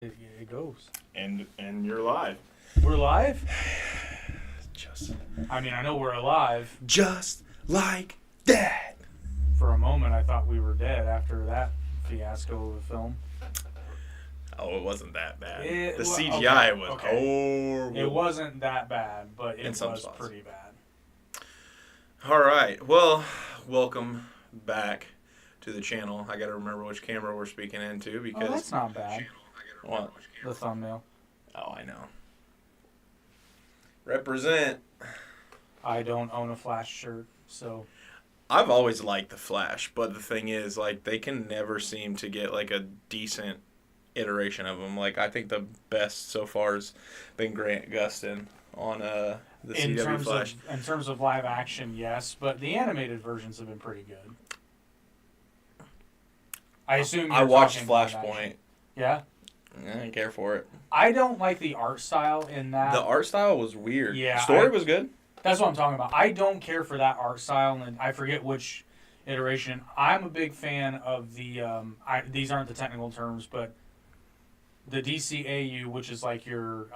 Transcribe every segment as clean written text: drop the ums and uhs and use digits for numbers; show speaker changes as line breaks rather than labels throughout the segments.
It goes.
And you're live.
We're live?
Just
I mean, I know we're alive.
just like that.
For a moment, I thought we were dead after that fiasco of a film.
Oh, it wasn't that bad. The
Well,
CGI
okay,
was
okay.
horrible.
It wasn't that bad, but it
In some
was
spots.
pretty bad.
All right. Well, welcome back to the channel. I got to remember which camera we're speaking into because
Oh, that's not bad.
what?
The thumbnail.
Oh, I know. Represent.
I don't own a Flash shirt, so
I've always liked the Flash, but the thing is, like, they can never seem to get like a decent iteration of him. Like, I think the best so far has been Grant Gustin on the CW Flash.
in terms of live action, yes, but the animated versions have been pretty good. I assume
I
you're
watched
talking live
Flashpoint.
action. Yeah.
I didn't care for it.
I don't like the art style in that.
The art style was weird.
Yeah,
Story was good.
That's what I'm talking about. I don't care for that art style, and I forget which iteration. I'm a big fan of the. These aren't the technical terms, but the DCAU, which is like your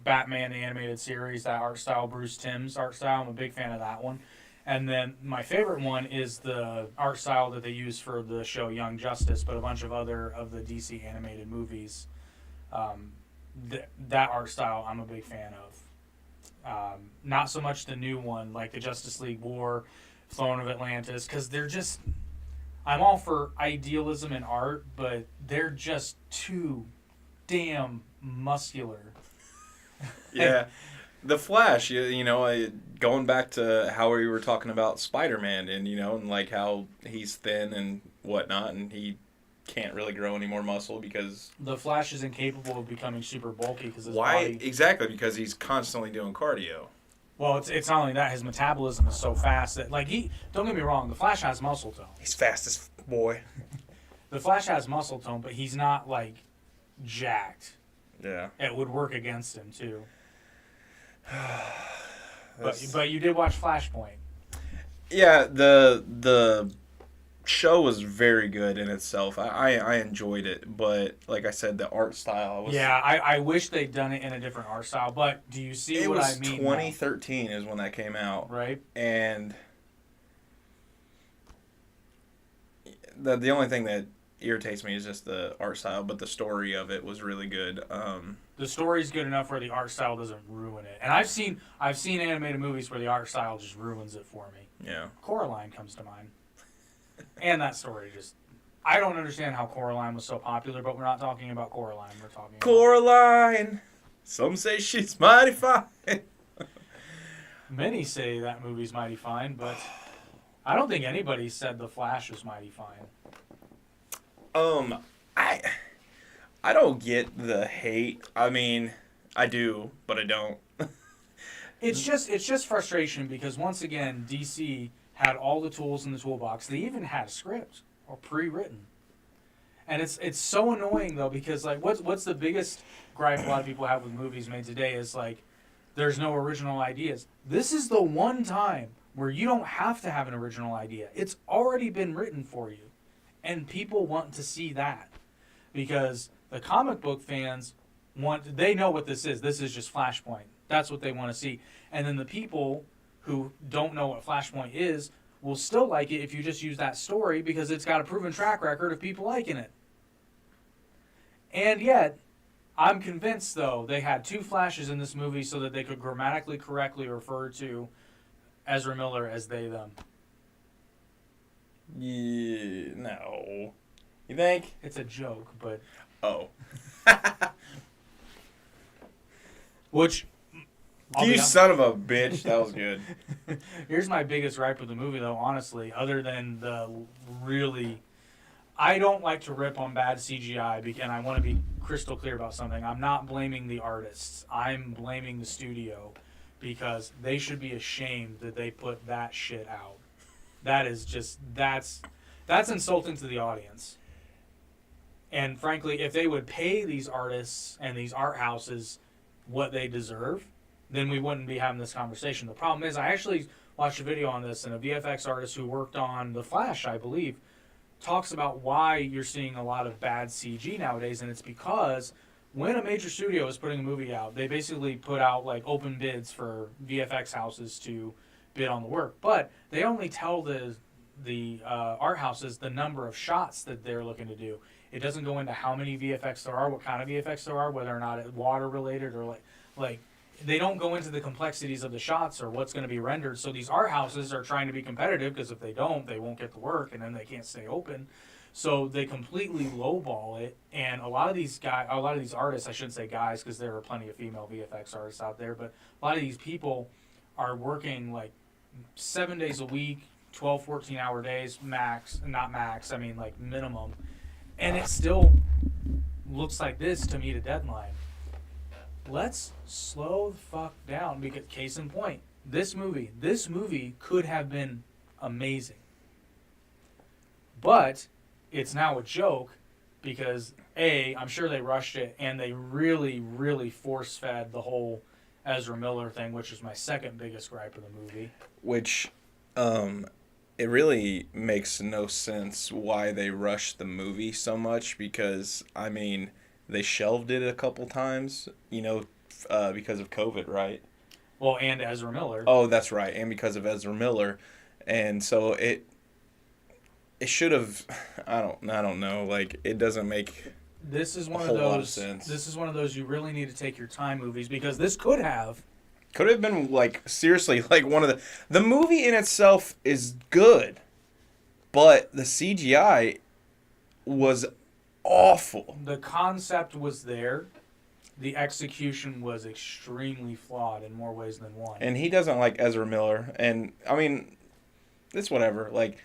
Batman animated series, that art style, Bruce Timm's art style. I'm a big fan of that one. And then my favorite one is the art style that they use for the show Young Justice, but a bunch of other of the DC animated movies. That art style I'm a big fan of. Not so much the new one, like the Justice League War, Throne of Atlantis, because they're just... I'm all for idealism in art, but they're just too damn muscular.
Yeah. The Flash, going back to how we were talking about Spider-Man and like how he's thin and whatnot, and he can't really grow any more muscle because...
The Flash is incapable of becoming super bulky because his
Why?
body...
Exactly, because he's constantly doing cardio.
Well, it's not only that, his metabolism is so fast that, like, don't get me wrong, the Flash has muscle tone.
He's fastest boy.
The Flash has muscle tone, but he's not, like, jacked.
Yeah.
It would work against him, too. But you did watch Flashpoint.
Yeah, the show was very good in itself. I enjoyed it, but like I said, the art style was...
Yeah, I wish they'd done it in a different art style, but do you see what I mean?
It was 2013 is when that came out.
Right.
And the only thing that irritates me is just the art style, but the story of it was really good.
The story's good enough where the art style doesn't ruin it. And I've seen animated movies where the art style just ruins it for me.
Yeah.
Coraline comes to mind. And that story just... I don't understand how Coraline was so popular, but we're not talking about Coraline. We're talking
Coraline! Some say she's mighty fine.
Many say that movie's mighty fine, but I don't think anybody said The Flash was mighty fine.
I don't get the hate. I mean, I do, but I don't.
It's just frustration because, once again, DC had all the tools in the toolbox. They even had a script or pre-written. And it's so annoying, though, because, like, what's the biggest gripe a lot of people have with movies made today is, like, there's no original ideas. This is the one time where you don't have to have an original idea. It's already been written for you. And people want to see that. Because the comic book fans they know what this is. This is just Flashpoint. That's what they want to see. And then the people who don't know what Flashpoint is will still like it if you just use that story because it's got a proven track record of people liking it. And yet, I'm convinced, though, they had two Flashes in this movie so that they could grammatically correctly refer to Ezra Miller as they, them.
Yeah, no. You think?
It's a joke, but...
Oh.
Which...
You son of a bitch. That was good.
Here's my biggest gripe with the movie, though, honestly, other than the really... I don't like to rip on bad CGI, and I want to be crystal clear about something. I'm not blaming the artists. I'm blaming the studio because they should be ashamed that they put that shit out. That is just... That's insulting to the audience. And frankly, if they would pay these artists and these art houses what they deserve, then we wouldn't be having this conversation. The problem is I actually watched a video on this, and a VFX artist who worked on The Flash, I believe, talks about why you're seeing a lot of bad CG nowadays, and it's because when a major studio is putting a movie out, they basically put out like open bids for VFX houses to bid on the work, but they only tell the art houses the number of shots that they're looking to do. It doesn't go into how many VFX there are, what kind of VFX there are, whether or not it's water related or like they don't go into the complexities of the shots or what's going to be rendered. So these art houses are trying to be competitive because if they don't, they won't get the work and then they can't stay open. So they completely lowball it, and a lot of these artists, I shouldn't say guys because there are plenty of female VFX artists out there, but a lot of these people are working like 7 days a week, 12, 14-hour days max, not max, I mean like minimum. And it still looks like this to meet a deadline. Let's slow the fuck down because, case in point, this movie could have been amazing. But it's now a joke because, A, I'm sure they rushed it and they really, really force-fed the whole Ezra Miller thing, which is my second biggest gripe of the movie.
Which, it really makes no sense why they rushed the movie so much because, I mean, they shelved it a couple times, because of COVID, right?
Well, and Ezra Miller.
Oh, that's right, and because of Ezra Miller. And so it should have, I don't know, like, it doesn't make
this is one
a
of
whole
those
lot of sense.
This is one of those you really need to take your time movies because this could have
been, like, seriously, like, one of the movie in itself is good, but the CGI was awful.
The concept was there. The execution was extremely flawed in more ways than one.
And he doesn't like Ezra Miller, and, I mean, it's whatever, like,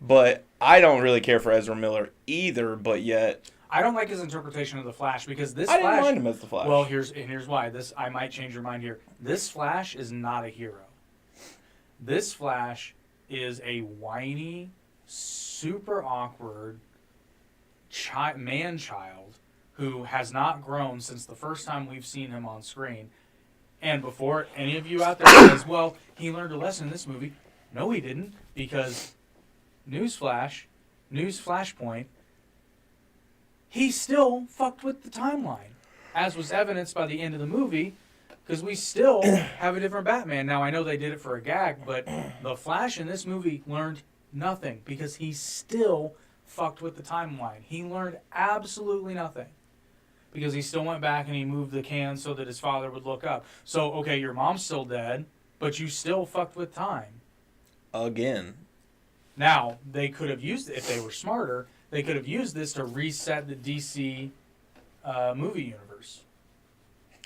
but I don't really care for Ezra Miller either, but yet
I don't like his interpretation of the Flash because this
I
Flash...
didn't mind him as the Flash.
Well, here's why. I might change your mind here. This Flash is not a hero. This Flash is a whiny, super awkward man-child who has not grown since the first time we've seen him on screen. And before any of you out there says, well, he learned a lesson in this movie. No, he didn't, because flashpoint, he still fucked with the timeline, as was evidenced by the end of the movie, because we still have a different Batman. Now, I know they did it for a gag, but the Flash in this movie learned nothing, because he still fucked with the timeline. He learned absolutely nothing, because he still went back and he moved the can so that his father would look up. So, okay, your mom's still dead, but you still fucked with time.
Again.
Now, they could have used it, if they were smarter, they could have used this to reset the DC movie universe.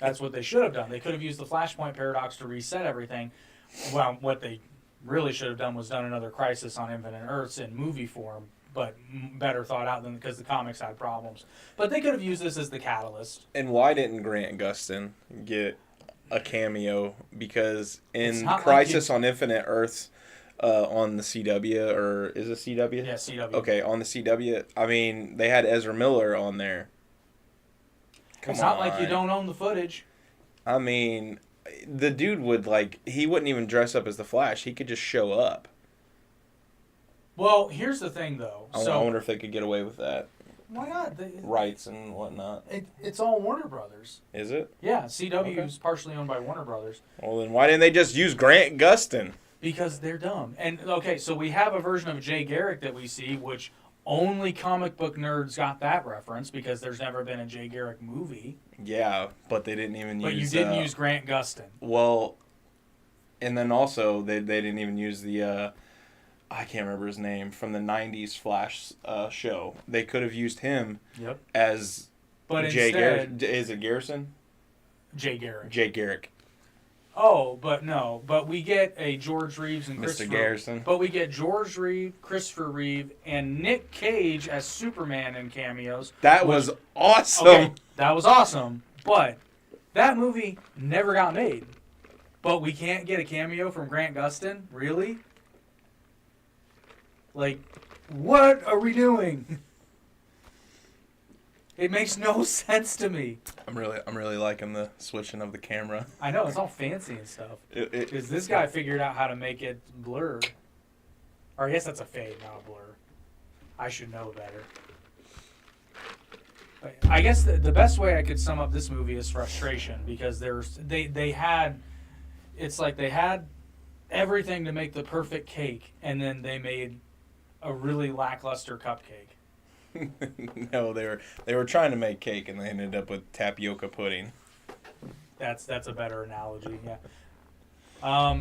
That's what they should have done. They could have used the Flashpoint paradox to reset everything. Well, what they really should have done was done another Crisis on Infinite Earths in movie form, but better thought out than because the comics had problems. But they could have used this as the catalyst.
And why didn't Grant Gustin get a cameo? Because in Crisis on Infinite Earths, on the CW, or is it CW?
Yeah, CW.
Okay, on the CW, I mean, they had Ezra Miller on there.
It's not like you don't own the footage.
I mean, the dude he wouldn't even dress up as the Flash. He could just show up.
Well, here's the thing, though.
I wonder if they could get away with that.
Why not?
Rights and whatnot.
It's all Warner Brothers.
Is it?
Yeah, CW is partially owned by Warner Brothers.
Well, then why didn't they just use Grant Gustin?
Because they're dumb. And, okay, so we have a version of Jay Garrick that we see, which only comic book nerds got that reference because there's never been a Jay Garrick movie.
Yeah, but they didn't even use...
But you didn't use Grant Gustin.
Well, and then also they didn't even use the... I can't remember his name, from the 90s Flash show. They could have used him as Jay Garrick. Is it Garrison?
Jay Garrick.
Jay Garrick.
Oh, but no. But we get a George Reeves and
Mr. Garrison.
But we get George Reeves, Christopher Reeve, and Nick Cage as Superman in cameos.
That was awesome.
Okay, that was awesome. But that movie never got made. But we can't get a cameo from Grant Gustin? Really? Like, what are we doing? It makes no sense to me.
I'm really liking the switching of the camera.
I know, it's all fancy and stuff. Because this guy figured out how to make it blur. Or I guess that's a fade, not a blur. I should know better. But I guess the best way I could sum up this movie is frustration, because they had, it's like they had everything to make the perfect cake, and then they made a really lackluster cupcake.
No, they were trying to make cake and they ended up with tapioca pudding.
That's a better analogy. Yeah.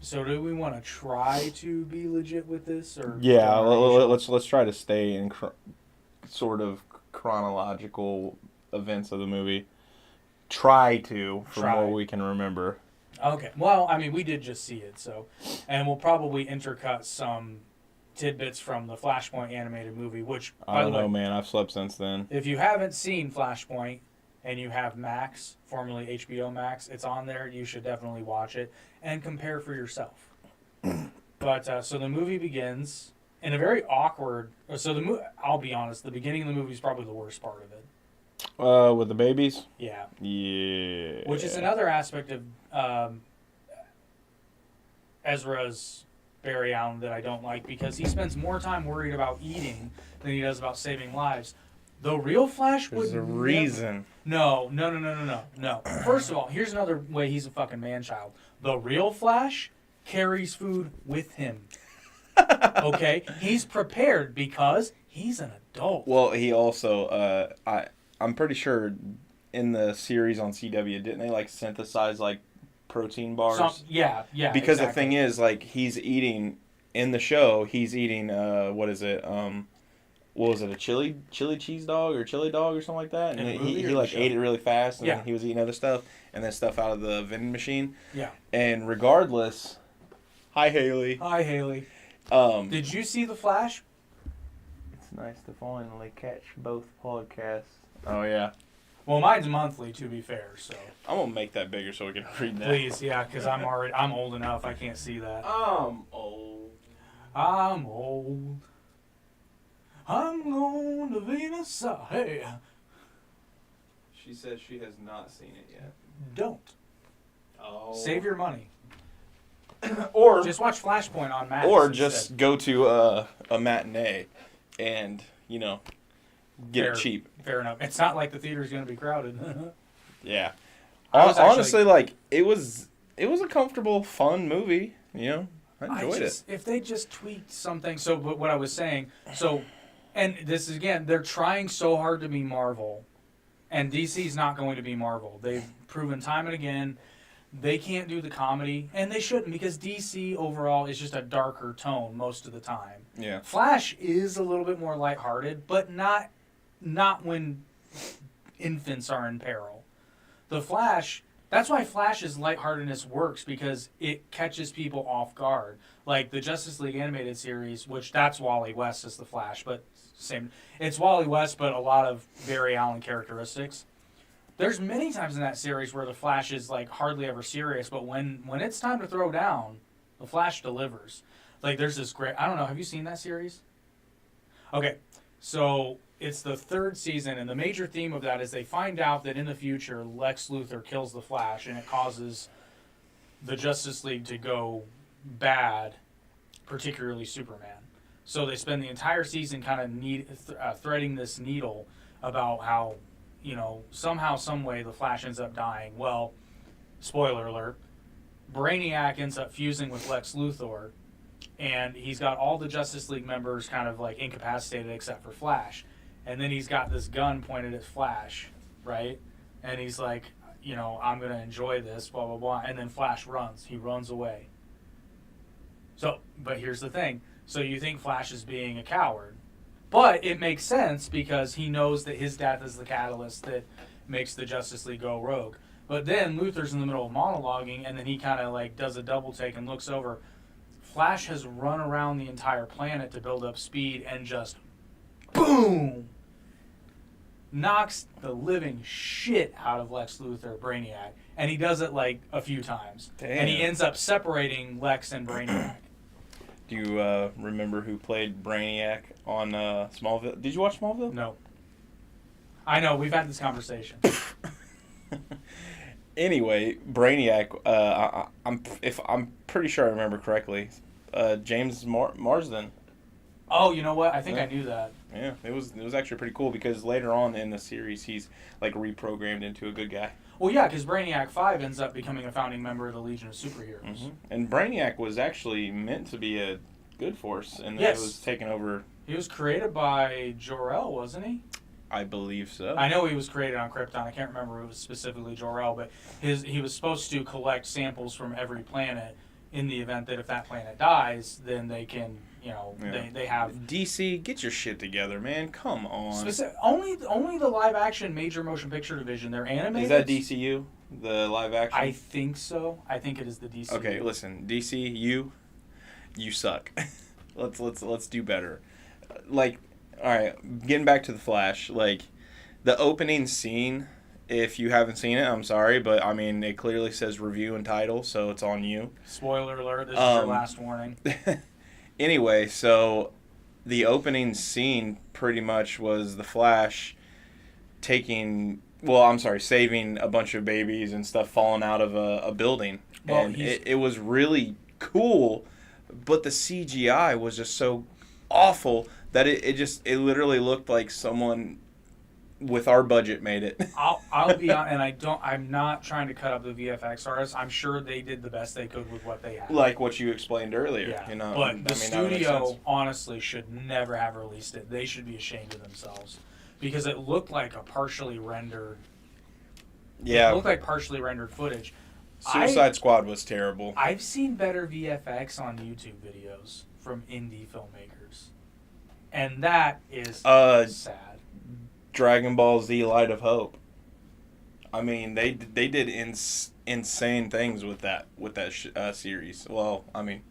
So do we want to try to be legit with this, or
Yeah, let's try to stay in sort of chronological events of the movie. Try to, from what we can remember.
Okay. Well, I mean, we did just see it, so, and we'll probably intercut some tidbits from the Flashpoint animated movie, which,
I don't know, man. I've slept since then.
If you haven't seen Flashpoint and you have Max, formerly HBO Max, it's on there. You should definitely watch it and compare for yourself. But so the movie begins in a very awkward. So I'll be honest, the beginning of the movie is probably the worst part of it.
With the babies?
Yeah.
Yeah.
Which is another aspect of Ezra's Barry Allen that I don't like, because he spends more time worried about eating than he does about saving lives. The real Flash would...
There's a reason.
No. First of all, here's another way he's a fucking man-child. The real Flash carries food with him. Okay? He's prepared because he's an adult.
Well, he also... I'm pretty sure in the series on CW, didn't they like synthesize like protein bars?
Yeah.
Because
exactly.
the thing is, like, he's eating in the show. He's eating what is it? What was it? A chili cheese dog or chili dog or something like that? And he like ate it really fast, and then he was eating other stuff, and then stuff out of the vending machine.
Yeah.
And regardless, hi Haley.
Hi Haley. Did you see The Flash?
It's nice to finally catch both podcasts. Oh yeah.
Well, mine's monthly, to be fair, so.
I'm gonna make that bigger so we can read that.
Please, yeah, because I'm old enough. I can't see that.
I'm old.
I'm old. I'm going to Venus. Hey.
She says she has not seen it yet.
Don't.
Oh.
Save your money.
Or
just watch Flashpoint on Max.
Or
instead.
just go to a matinee and, get it cheap.
Fair enough. It's not like the theater's going to be crowded.
Yeah. Honestly, it was a comfortable, fun movie. I enjoyed it.
If they just tweaked something. So, but what I was saying, and this is, again, they're trying so hard to be Marvel, and DC's not going to be Marvel. They've proven time and again they can't do the comedy, and they shouldn't, because DC overall is just a darker tone most of the time.
Yeah.
Flash is a little bit more lighthearted, but not when infants are in peril. The Flash, that's why Flash's lightheartedness works, because it catches people off guard. Like the Justice League animated series, which that's Wally West as the Flash, but same. It's Wally West, but a lot of Barry Allen characteristics. There's many times in that series where the Flash is like hardly ever serious, but when it's time to throw down, the Flash delivers. Like there's this great, I don't know, have you seen that series? Okay, so it's the 3rd season, and the major theme of that is they find out that in the future Lex Luthor kills the Flash, and it causes the Justice League to go bad, particularly Superman. So they spend the entire season kind of threading this needle about how, somehow, some way the Flash ends up dying. Well, spoiler alert, Brainiac ends up fusing with Lex Luthor, and he's got all the Justice League members kind of like incapacitated except for Flash. And then he's got this gun pointed at Flash, right? And he's like, I'm going to enjoy this, blah, blah, blah. And then Flash runs. He runs away. So, but here's the thing. So you think Flash is being a coward. But it makes sense because he knows that his death is the catalyst that makes the Justice League go rogue. But then Luthor's in the middle of monologuing, and then he kind of like does a double take and looks over. Flash has run around the entire planet to build up speed and just boom! Knocks the living shit out of Lex Luthor, Brainiac. And he does it like a few times.
Damn.
And he ends up separating Lex and Brainiac.
Do you remember who played Brainiac on Smallville? Did you watch Smallville?
No. I know, we've had this conversation.
Anyway, Brainiac, I'm pretty sure I remember correctly. James Marsden.
Oh, you know what? I think
Yeah.
I knew that.
Yeah, it was actually pretty cool because later on in the series he's like reprogrammed into a good guy.
Well, yeah, because Brainiac 5 ends up becoming a founding member of the Legion of Superheroes.
And Brainiac was actually meant to be a good force, and then
Yes.
it was taken over.
He was created by Jor-El, wasn't he?
I believe so.
I know he was created on Krypton. I can't remember if it was specifically Jor-El, but he was supposed to collect samples from every planet in the event that if that planet dies, then they can, they have...
DC, get your shit together, man. Come on.
Only the live-action major motion picture division. They're animated.
Is that DCU? The live action?
I think so. I think it is the DCU.
Okay, listen. DCU, you suck. let's do better. Like, all right, getting back to the Flash, like the opening scene, if you haven't seen it, I'm sorry, but I mean it clearly says review and title, so it's on you.
Spoiler alert, this is your last warning.
Anyway, so the opening scene pretty much was the Flash saving a bunch of babies and stuff falling out of a building.
Well,
and it was really cool, but the CGI was just so awful that it literally looked like someone with our budget made it.
I'll be honest, and I'm not trying to cut up the VFX artists. I'm sure they did the best they could with what they had.
Like what you explained earlier.
Yeah,
You know,
but the
that would make
studio
sense.
honestly should never have released it. They should be ashamed of themselves because it looked like a partially rendered.
Yeah.
It looked like partially rendered footage.
Suicide Squad was terrible.
I've seen better VFX on YouTube videos from indie filmmakers, and that is sad.
Dragon Ball Z Light of Hope. I mean, they did insane things with that series. Well, I mean,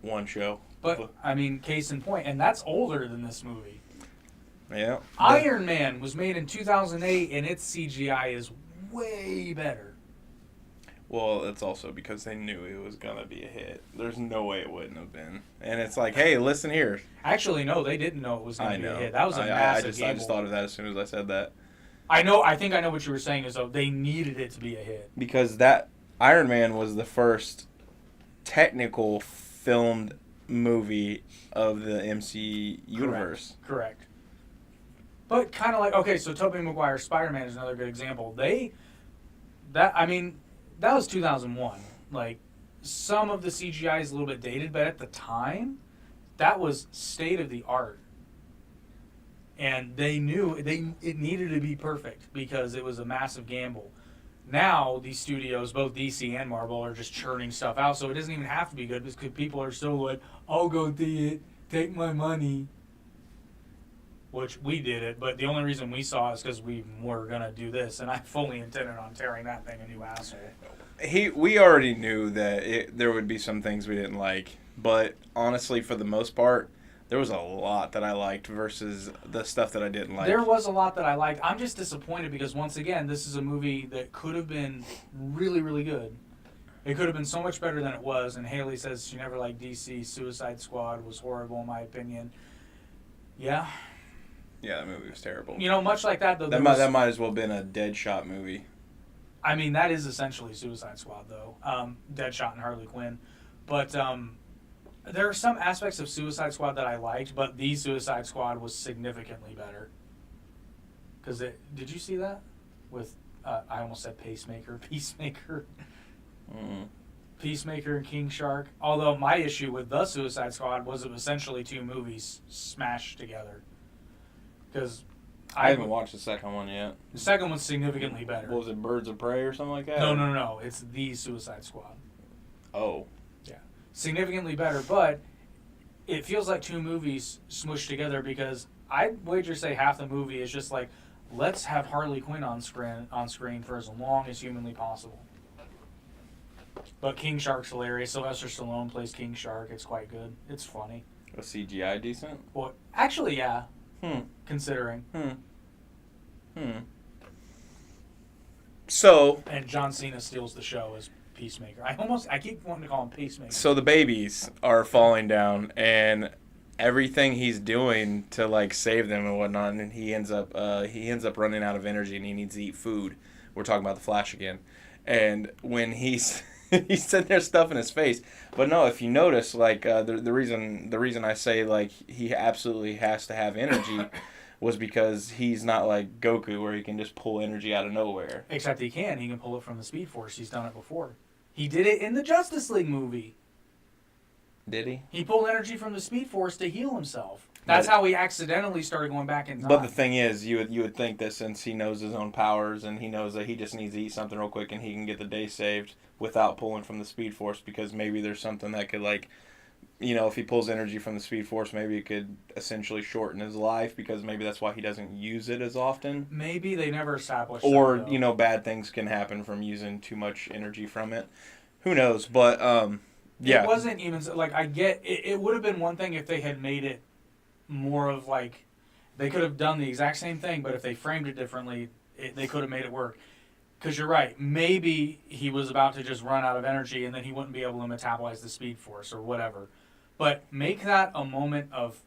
one show.
But I mean, case in point, and that's older than this movie.
Yeah.
Iron Man was made in 2008, and its CGI is way better.
Well, it's also because they knew it was gonna be a hit. There's no way it wouldn't have been. And it's like, hey, listen here.
Actually, no, they didn't know it was going to be a hit. That was a
I
massive gamble.
I just thought of that as soon as I said that.
I think I know what you were saying is though they needed it to be a hit.
Because that Iron Man was the first technical filmed movie of the MC universe.
Correct. But kind of like, okay, so Tobey Maguire's Spider-Man is another good example. That was 2001. Like, some of the CGI is a little bit dated, but at the time, that was state of the art. And they knew it needed to be perfect because it was a massive gamble. Now, these studios, both DC and Marvel, are just churning stuff out, so it doesn't even have to be good because people are still like, I'll go see it, take my money. Which we did it, but the only reason we saw it is because we were going to do this, and I fully intended on tearing that thing a new asshole.
We already knew that there would be some things we didn't like, but honestly, for the most part, there was a lot that I liked versus the stuff that I didn't like.
There was a lot that I liked. I'm just disappointed because, once again, this is a movie that could have been really, really good. It could have been so much better than it was, and Haley says she never liked DC. Suicide Squad was horrible, in my opinion. Yeah.
Yeah, that movie was terrible.
You know, much like that, though.
That might as well have been a Deadshot movie.
I mean, that is essentially Suicide Squad, though. Deadshot and Harley Quinn. But there are some aspects of Suicide Squad that I liked, but the Suicide Squad was significantly better. Because did you see that? With, I almost said Peacemaker.
Mm-hmm.
Peacemaker and King Shark. Although my issue with the Suicide Squad was it was essentially two movies smashed together. Because
I haven't watched the second one yet.
The second one's significantly better.
What was it, Birds of Prey or something like that?
No. It's the Suicide Squad.
Oh.
Yeah. Significantly better, but it feels like two movies smushed together because I'd wager say half the movie is just like, let's have Harley Quinn on screen for as long as humanly possible. But King Shark's hilarious. Sylvester Stallone plays King Shark. It's quite good. It's funny.
Was CGI decent?
Well, actually, yeah. Considering.
So.
And John Cena steals the show as Peacemaker. I keep wanting to call him Peacemaker.
So the babies are falling down, and everything he's doing to like save them and whatnot, and he ends up running out of energy, and he needs to eat food. We're talking about the Flash again, And when he's sitting there stuffing his face. But no, if you notice, like the reason I say like he absolutely has to have energy was because he's not like Goku where he can just pull energy out of nowhere.
Except he can pull it from the Speed Force. He's done it before. He did it in the Justice League movie.
Did he?
He pulled energy from the Speed Force to heal himself. That's how he accidentally started going back in time.
But the thing is, you would think that since he knows his own powers and he knows that he just needs to eat something real quick and he can get the day saved without pulling from the Speed Force, because maybe there's something that could, like, you know, if he pulls energy from the Speed Force, maybe it could essentially shorten his life, because maybe that's why he doesn't use it as often.
Maybe they never established
Or,
that,
you know, bad things can happen from using too much energy from it. Who knows? But, yeah.
It wasn't even, like, I get, it would have been one thing if they had made it more of, like, they could have done the exact same thing, but if they framed it differently, they could have made it work. Because you're right, maybe he was about to just run out of energy and then he wouldn't be able to metabolize the Speed Force or whatever. But make that a moment of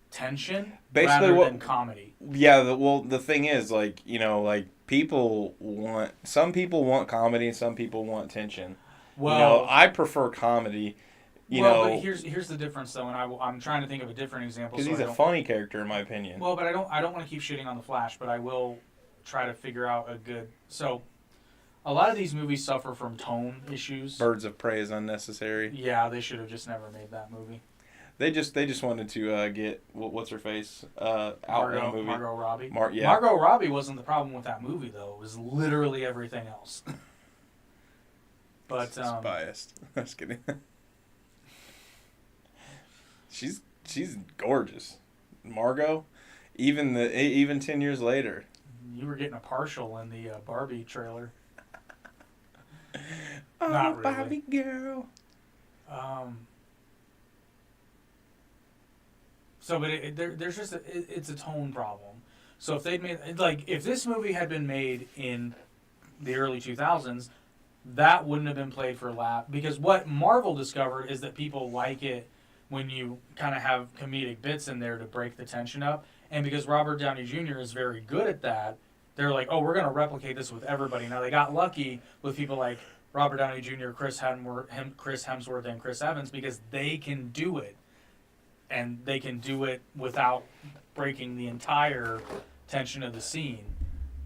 tension rather than comedy.
Yeah, the thing is, like, you know, like, some people want comedy and some people want tension. Well, you know, I prefer comedy.
But here's the difference, though, and I'm trying to think of a different example.
Because he's a funny character, in my opinion.
Well, but I don't want to keep shitting on the Flash, but I will try to figure out a good. So, a lot of these movies suffer from tone issues.
Birds of Prey is unnecessary.
Yeah, they should have just never made that movie.
They just wanted to get what's her face out in the movie.
Margot Robbie.
Yeah.
Margot Robbie wasn't the problem with that movie, though. It was literally everything else. But
it's biased. I'm just kidding. She's gorgeous, Margot. Even 10 years later.
You were getting a partial in the Barbie trailer.
Oh,
not really.
Barbie girl.
So, but there's just it's a tone problem. So if they'd made, like, if this movie had been made in the early 2000s, that wouldn't have been played for laugh. Because what Marvel discovered is that people like it when you kind of have comedic bits in there to break the tension up. And because Robert Downey Jr. is very good at that, they're like, oh, we're going to replicate this with everybody. Now, they got lucky with people like Robert Downey Jr., Chris Hemsworth, and Chris Evans, because they can do it. And they can do it without breaking the entire tension of the scene.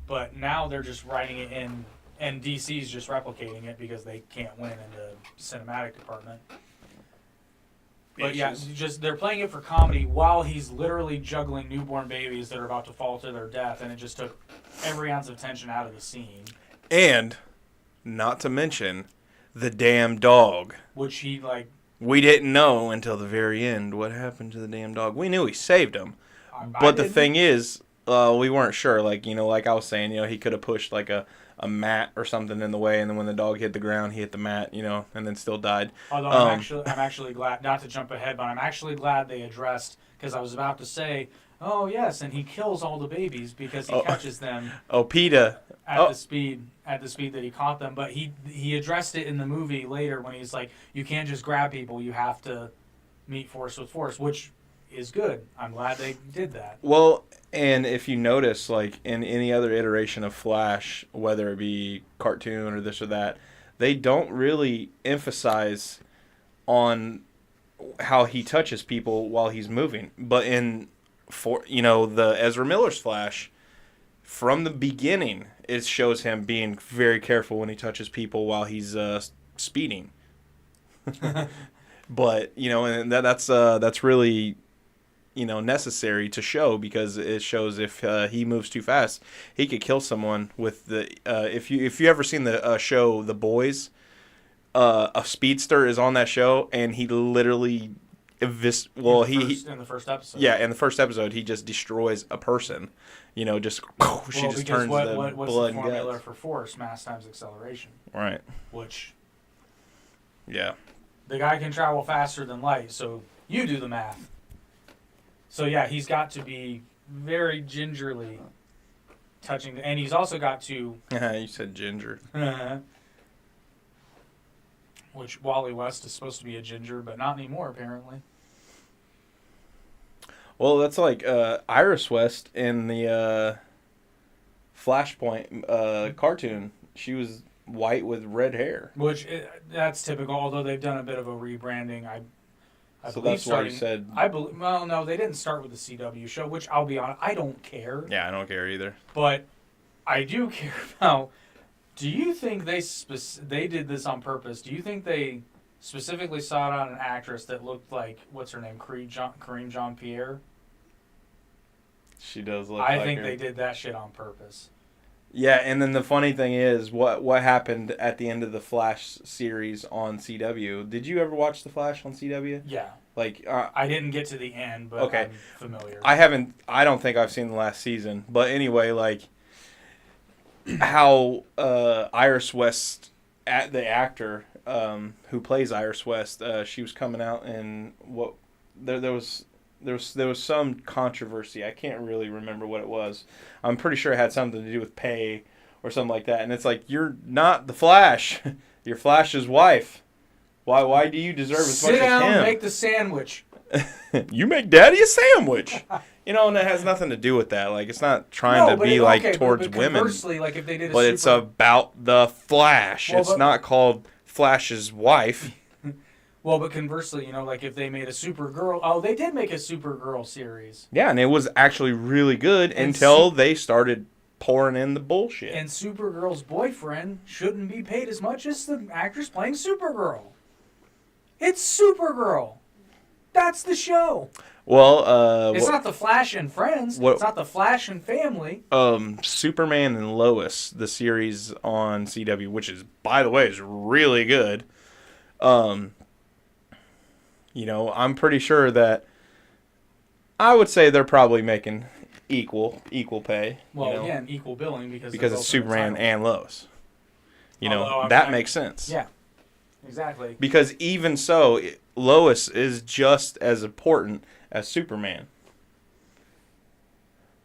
But now they're just writing it in, and DC's just replicating it because they can't win in the cinematic department. But yeah, they're playing it for comedy while he's literally juggling newborn babies that are about to fall to their death, and it just took every ounce of tension out of the scene.
And, not to mention, the damn dog.
Which he, like...
We didn't know until the very end what happened to the damn dog. We knew he saved him. But the thing is, we weren't sure. Like, you know, like I was saying, you know, he could have pushed like a mat or something in the way, and then when the dog hit the ground, he hit the mat, you know, and then still died.
Although I'm actually glad, not to jump ahead, but I'm actually glad they addressed, because I was about to say, oh yes, and he kills all the babies because he catches them.
Oh, PETA.
At the speed that he caught them, but he addressed it in the movie later when he's like, you can't just grab people, you have to meet force with force, which is good. I'm glad they did that.
Well, and if you notice, like in any other iteration of Flash, whether it be cartoon or this or that, they don't really emphasize on how he touches people while he's moving. But the Ezra Miller's Flash, from the beginning, it shows him being very careful when he touches people while he's speeding. But, you know, and that's really, you know, necessary to show, because it shows if he moves too fast, he could kill someone with the if you ever seen the show The Boys, a speedster is on that show, and he literally in the first episode. Yeah, in the first episode, he just destroys a person. You know, just she just turns
what's
the
the
blood and
formula
guts.
for force? Mass times acceleration.
Right.
Which.
Yeah.
The guy can travel faster than light, so you do the math. So yeah, he's got to be very gingerly touching, and he's also got to.
You said ginger.
Which Wally West is supposed to be a ginger, but not anymore apparently.
Well, that's like Iris West in the Flashpoint cartoon. She was white with red hair.
Which that's typical. Although they've done a bit of a rebranding. I
So
believe
that's why you said.
I believe. Well, no, they didn't start with the CW show, which I'll be honest, I don't care.
Yeah, I don't care either.
But I do care about. Do you think they did this on purpose? Do you think they specifically sought out an actress that looked like what's her name, Corinne Jean-Pierre?
She does look.
I
like
think
her.
they did that shit on purpose.
Yeah, and then the funny thing is, what happened at the end of the Flash series on CW? Did you ever watch the Flash on CW?
Yeah.
Like,
I didn't get to the end, but
okay.
I'm familiar.
I haven't. I don't think I've seen the last season. But anyway, like how Iris West, the actor who plays Iris West, she was coming out and there was some controversy. I can't really remember what it was. I'm pretty sure it had something to do with pay or something like that. And it's like, you're not the Flash. You're Flash's wife. Why do you deserve as much as him?
Sit down and make the sandwich.
You make Daddy a sandwich. And it has nothing to do with that. Like, it's not trying to be towards women.
Conversely, like if they did
it's about the Flash.
Well,
it's not called Flash's wife.
Well, but conversely, like if they made a Supergirl... Oh, they did make a Supergirl series.
Yeah, and it was actually really good until they started pouring in the bullshit.
And Supergirl's boyfriend shouldn't be paid as much as the actress playing Supergirl. It's Supergirl. That's the show.
Well,
it's not the Flash and Friends. It's not the Flash and Family.
Superman and Lois, the series on CW, which is, by the way, is really good. I'm pretty sure that I would say they're probably making equal pay.
Well, again, equal billing because
it's Superman and Lois.
Although,
that makes sense.
Yeah, exactly.
Because even so, Lois is just as important as Superman.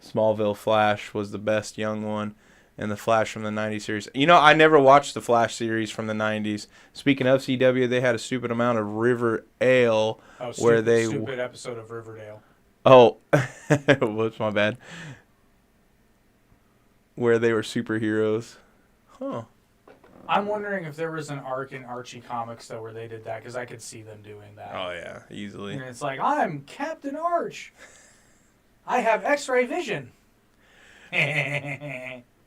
Smallville Flash was the best young one. And the Flash from the 90s series. I never watched the Flash series from the 90s. Speaking of CW, they had a stupid amount of Riverdale
stupid episode of Riverdale.
Oh, whoops, my bad. Where they were superheroes. Huh.
I'm wondering if there was an arc in Archie Comics, though, where they did that, because I could see them doing that.
Oh, yeah, easily.
And it's like, I'm Captain Arch. I have X-ray vision.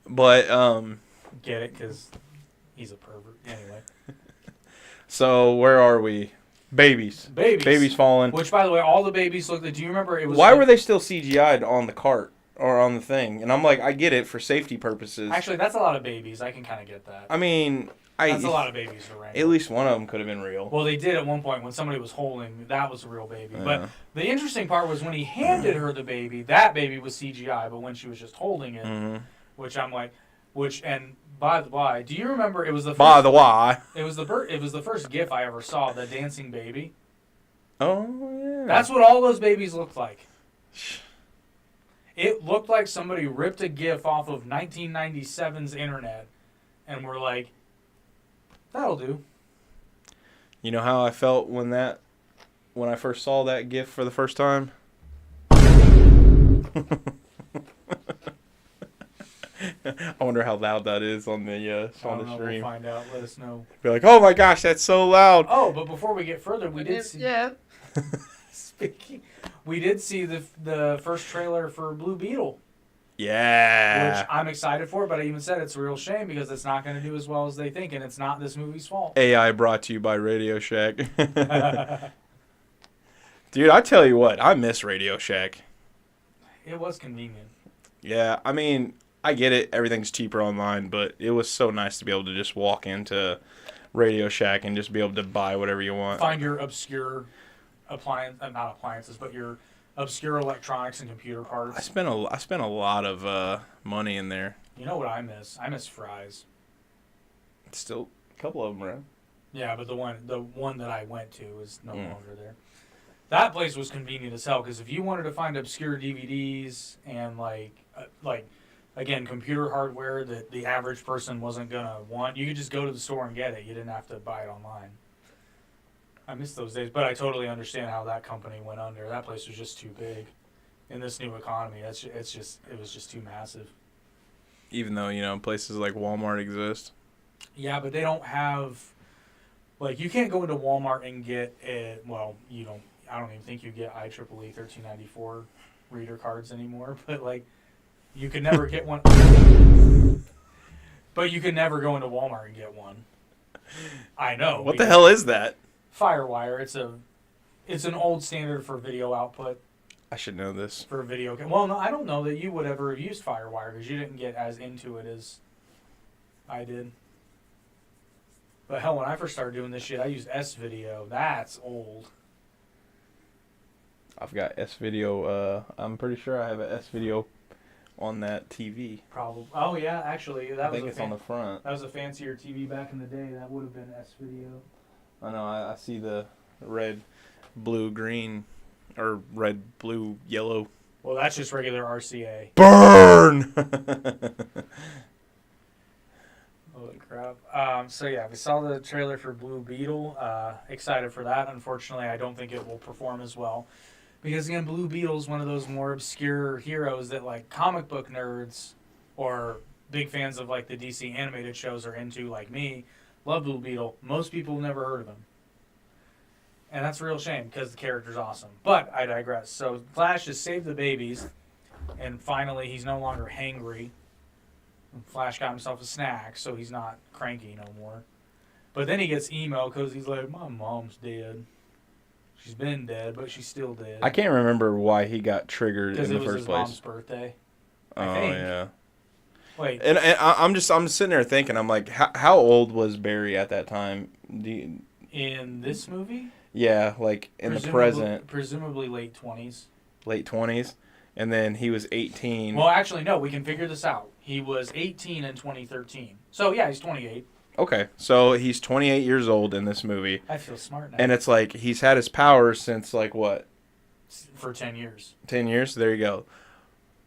But,
Get it? Because he's a pervert. Anyway.
So, where are we? Babies. Babies falling.
Which, by the way, all the babies look... Do you remember it was...
Why were they still CGI'd on the cart? Or on the thing? And I'm like, I get it for safety purposes.
Actually, that's a lot of babies. I can kind of get that.
I mean...
That's a lot of babies for Randy.
At least one of them could have been real.
Well, they did at one point when somebody was holding... That was a real baby. Yeah. But the interesting part was when he handed her the baby, that baby was CGI. But when she was just holding it, which I'm like... And by the way, do you remember it was the first... It was the first GIF I ever saw, the dancing baby.
Oh, yeah.
That's what all those babies looked like. It looked like somebody ripped a GIF off of 1997's internet and were like, that'll do.
You know how I felt when I first saw that GIF for the first time? I wonder how loud that is on the stream.
We'll find out. Let us know.
Be like, oh my gosh, that's so loud.
Oh, but before we get further, we did see. Yeah. We did see the first trailer for Blue Beetle.
Yeah.
Which I'm excited for, but I even said it's a real shame because it's not going to do as well as they think, and it's not this movie's fault.
AI brought to you by Radio Shack. Dude, I tell you what, I miss Radio Shack.
It was convenient.
Yeah, I mean, I get it. Everything's cheaper online, but it was so nice to be able to just walk into Radio Shack and just be able to buy whatever you want.
Find your obscure not appliances, but your obscure electronics and computer parts.
I spent a lot of money in there.
You know what I miss? I miss fries.
Still a couple of them around.
Yeah, but the one that I went to is no longer there. That place was convenient as hell because if you wanted to find obscure DVDs and again, computer hardware that the average person wasn't gonna want, you could just go to the store and get it. You didn't have to buy it online. I miss those days, but I totally understand how that company went under. That place was just too big. In this new economy, it was just too massive.
Even though, places like Walmart exist.
Yeah, but they don't have, like, you can't go into Walmart and get it. Well, you don't. I don't even think you get IEEE 1394 reader cards anymore. But like, you could never get one. But you could never go into Walmart and get one. I know.
What the hell is that?
Firewire. It's an old standard for video output.
I should know this.
For video. Well, no, I don't know that you would ever have used Firewire because you didn't get as into it as I did. But hell, when I first started doing this shit, I used S-Video. That's old.
I've got S-Video. I'm pretty sure I have an S-Video on that TV.
Probably. Oh yeah, actually,
I think it's on the front.
That was a fancier TV back in the day. That would have been S-Video.
I know. I see the red, blue, green, or red, blue, yellow.
Well, that's just regular RCA.
Burn!
Holy crap. So yeah, we saw the trailer for Blue Beetle. Excited for that. Unfortunately, I don't think it will perform as well. Because again, Blue Beetle is one of those more obscure heroes that like comic book nerds or big fans of like the DC animated shows are into, like me. Love Blue Beetle. Most people have never heard of him. And that's a real shame because the character's awesome. But I digress. So Flash has saved the babies, and finally he's no longer hangry. Flash got himself a snack, so he's not cranky no more. But then he gets emo because he's like, my mom's dead. She's been dead, but she's still dead.
I can't remember why he got triggered in the first place.
Because it was his mom's birthday.
I think. Yeah.
Wait.
And I'm sitting there thinking, I'm like, how old was Barry at that time?
In this movie?
Yeah, like in the present.
Presumably late 20s.
Late 20s. And then he was 18.
Well, actually, no, we can figure this out. He was 18 in 2013. So, yeah, he's 28.
Okay, so he's 28 years old in this movie.
I feel smart now.
And it's like he's had his powers since, like, what?
For 10 years.
10 years? There you go.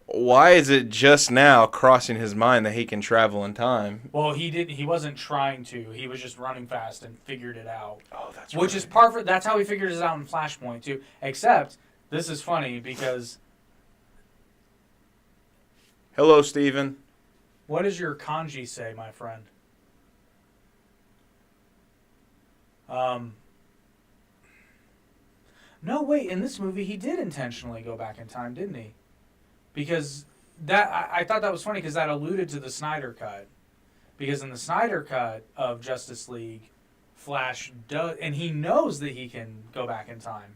Why is it just now crossing his mind that he can travel in time?
Well, he wasn't trying to. He was just running fast and figured it out.
Oh, that's
Which is perfect. That's how he figured it out in Flashpoint, too. Except, this is funny because...
Hello, Steven.
What does your kanji say, my friend? No, wait. In this movie, he did intentionally go back in time, didn't he? Because that I thought that was funny because that alluded to the Snyder Cut. Because in the Snyder Cut of Justice League, Flash does, and he knows that he can go back in time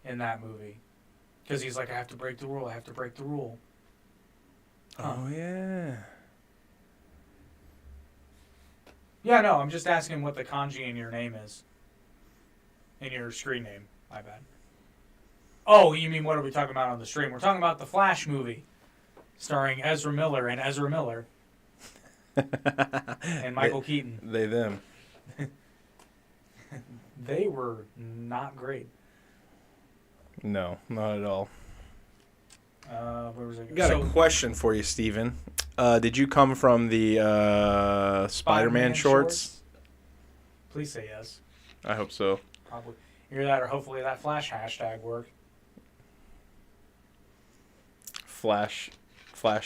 in that movie. Because he's like, I have to break the rule. I have to break the rule. Huh.
Oh, yeah.
Yeah, no, I'm just asking what the kanji in your name is. In your screen name. My bad. Oh, you mean what are we talking about on the stream? We're talking about the Flash movie. Starring Ezra Miller and Ezra Miller. And Michael Keaton.
They, them.
They were not great.
No, not at all.
Where was it?
Got a question for you, Steven. Did you come from the Spider-Man shorts?
Please say yes.
I hope so.
Probably. Either that or hopefully that Flash hashtag worked.
Flash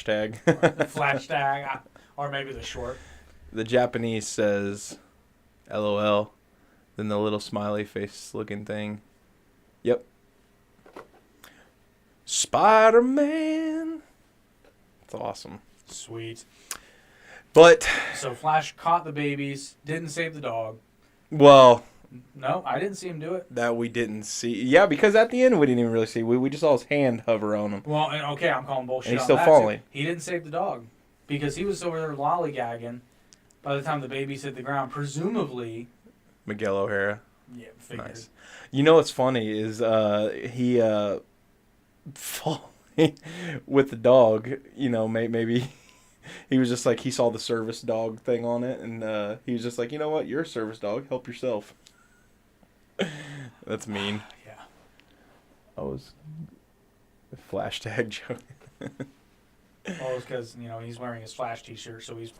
tag.
Flash tag. Or maybe the short.
The Japanese says LOL. Then the little smiley face looking thing. Yep. Spider-Man. It's awesome.
Sweet.
But
so Flash caught the babies, didn't save the dog.
Well,
no, I didn't see him do it.
That we didn't see. Yeah, because at the end we didn't even really see. We just saw his hand hover on him.
Well, and okay, I'm calling bullshit.
And he's
on
still
that
falling.
Too. He didn't save the dog because he was over there lollygagging. By the time the babies hit the ground, presumably.
Miguel O'Hara.
Yeah, figured.
Nice. You know what's funny is he falling with the dog. You know, maybe he was just like he saw the service dog thing on it, and he was just like, you know what, you're a service dog. Help yourself. That's mean.
Yeah.
I was a Flash tag joke.
Well, it's because he's wearing his Flash T-shirt, so he's.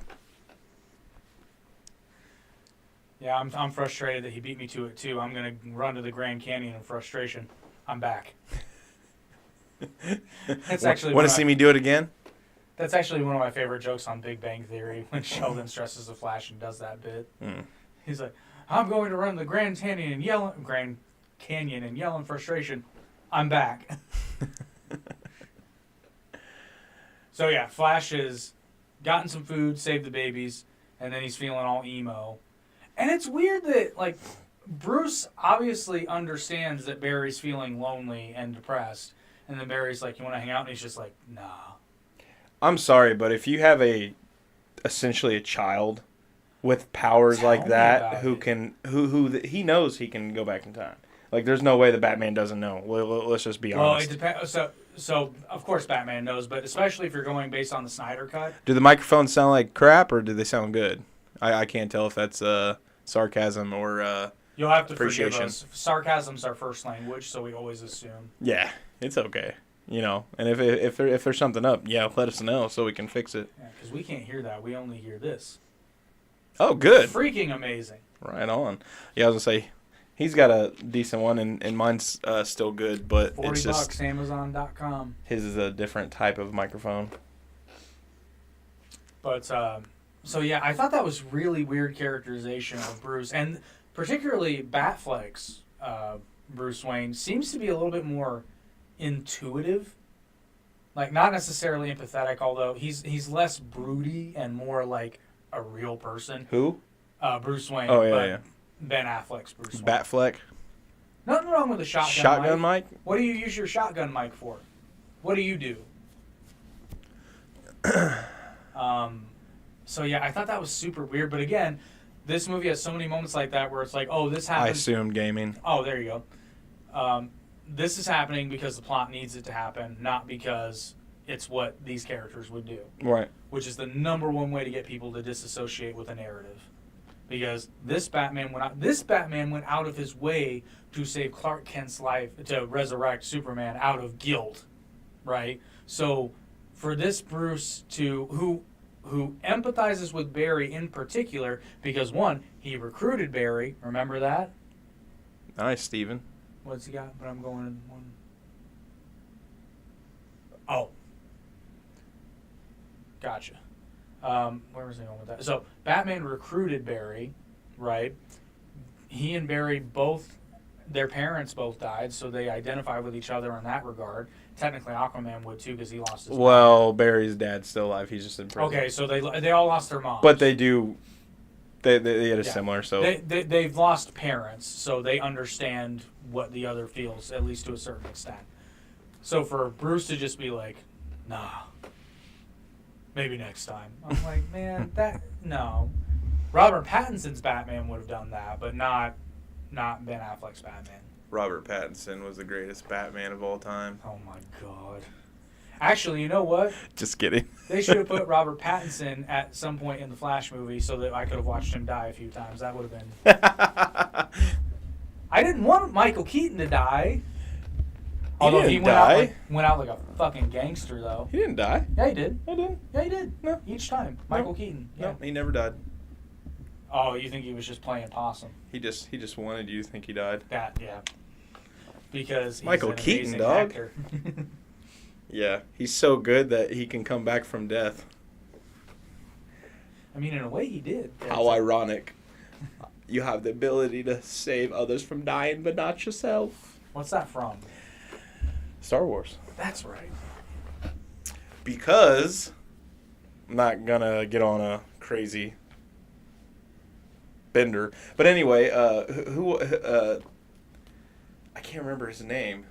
Yeah, I'm frustrated that he beat me to it too. I'm gonna run to the Grand Canyon in frustration. I'm back. That's actually.
Want to see me do it again?
That's actually one of my favorite jokes on Big Bang Theory when Sheldon stresses the Flash and does that bit.
Mm.
He's like, "I'm going to run the Grand Canyon and yell in frustration. I'm back." So yeah, Flash has gotten some food, saved the babies, and then he's feeling all emo. And it's weird that like Bruce obviously understands that Barry's feeling lonely and depressed, and then Barry's like, "You want to hang out?" And he's just like, "Nah."
I'm sorry, but if you have essentially a child with powers
Tell
like
me
that,
about
who
it.
can he knows he can go back in time. Like, there's no way the Batman doesn't know. Let's just be
Well,
honest.
it depends. So of course Batman knows, but especially if you're going based on the Snyder cut.
Do the microphones sound like crap, or do they sound good? I can't tell if that's sarcasm or
You'll have to forgive
appreciation.
us. Sarcasm's our first language, so we always assume.
Yeah, it's okay. You know, and if there's something up, yeah, let us know so we can fix it.
Yeah, because we can't hear that. We only hear this.
Oh, good.
Freaking amazing.
Right on. Yeah, I was gonna say he's got a decent one, and mine's still good, but it's just
$40, Amazon.com.
his is a different type of microphone.
But so yeah, I thought that was really weird characterization of Bruce, and particularly Batfleck's Bruce Wayne seems to be a little bit more intuitive. Like, not necessarily empathetic, although he's less broody and more like a real person.
Who?
Bruce Wayne.
Oh, yeah,
but
yeah.
Ben Affleck's Bruce Wayne.
Batfleck.
Nothing wrong with a
Shotgun mic?
What do you use your shotgun mic for? What do you do? So yeah, I thought that was super weird. But again, this movie has so many moments like that where it's like, oh, this
I
happened.
assumed gaming.
Oh, there you go. This is happening because the plot needs it to happen, not because it's what these characters would do.
Right.
Which is the number one way to get people to disassociate with a narrative. Because this Batman went out of his way to save Clark Kent's life, to resurrect Superman out of guilt, right? So for this Bruce who empathizes with Barry in particular, because one, he recruited Barry, remember that?
Nice, Steven.
What's he got? But I'm going in one. Oh. Gotcha. Where was I going with that? So Batman recruited Barry, right? He and Barry their parents both died, so they identify with each other in that regard. Technically, Aquaman would too because he lost his.
Well, Barry's dad's still alive. He's just in prison.
Okay, so they all lost their moms.
But they do. They had a similar. So
they've lost parents, so they understand what the other feels, at least to a certain extent. So for Bruce to just be like, nah. Maybe next time. I'm like, man, no. Robert Pattinson's Batman would have done that, but not Ben Affleck's Batman.
Robert Pattinson was the greatest Batman of all time.
Oh my god. Actually, you know what?
Just kidding.
They should have put Robert Pattinson at some point in the Flash movie so that I could have watched him die a few times. That would have been. I didn't want Michael Keaton to die. Although he went out like a fucking gangster, though.
He didn't die.
Yeah, he did.
I didn't.
Yeah, he did.
No.
Each time. Michael Keaton. Yeah.
No, he never died.
Oh, you think he was just playing possum?
He just wanted you to think he died.
That, yeah. Because he's
Michael
an
Keaton,
amazing
dog.
actor.
Yeah, he's so good that he can come back from death.
I mean, in a way, he did.
How ironic. You have the ability to save others from dying, but not yourself.
What's that from?
Star Wars.
That's right.
Because I'm not gonna get on a crazy bender, but anyway, who I can't remember his name.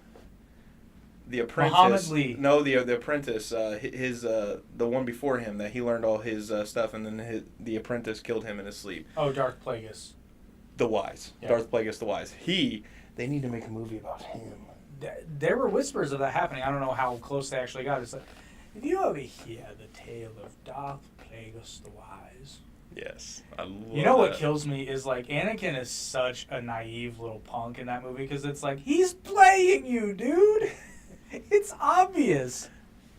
The Apprentice.
Muhammad Lee.
No, the Apprentice. The one before him that he learned all his stuff, and then the Apprentice killed him in his sleep.
Oh, Darth Plagueis.
The Wise.
Yeah.
Darth Plagueis the Wise. They need to make a movie about him.
There were whispers of that happening. I don't know how close they actually got. It's like, if you ever hear the tale of Darth Plagueis the Wise.
Yes, I love
You know what
that.
kills me is like Anakin is such a naive little punk in that movie because it's like he's playing you, dude. It's obvious.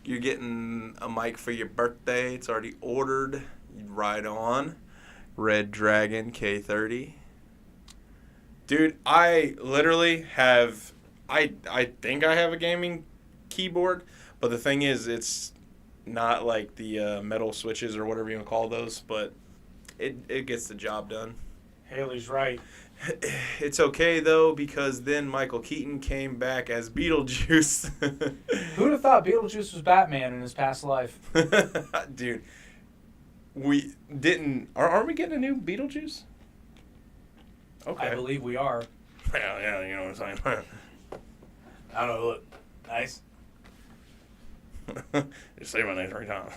You're getting a mic for your birthday. It's already ordered. Right on. Red Dragon K30. Dude, I literally have... I think I have a gaming keyboard, but the thing is, not like the metal switches or whatever you want to call those, but it gets the job done.
Haley's right.
It's okay though because then Michael Keaton came back as Beetlejuice.
Who'd have thought Beetlejuice was Batman in his past life?
Dude, we didn't. Aren't we getting a new Beetlejuice? Okay.
I believe we are.
Yeah, you know what I'm saying.
I don't know. Look, nice.
Just say my name 3 times.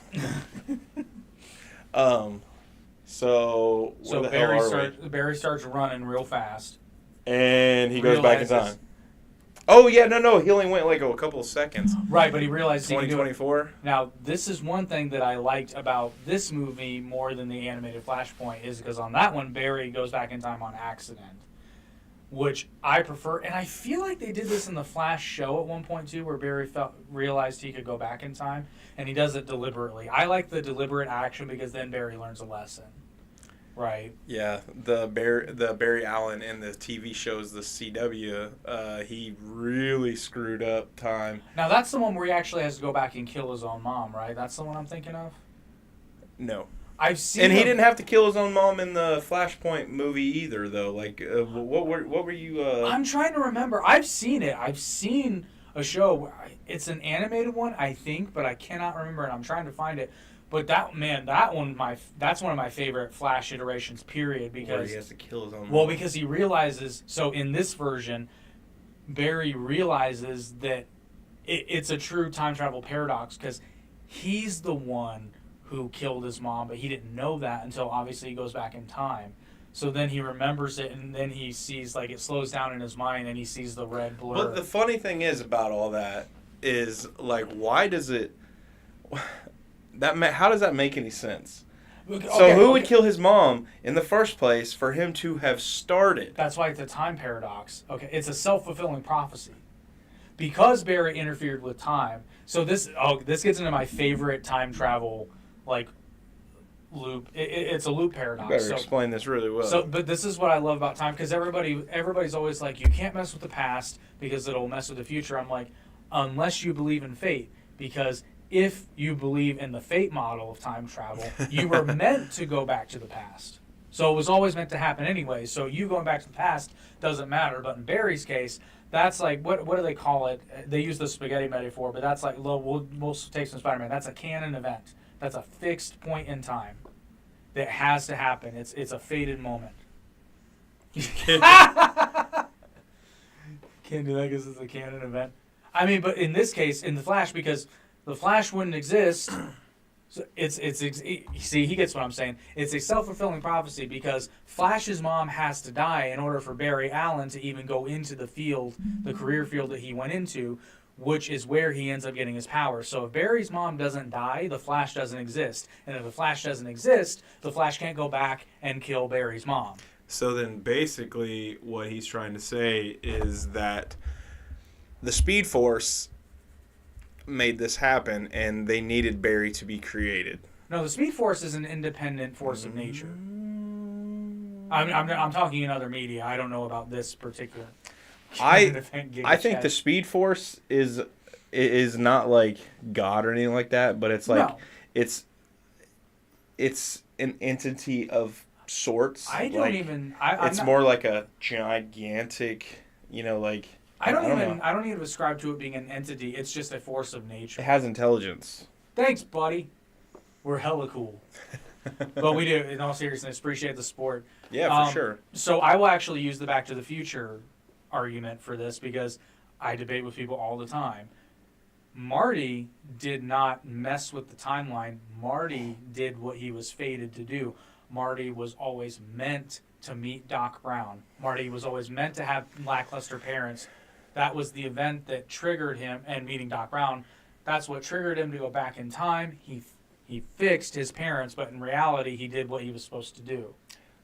So where the hell are we?
Barry starts running real fast.
And he goes back in time. Oh yeah, no, he only went like a couple of seconds.
Right, but he realized
2024.
Now, this is one thing that I liked about this movie more than the animated Flashpoint is because on that one, Barry goes back in time on accident, which I prefer. And I feel like they did this in the Flash show at one point too, where Barry realized he could go back in time, and he does it deliberately. I like the deliberate action because then Barry learns a lesson. Right.
Yeah, the Barry Allen in the TV shows, the CW, he really screwed up time.
Now that's the one where he actually has to go back and kill his own mom, right? That's the one I'm thinking of.
No,
I've seen.
And he didn't have to kill his own mom in the Flashpoint movie either, though. Like, what were you?
I'm trying to remember. I've seen it. I've seen a show. It's an animated one, I think, but I cannot remember, and I'm trying to find it. But that's one of my favorite Flash iterations. Period. Because
where he has to kill his own.
Well,
mom.
because he realizes. So in this version, Barry realizes that it's a true time travel paradox because he's the one who killed his mom, but he didn't know that until obviously he goes back in time. So then he remembers it, and then he sees like it slows down in his mind, and he sees the red blur.
But the funny thing is about all that is like, why does it? How does that make any sense?
Okay,
So who would kill his mom in the first place for him to have started?
That's why it's a time paradox. Okay, it's a self-fulfilling prophecy. Because Barry interfered with time. So this gets into my favorite time travel like loop. It's a loop paradox.
You better explain this really well.
But this is what I love about time because everybody's always like, you can't mess with the past because it'll mess with the future. I'm like, unless you believe in fate, because if you believe in the fate model of time travel, you were meant to go back to the past. So it was always meant to happen anyway. So you going back to the past doesn't matter. But in Barry's case, that's like, what do they call it? They use the spaghetti metaphor, but that's like, we'll take some Spider-Man. That's a canon event. That's a fixed point in time that has to happen. It's a fated moment. Can't do that because it's a canon event. I mean, but in this case, in the Flash, because the Flash wouldn't exist. So see, he gets what I'm saying. It's a self-fulfilling prophecy because Flash's mom has to die in order for Barry Allen to even go into the field, the career field that he went into, which is where he ends up getting his power. So if Barry's mom doesn't die, the Flash doesn't exist. And if the Flash doesn't exist, the Flash can't go back and kill Barry's mom.
So then basically what he's trying to say is that the Speed Force made this happen, and they needed Barry to be created.
No, the Speed Force is an independent force of nature. I'm talking in other media. I don't know about this particular.
I think the Speed Force is not like God or anything like that, but it's like it's an entity of sorts.
It's
more like a gigantic, like.
I don't even ascribe to it being an entity. It's just a force of nature.
It has intelligence.
Thanks, buddy. We're hella cool. But we do, in all seriousness, appreciate the sport.
Yeah, for sure.
So I will actually use the Back to the Future argument for this because I debate with people all the time. Marty did not mess with the timeline. Marty did what he was fated to do. Marty was always meant to meet Doc Brown. Marty was always meant to have lackluster parents. That was the event that triggered him, and meeting Doc Brown, that's what triggered him to go back in time. He fixed his parents, but in reality, he did what he was supposed to do.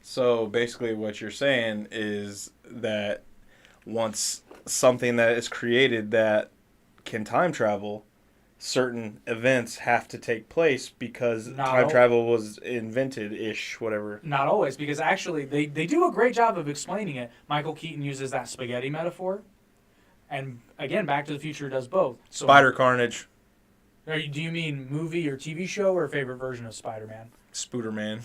So basically what you're saying is that once something that is created that can time travel, certain events have to take place because time travel was invented-ish, whatever.
Not always, because actually they do a great job of explaining it. Michael Keaton uses that spaghetti metaphor. And again, Back to the Future does both. So,
Spider Carnage.
Do you mean movie or TV show or favorite version of Spider-Man?
Spooderman.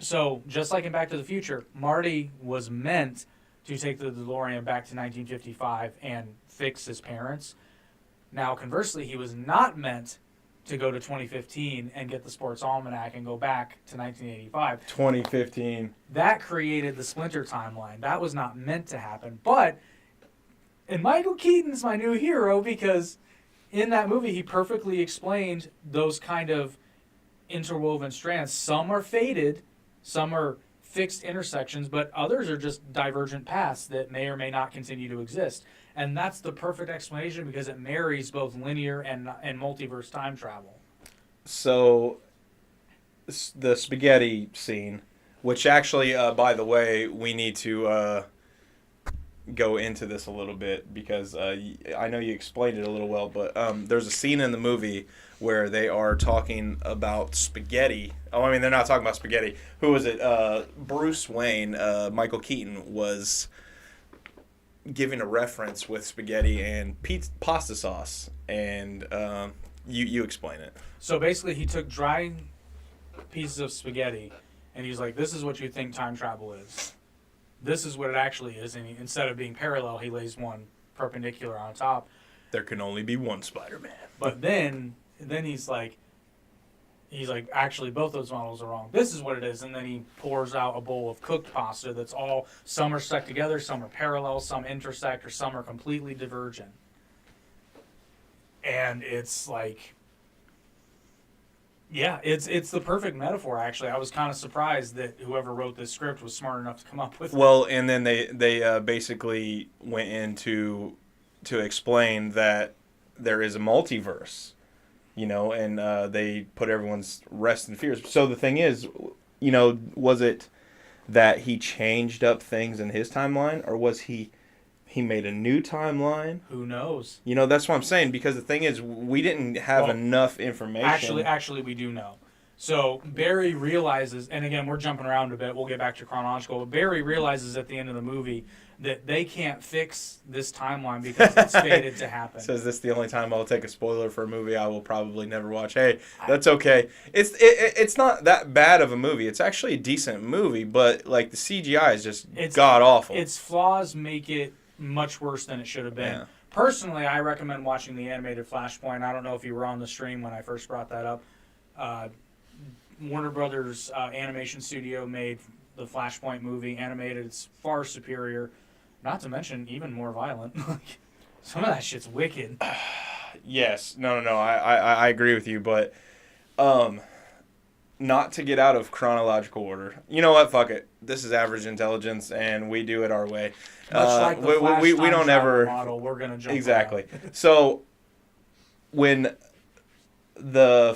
So, just like in Back to the Future, Marty was meant to take the DeLorean back to 1955 and fix his parents. Now, conversely, he was not meant to go to 2015 and get the Sports Almanac and go back to 1985.
2015.
That created the Splinter timeline. That was not meant to happen. But, and Michael Keaton's my new hero because in that movie he perfectly explained those kind of interwoven strands. Some are faded, some are fixed intersections, but others are just divergent paths that may or may not continue to exist. And that's the perfect explanation because it marries both linear and multiverse time travel.
So, the spaghetti scene, which actually, by the way, we need to go into this a little bit because I know you explained it a little well, but there's a scene in the movie where they are talking about spaghetti. Oh, I mean, they're not talking about spaghetti. Who was it? Bruce Wayne, Michael Keaton, was giving a reference with spaghetti and pasta sauce. And you explain it.
So basically, he took dry pieces of spaghetti and he's like, this is what you think time travel is. This is what it actually is. And instead of being parallel, he lays one perpendicular on top.
There can only be one Spider-Man.
But then he's like, actually, both those models are wrong. This is what it is. And then he pours out a bowl of cooked pasta that's all, some are stuck together, some are parallel, some intersect, or some are completely divergent. And it's like, yeah, it's the perfect metaphor, actually. I was kind of surprised that whoever wrote this script was smart enough to come up with it.
Well, and then they basically went into to explain that there is a multiverse, and they put everyone's rest and fears. So the thing is, was it that he changed up things in his timeline, or was he made a new timeline?
Who knows?
That's what I'm saying, because the thing is, we didn't have enough information.
Actually, we do know. So Barry realizes, and again, we're jumping around a bit. We'll get back to chronological. But Barry realizes at the end of the movie that they can't fix this timeline because it's fated to happen.
Says this is the only time I'll take a spoiler for a movie I will probably never watch. Hey, that's okay. It's not that bad of a movie. It's actually a decent movie, but like the CGI is just god awful.
Its flaws make it much worse than it should have been.
Yeah.
Personally, I recommend watching the animated Flashpoint. I don't know if you were on the stream when I first brought that up. Warner Brothers animation studio made the Flashpoint movie animated. It's far superior, not to mention even more violent. Some of that shit's wicked.
Yes, no. I agree with you, but not to get out of chronological order. You know what? Fuck it. This is Average Intelligence, and we do it our way.
Much like the Flash
we
time
don't
travel
ever
model, we're gonna jump
exactly.
around.
So when the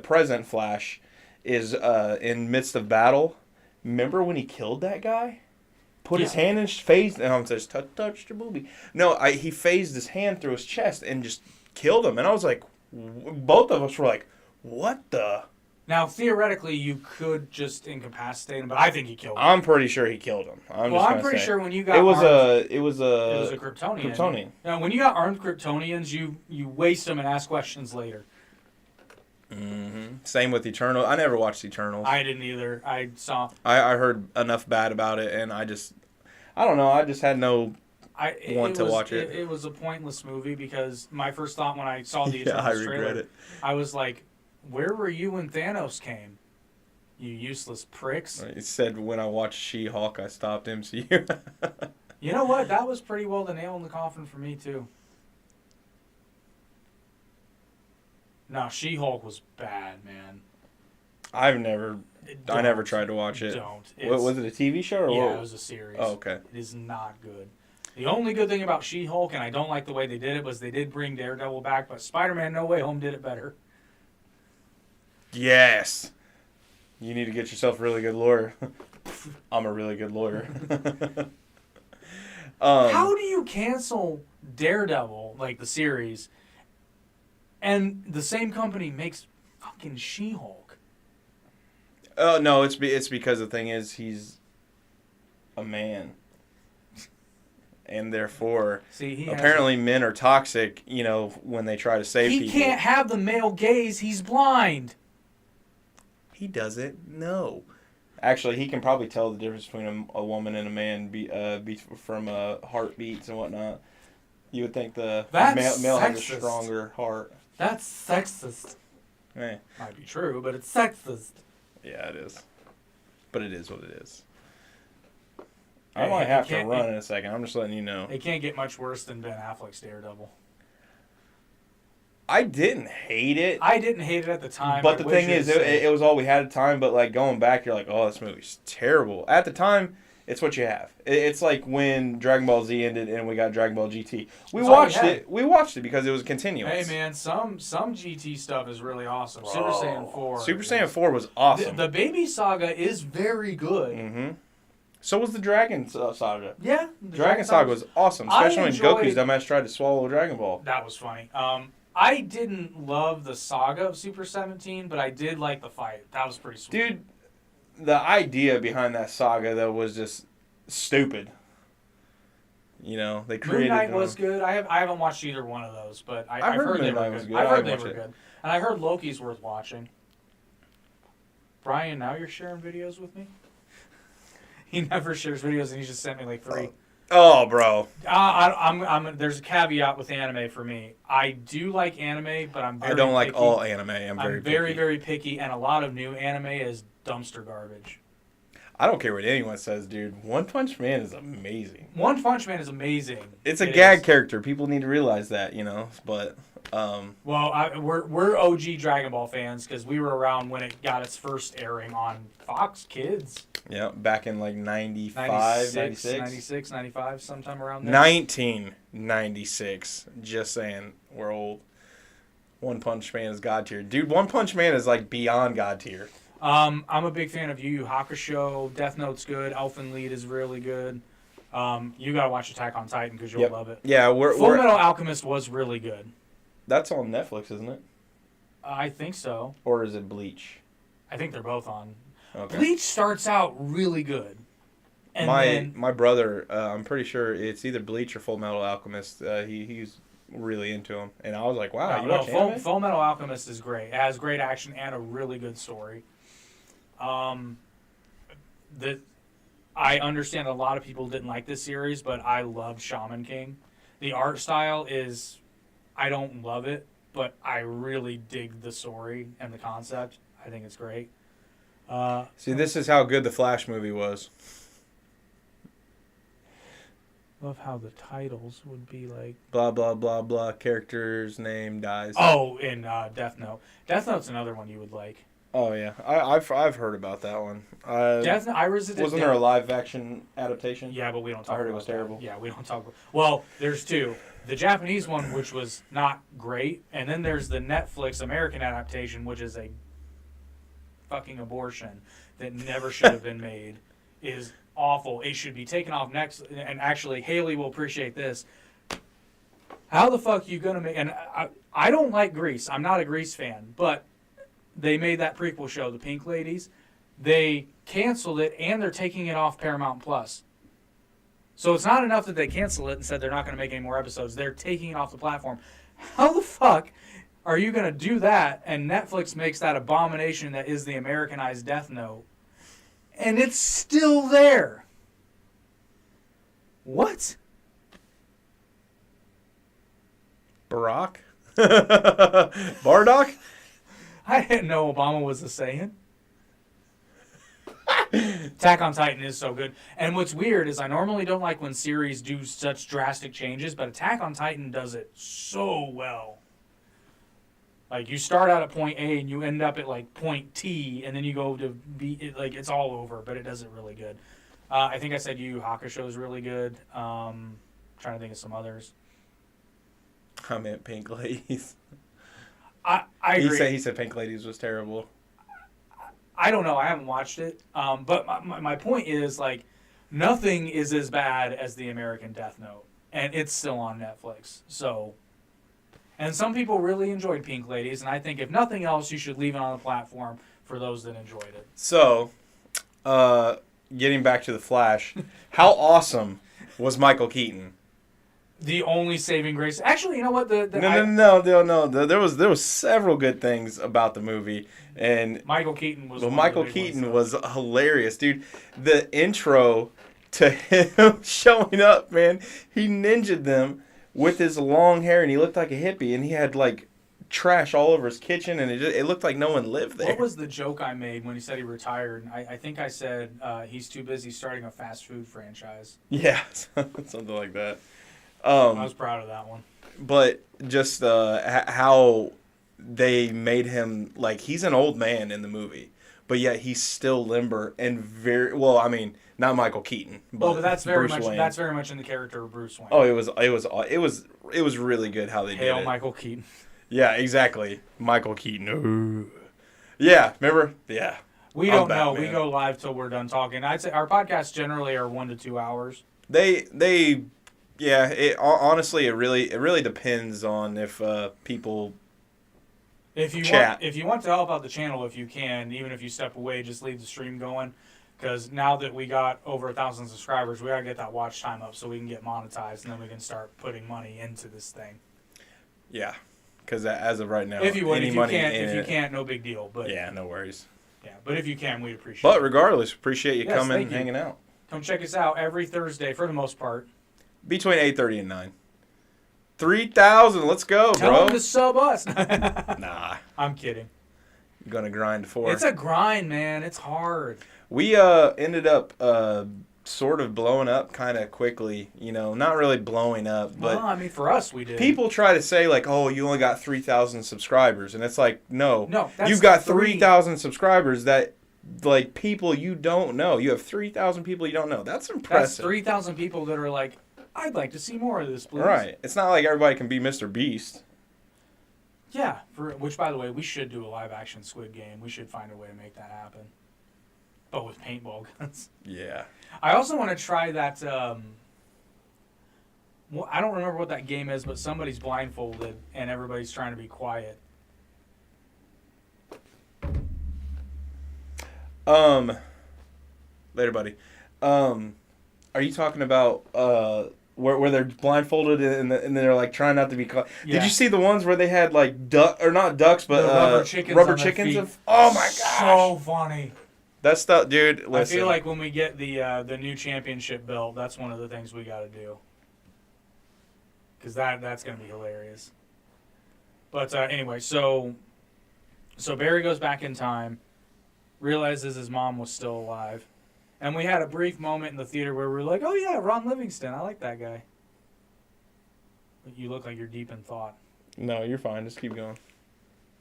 present Flash is in midst of battle. Remember when he killed that guy? Put his hand in his face and says, touch the booby. No, he phased his hand through his chest and just killed him. And I was like, both of us were like, what the?
Now, theoretically, you could just incapacitate him, but I think he killed him.
I'm pretty sure he killed him.
I'm pretty sure when you got
it was
armed,
a
Kryptonian.
Kryptonian.
Now, when you got armed Kryptonians, you waste them and ask questions later.
Mm-hmm. Same with Eternal. I never watched Eternals.
I didn't either. I
heard enough bad about it, and I don't know. I just had no want to watch it.
It was a pointless movie because my first thought when I saw the Eternals
I regret
trailer,
it.
I was like, where were you when Thanos came? You useless pricks.
He said when I watched She-Hulk, I stopped MCU.
You know what? That was pretty well the nail in the coffin for me, too. No, She-Hulk was bad, man.
I never tried to watch it.
Don't.
Was it a TV show?
Yeah, it was a series.
Oh, okay.
It is not good. The only good thing about She-Hulk, and I don't like the way they did it, was they did bring Daredevil back, but Spider-Man No Way Home did it better.
Yes. You need to get yourself a really good lawyer. I'm a really good lawyer.
How do you cancel Daredevil, like the series, and the same company makes fucking She-Hulk?
No, it's because the thing is he's a man. and therefore,
See, he
apparently men are toxic, you know, when they try to save
he
people.
can't have the male gaze. He's blind.
He doesn't know. Actually, he can probably tell the difference between a woman and a man from heartbeats and whatnot. You would think the male has a stronger heart.
That's sexist.
Eh.
Might be true, but it's sexist.
Yeah, it is. But it is what it is.
Hey,
I might have to run in a second. I'm just letting you know.
It can't get much worse than Ben Affleck's Daredevil.
I didn't hate it.
I didn't hate it at the time.
But the thing is, it was all we had at the time. But like going back, you're like, oh, this movie's terrible. At the time, it's what you have. It's like when Dragon Ball Z ended and we got Dragon Ball GT. We watched it. We watched it because it was continuous.
Hey man, some GT stuff is really awesome. Super Saiyan 4.
Super Saiyan 4 was awesome.
The Baby Saga is very good.
Mm-hmm. So was the Dragon Saga.
Yeah.
Dragon Saga was awesome, especially when Goku's dumbass tried to swallow a Dragon Ball.
That was funny. I didn't love the saga of Super 17, but I did like the fight. That was pretty sweet.
Dude, the idea behind that saga, though, was just stupid. You know, they created...
Moon Knight was good. I haven't watched either one of those, but I've heard they were good. I've heard they were good. And I heard Loki's worth watching. Brian, now you're sharing videos with me? He never shares videos, and he just sent me like 3.
Oh, bro.
There's a caveat with anime for me. I do like anime, but I
don't like
picky.
all anime. I'm
very picky, and a lot of new anime is dumpster garbage.
I don't care what anyone says, dude. One Punch Man is amazing.
One Punch Man is amazing.
It's a gag character. People need to realize that, you know. But
well, we're OG Dragon Ball fans because we were around when it got its first airing on Fox Kids.
Yeah, back in like 95,
96, 95, sometime around there.
1996. Just saying, we're old. One Punch Man is God tier. Dude, One Punch Man is like beyond God tier.
I'm a big fan of Yu Yu Hakusho. Death Note's good. Elfen Lied is really good. You gotta watch Attack on Titan because you'll love it.
Yeah,
Full Metal Alchemist was really good.
That's on Netflix, isn't it?
I think so.
Or is it Bleach?
I think they're both on.
Okay.
Bleach starts out really good. And
my brother, I'm pretty sure it's either Bleach or Full Metal Alchemist. He's really into him, and I was like, wow, you watch anime?
Full Metal Alchemist is great. It has great action and a really good story. I understand a lot of people didn't like this series, but I loved Shaman King. The art style is, I don't love it, but I really dig the story and the concept. I think it's great.
See, this is how good the Flash movie was.
Love how the titles would be like...
Blah, blah, blah, blah, character's name dies.
Oh, in Death Note. Death Note's another one you would like.
Oh, yeah. I've heard about that one.
Death Note,
wasn't there a live-action adaptation?
Yeah, but we don't talk about it.
I heard it was terrible.
Yeah, we don't talk about... Well, there's 2. The Japanese one, which was not great, and then there's the Netflix American adaptation, which is a fucking abortion that never should have been made. Is awful. It should be taken off next. And actually, Haley will appreciate this. How the fuck you gonna make... And I don't like Grease. I'm not a Grease fan, but they made that prequel show, The Pink Ladies. They canceled it, and they're taking it off Paramount Plus. So it's not enough that they cancel it and said they're not going to make any more episodes. They're taking it off the platform. How the fuck are you going to do that, and Netflix makes that abomination that is the Americanized Death Note, and it's still there? What?
Barack? Bardock?
I didn't know Obama was a Saiyan. Attack on Titan is so good. And what's weird is I normally don't like when series do such drastic changes, but Attack on Titan does it so well. Like, you start out at point A and you end up at, like, point T, and then you go to B, like, it's all over, but it does it really good. I think I said Yu Yu Hakusho is really good. Trying to think of some others.
I meant Pink Ladies.
I agree.
He said Pink Ladies was terrible.
I don't know. I haven't watched it. But my point is, like, nothing is as bad as the American Death Note. And it's still on Netflix. So, and some people really enjoyed Pink Ladies. And I think if nothing else, you should leave it on the platform for those that enjoyed it.
So, getting back to The Flash, how awesome was Michael Keaton?
The only saving grace. Actually, you know what?
No. There was several good things about the movie, and
Michael Keaton was.
well,
one of the
Michael
big
Keaton
ones,
was hilarious, dude. The intro to him showing up, man, he ninja'd them with his long hair, and he looked like a hippie, and he had like trash all over his kitchen, and it looked like no one lived there.
What was the joke I made when he said he retired? I think I said he's too busy starting a fast food franchise.
Yeah, something like that.
I was proud of that one.
But just how they made him, like, he's an old man in the movie, but yet he's still limber and very well. I mean, not Michael Keaton, but
that's very
Bruce
much
Wayne.
that's very much in the character of Bruce Wayne.
Oh, it was really good how they did it.
Michael Keaton.
Yeah, exactly, Michael Keaton. Ooh. Yeah, remember? Yeah.
We don't know. We go live till we're done talking. I'd say our podcasts generally are 1 to 2 hours.
Yeah, honestly, it really depends on if people chat.
If you want to help out the channel, if you can, even if you step away, just leave the stream going. Because now that we got over 1,000 subscribers, we gotta get that watch time up so we can get monetized, and then we can start putting money into this thing.
Yeah, because as of right now,
if you can't, no big deal. But
yeah, no worries.
Yeah, but if you can, we'd appreciate it.
But regardless, appreciate you coming and hanging out.
Come check us out every Thursday for the most part.
Between 8:30 and 9. 3,000, let's go,
Tell
bro.
them to sub us.
Nah.
I'm kidding.
You're going to grind for.
It's a grind, man. It's hard.
We ended up sort of blowing up kind of quickly. You know, not really blowing up, but...
Well, I mean, for us, we did.
People try to say, like, oh, you only got 3,000 subscribers. And it's like, no.
That's
you've got 3,000 subscribers that... Like, people you don't know. You have 3,000 people you don't know. That's impressive.
That's 3,000 people that are like, I'd like to see more of this, please.
Right. It's not like everybody can be Mr. Beast.
Yeah. Which, by the way, we should do a live-action Squid Game. We should find a way to make that happen. But with paintball guns.
Yeah.
I also want to try that... I don't remember what that game is, but somebody's blindfolded and everybody's trying to be quiet.
Later, buddy. Are you talking about where they're blindfolded and then they're like trying not to be caught? Yeah. Did you see the ones where they had like not ducks, but rubber chickens? Oh my gosh!
So funny.
That stuff, dude. Listen.
I feel like when we get the new championship belt, that's one of the things we got to do. Because that's gonna be hilarious. But anyway, so Barry goes back in time. Realizes his mom was still alive. And we had a brief moment in the theater where we were like, oh yeah, Ron Livingston, I like that guy. But you look like you're deep in thought.
No, you're fine. Just keep going.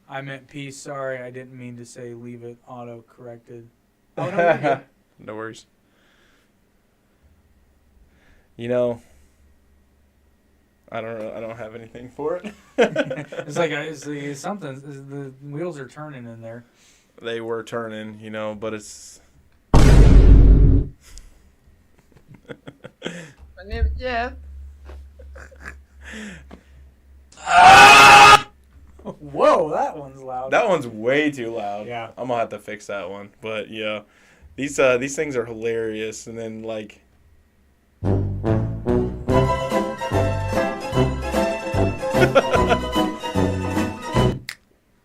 I meant peace. Sorry, I didn't mean to say leave it auto-corrected. Oh, no, you're good.
No worries. You know, I don't have anything for it.
It's like something. The wheels are turning in there.
They were turning, you know, but it's...
My name is Jeff.
Whoa, that one's loud.
That one's way too loud.
Yeah.
I'm gonna have to fix that one. But yeah, these things are hilarious. And then like...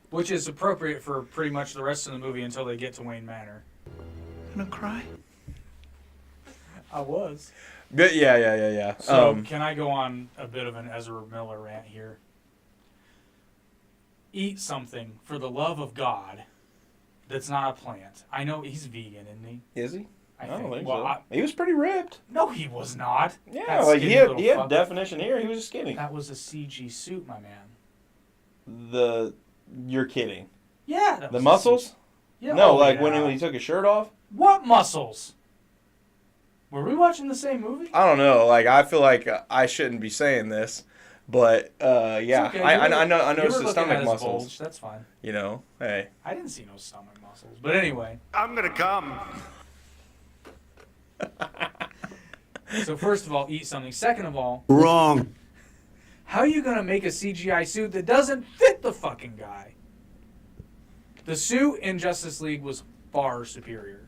Which is appropriate for pretty much the rest of the movie until they get to Wayne Manor.
Gonna cry?
I was.
Good. Yeah.
So can I go on a bit of an Ezra Miller rant here? Eat something, for the love of God, that's not a plant. I know he's vegan, isn't he?
Is he?
I
don't think
well,
so. He was pretty ripped.
No, he was not.
Yeah,
That
like
skinny
he
little
had
fucker.
definition here. He was skinny.
That was a CG suit, my man.
You're kidding.
Yeah. That
The
was
muscles?
a CG. Yeah.
No,
oh,
like
yeah.
when he took his shirt off.
What muscles? Were we watching the same movie?
I don't know. Like I feel like I shouldn't be saying this, but yeah,
okay.
I noticed
You were
his
looking
stomach
at his
muscles.
bulge. That's fine.
You know, hey.
I didn't see no stomach muscles. But anyway.
I'm gonna come.
So first of all, eat something. Second of all,
Wrong.
how are you going to make a CGI suit that doesn't fit the fucking guy? The suit in Justice League was far superior.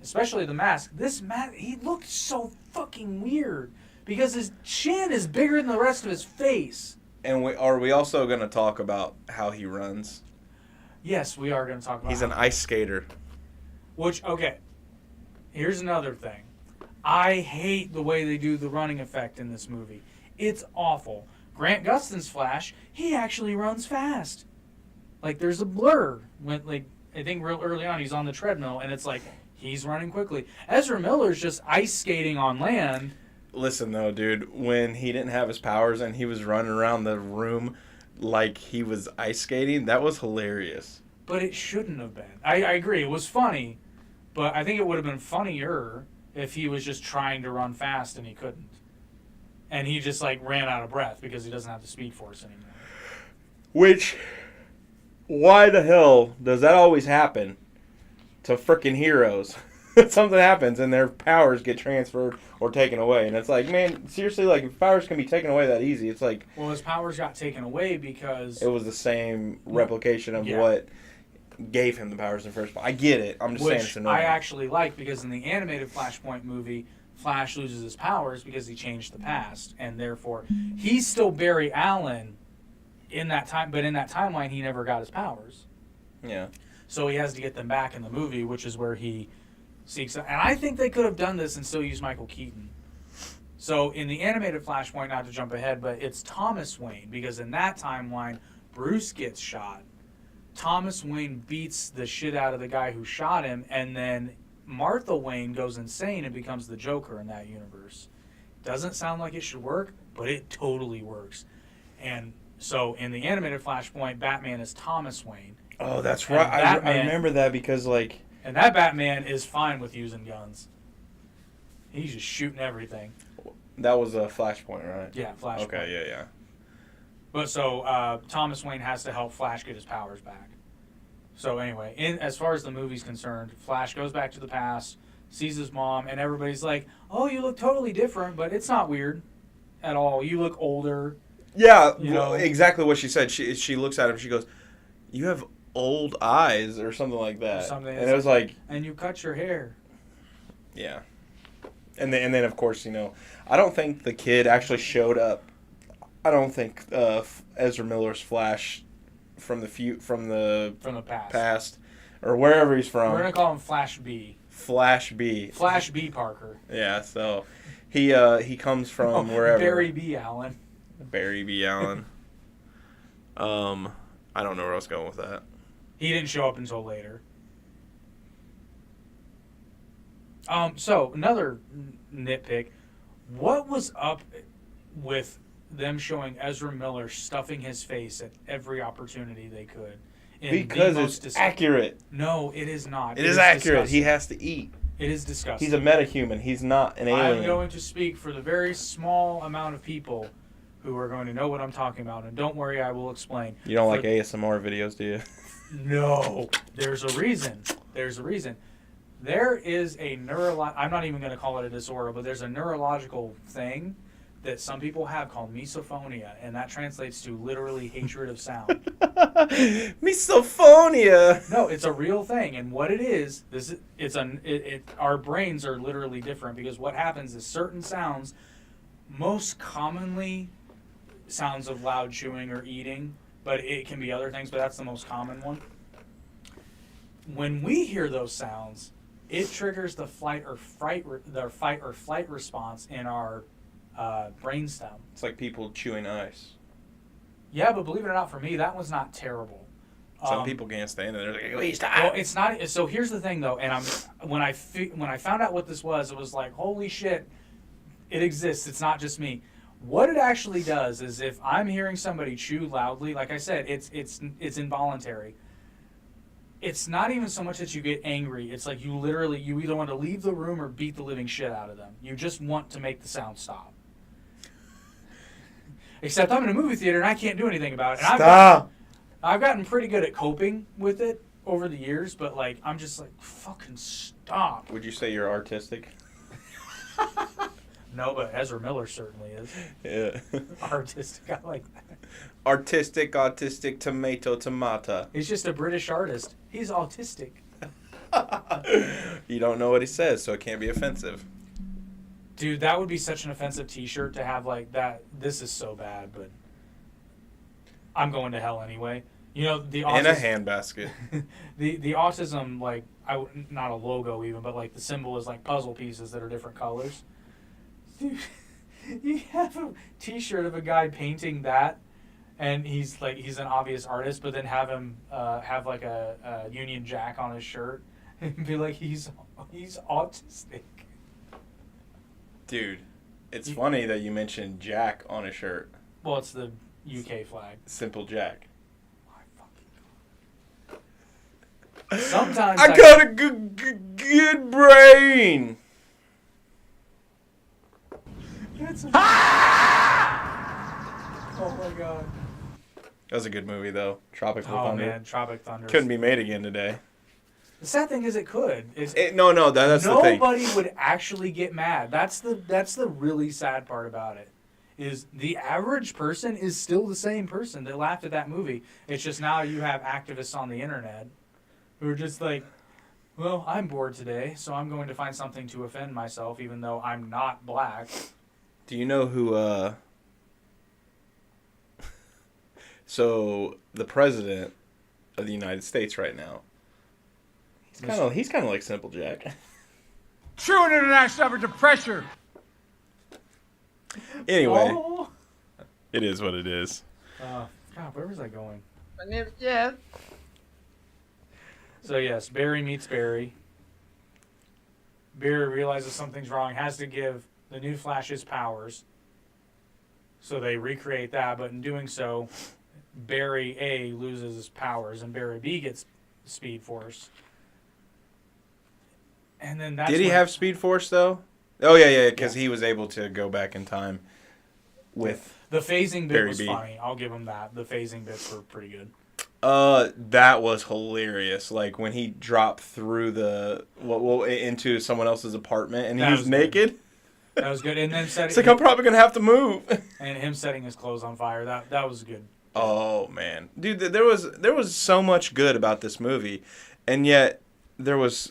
Especially the mask. This mask, he looked so fucking weird. because his chin is bigger than the rest of his face.
And are we also going to talk about how he runs?
Yes, we are going to talk about.
He's an ice skater.
Which, okay, here's another thing. I hate the way they do the running effect in this movie. It's awful. Grant Gustin's Flash, he actually runs fast. Like, there's a blur when, like, I think real early on he's on the treadmill, and it's like he's running quickly. Ezra Miller's just ice skating on land.
Listen, though, dude, when he didn't have his powers and he was running around the room like he was ice skating, that was hilarious.
But it shouldn't have been. I agree. It was funny, but I think it would have been funnier if he was just trying to run fast and he couldn't. And he just, like, ran out of breath because he doesn't have the Speed Force anymore.
Which, why the hell does that always happen to frickin' heroes? Something happens and their powers get transferred or taken away. And it's like, man, seriously, like, if powers can be taken away that easy, it's like...
Well, his powers got taken away because...
It was the same replication of what gave him the powers in the first place. I get it. I'm just saying it's annoying.
I actually like, because in the animated Flashpoint movie, Flash loses his powers because he changed the past. And therefore, he's still Barry Allen in that time, but in that timeline, he never got his powers.
Yeah.
So he has to get them back in the movie, which is where he... seeks, and I think they could have done this and still used Michael Keaton. So in the animated Flashpoint, not to jump ahead, but it's Thomas Wayne, because in that timeline, Bruce gets shot. Thomas Wayne beats the shit out of the guy who shot him, and then Martha Wayne goes insane and becomes the Joker in that universe. Doesn't sound like it should work, but it totally works. And so in the animated Flashpoint, Batman is Thomas Wayne.
Oh, that's right. I remember that because, like...
And that Batman is fine with using guns. He's just shooting everything.
That was a Flashpoint, right?
Yeah, Flashpoint.
Okay, yeah.
But so Thomas Wayne has to help Flash get his powers back. So anyway, as far as the movie's concerned, Flash goes back to the past, sees his mom, and everybody's like, "Oh, you look totally different," but it's not weird at all. You look older.
Yeah,
know?
Exactly what she said. She looks at him. She goes, "You have old eyes," or something like that. And it was like,
and you cut your hair.
Yeah. And then of course, you know, I don't think the kid actually showed up. I don't think Ezra Miller's Flash from the past or wherever he's from.
We're gonna call him Flash B.
Flash B.
Flash B. Parker.
Yeah. So he comes from wherever.
Barry B. Allen.
Barry B. Allen. I don't know where I was going with that.
He didn't show up until later. So another nitpick. What was up with them showing Ezra Miller stuffing his face at every opportunity they could?
Because it's accurate.
No, it is not.
It is accurate.
Disgusting.
He has to eat.
It is disgusting.
He's a metahuman. He's not an alien.
I'm going to speak for the very small amount of people who are going to know what I'm talking about. And don't worry, I will explain.
You don't like ASMR videos, do you?
No. There's a reason. There's a reason. There is a I'm not even going to call it a disorder, but there's a neurological thing that some people have called misophonia, and that translates to literally hatred of sound.
Misophonia.
No, it's a real thing, and what it is, our brains are literally different, because what happens is certain sounds, most commonly sounds of loud chewing or eating, but it can be other things, but that's the most common one. When we hear those sounds, it triggers the fight or flight response in our brainstem.
It's like people chewing ice.
Yeah, but believe it or not, for me, that one's not terrible.
Some people can't stand it. They're like, "Please stop."
Well, it's not. So here's the thing, though, and when I found out what this was, it was like, holy shit, it exists. It's not just me. What it actually does is, if I'm hearing somebody chew loudly, like I said, it's involuntary. It's not even so much that you get angry. It's like you either want to leave the room or beat the living shit out of them. You just want to make the sound stop. Except I'm in a movie theater and I can't do anything about it. And I've gotten pretty good at coping with it over the years, but like I'm just like, fucking stop.
Would you say you're artistic?
No, but Ezra Miller certainly is.
Yeah.
Artistic, I like that.
Artistic, autistic, tomato.
He's just a British artist. He's autistic.
You don't know what he says, so it can't be offensive.
Dude, that would be such an offensive T-shirt to have like that. This is so bad, but I'm going to hell anyway. You know the
In
autism,
a handbasket.
the autism like not a logo even, but like the symbol is like puzzle pieces that are different colors. Dude, you have a T-shirt of a guy painting that, and he's an obvious artist, but then have him have like a Union Jack on his shirt and be like he's autistic.
Dude, it's funny that you mentioned Jack on a shirt.
Well, it's the UK flag.
Simple Jack.
Sometimes
I got a good brain.
That's oh my god.
That was a good movie though. Tropical
Oh
Thunder.
man, Tropic Thunder.
Couldn't be made again today.
The sad thing is, it could.
That's the thing.
Nobody would actually get mad. That's the really sad part about it. Is the average person is still the same person that laughed at that movie. It's just now you have activists on the internet who are just like, well, I'm bored today, so I'm going to find something to offend myself, even though I'm not black.
Do you know who? So the president of the United States right now. He's kind of like Simple Jack.
True international effort to pressure.
Anyway,
Oh.
it is what it is.
God, where was I going?
My name is Jeff.
So yes, Barry meets Barry. Barry realizes something's wrong, has to give the new Flash his powers. So they recreate that, but in doing so, Barry A loses his powers and Barry B gets Speed Force. And then that's
Did he have Speed Force though? Oh yeah, because he was able to go back in time with
the phasing bit
Barry
was
B.
funny. I'll give him that. The phasing bits were pretty good.
That was hilarious. Like when he dropped through into someone else's apartment and he was naked.
That was good. And then
It's like I'm probably gonna have to move.
And him setting his clothes on fire. That was good.
Oh man, dude, there was so much good about this movie, and yet there was,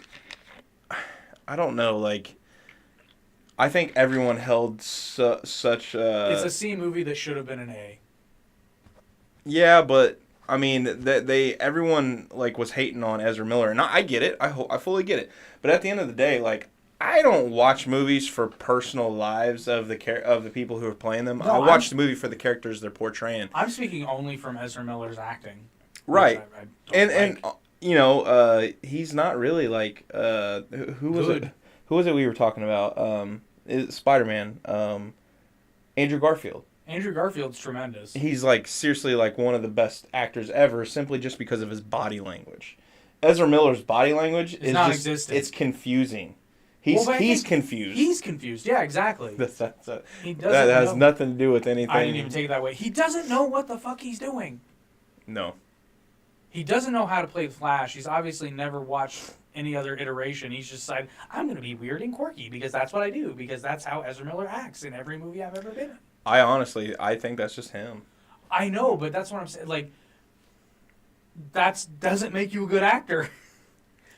I don't know, like, I think everyone held such.
It's a C movie that should have been an A.
Yeah, but I mean, everyone like was hating on Ezra Miller, and I get it. I fully get it. But at the end of the day, like, I don't watch movies for personal lives of the people who are playing them.
No,
I watch the movie for the characters they're portraying.
I'm speaking only from Ezra Miller's acting.
Right.
I don't like.
You know, he's not really like who was
Good.
it? Who was it we were talking about? Spider-Man. Andrew Garfield.
Andrew Garfield's tremendous.
He's like seriously like one of the best actors ever, simply just because of his body language. Ezra Miller's body language is
non-existent.
It's confusing. He's confused.
He's confused. Yeah, exactly.
He
He doesn't
that has
know.
nothing to do with anything.
I didn't even take it that way. He doesn't know what the fuck he's doing.
No.
He doesn't know how to play Flash. He's obviously never watched any other iteration. He's just decided, I'm going to be weird and quirky because that's what I do. Because that's how Ezra Miller acts in every movie I've ever been in.
I think that's just him.
I know, but that's what I'm saying. Like, that doesn't make you a good actor.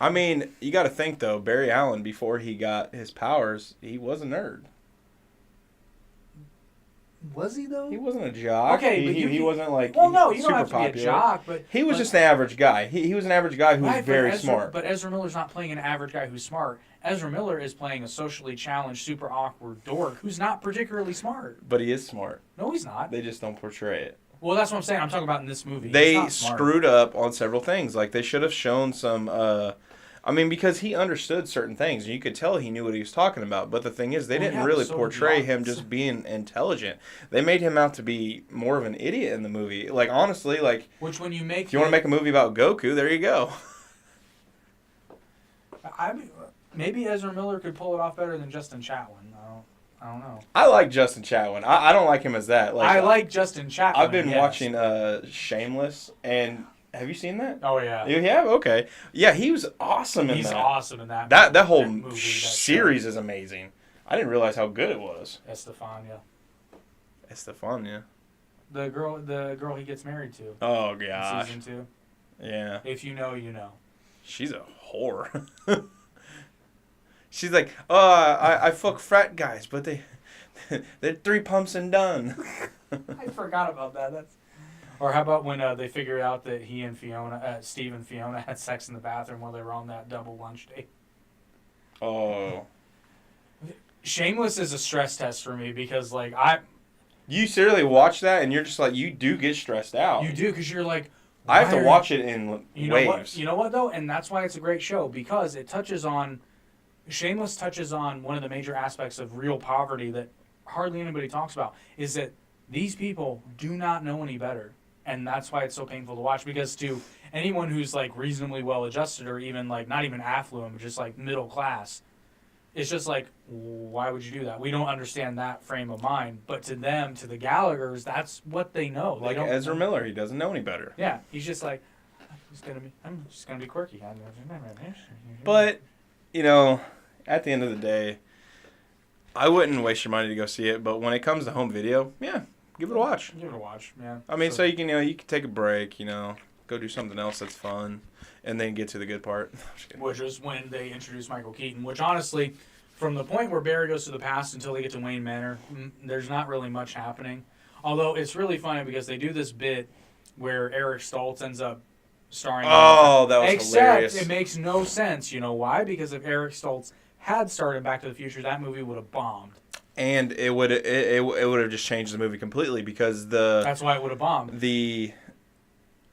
I mean, you got to think though. Barry Allen, before he got his powers, he was a nerd.
Was he though?
He wasn't a jock.
Okay, but
he wasn't like.
Well, no, you
super
don't have to
popular.
be a jock, but
He was just an average guy. He was an average guy who was
right,
very
but
smart.
But Ezra Miller's not playing an average guy who's smart. Ezra Miller is playing a socially challenged, super awkward dork who's not particularly smart.
But he is smart.
No, he's not.
They just don't portray it.
Well, that's what I'm saying. I'm talking about in this movie. He's
They
not smart.
screwed up on several things. Like they should have shown some. I mean, because he understood certain things, and you could tell he knew what he was talking about. But the thing is, they
Well,
didn't
yeah,
really
so
portray
did
him
Lots.
just being intelligent. They made him out to be more of an idiot in the movie. Like honestly, like
Which when you make
if you want to make a movie about Goku, there you go.
Maybe Ezra Miller could pull it off better than Justin Chatwin. I don't know.
I like Justin Chatwin. I don't like him as that. Like
I like Justin Chatwin.
I've been
yes.
watching Shameless, and have you seen that?
Oh yeah.
You have? Okay. Yeah, he was awesome in
He's
that.
awesome in that.
That whole
movie, that
series is amazing. I didn't realize how good it was.
Estefania.
Estefania.
The girl he gets married to.
Oh
In
gosh.
season 2.
Yeah.
If you know, you know.
She's a whore. She's like, oh, I fuck frat guys, but they're 3 pumps and done.
I forgot about that. That's. Or how about when they figured out that he and Steve and Fiona had sex in the bathroom while they were on that double lunch date?
Oh.
Shameless is a stress test for me because, like,
You seriously watch that and you're just like, you do get stressed out.
you do because you're like,
I have
why
to
are
watch it in
you
waves.
know what? You know what though, and that's why it's a great show because it touches on. Shameless touches on one of the major aspects of real poverty that hardly anybody talks about. Is that these people do not know any better, and that's why it's so painful to watch. Because to anyone who's like reasonably well adjusted or even like not even affluent, but just like middle class, it's just like, why would you do that? We don't understand that frame of mind. But to them, to the Gallaghers, that's what they know.
Like Ezra Miller, he doesn't know any better.
Yeah, he's just like, I'm just gonna be quirky.
But, you know, at the end of the day, I wouldn't waste your money to go see it. But when it comes to home video, yeah, give it a watch.
Give it a watch, man.
I mean, so you can, you can take a break, go do something else that's fun, and then get to the good part.
Which is when they introduce Michael Keaton, which honestly, from the point where Barry goes to the past until they get to Wayne Manor, there's not really much happening. Although it's really funny because they do this bit where Eric Stoltz ends up starring.
Oh, that was hilarious.
Except it makes no sense. You know why? Because if Eric Stoltz had started Back to the Future, that movie would have bombed.
And it would have just changed the movie completely because
that's why it would have bombed.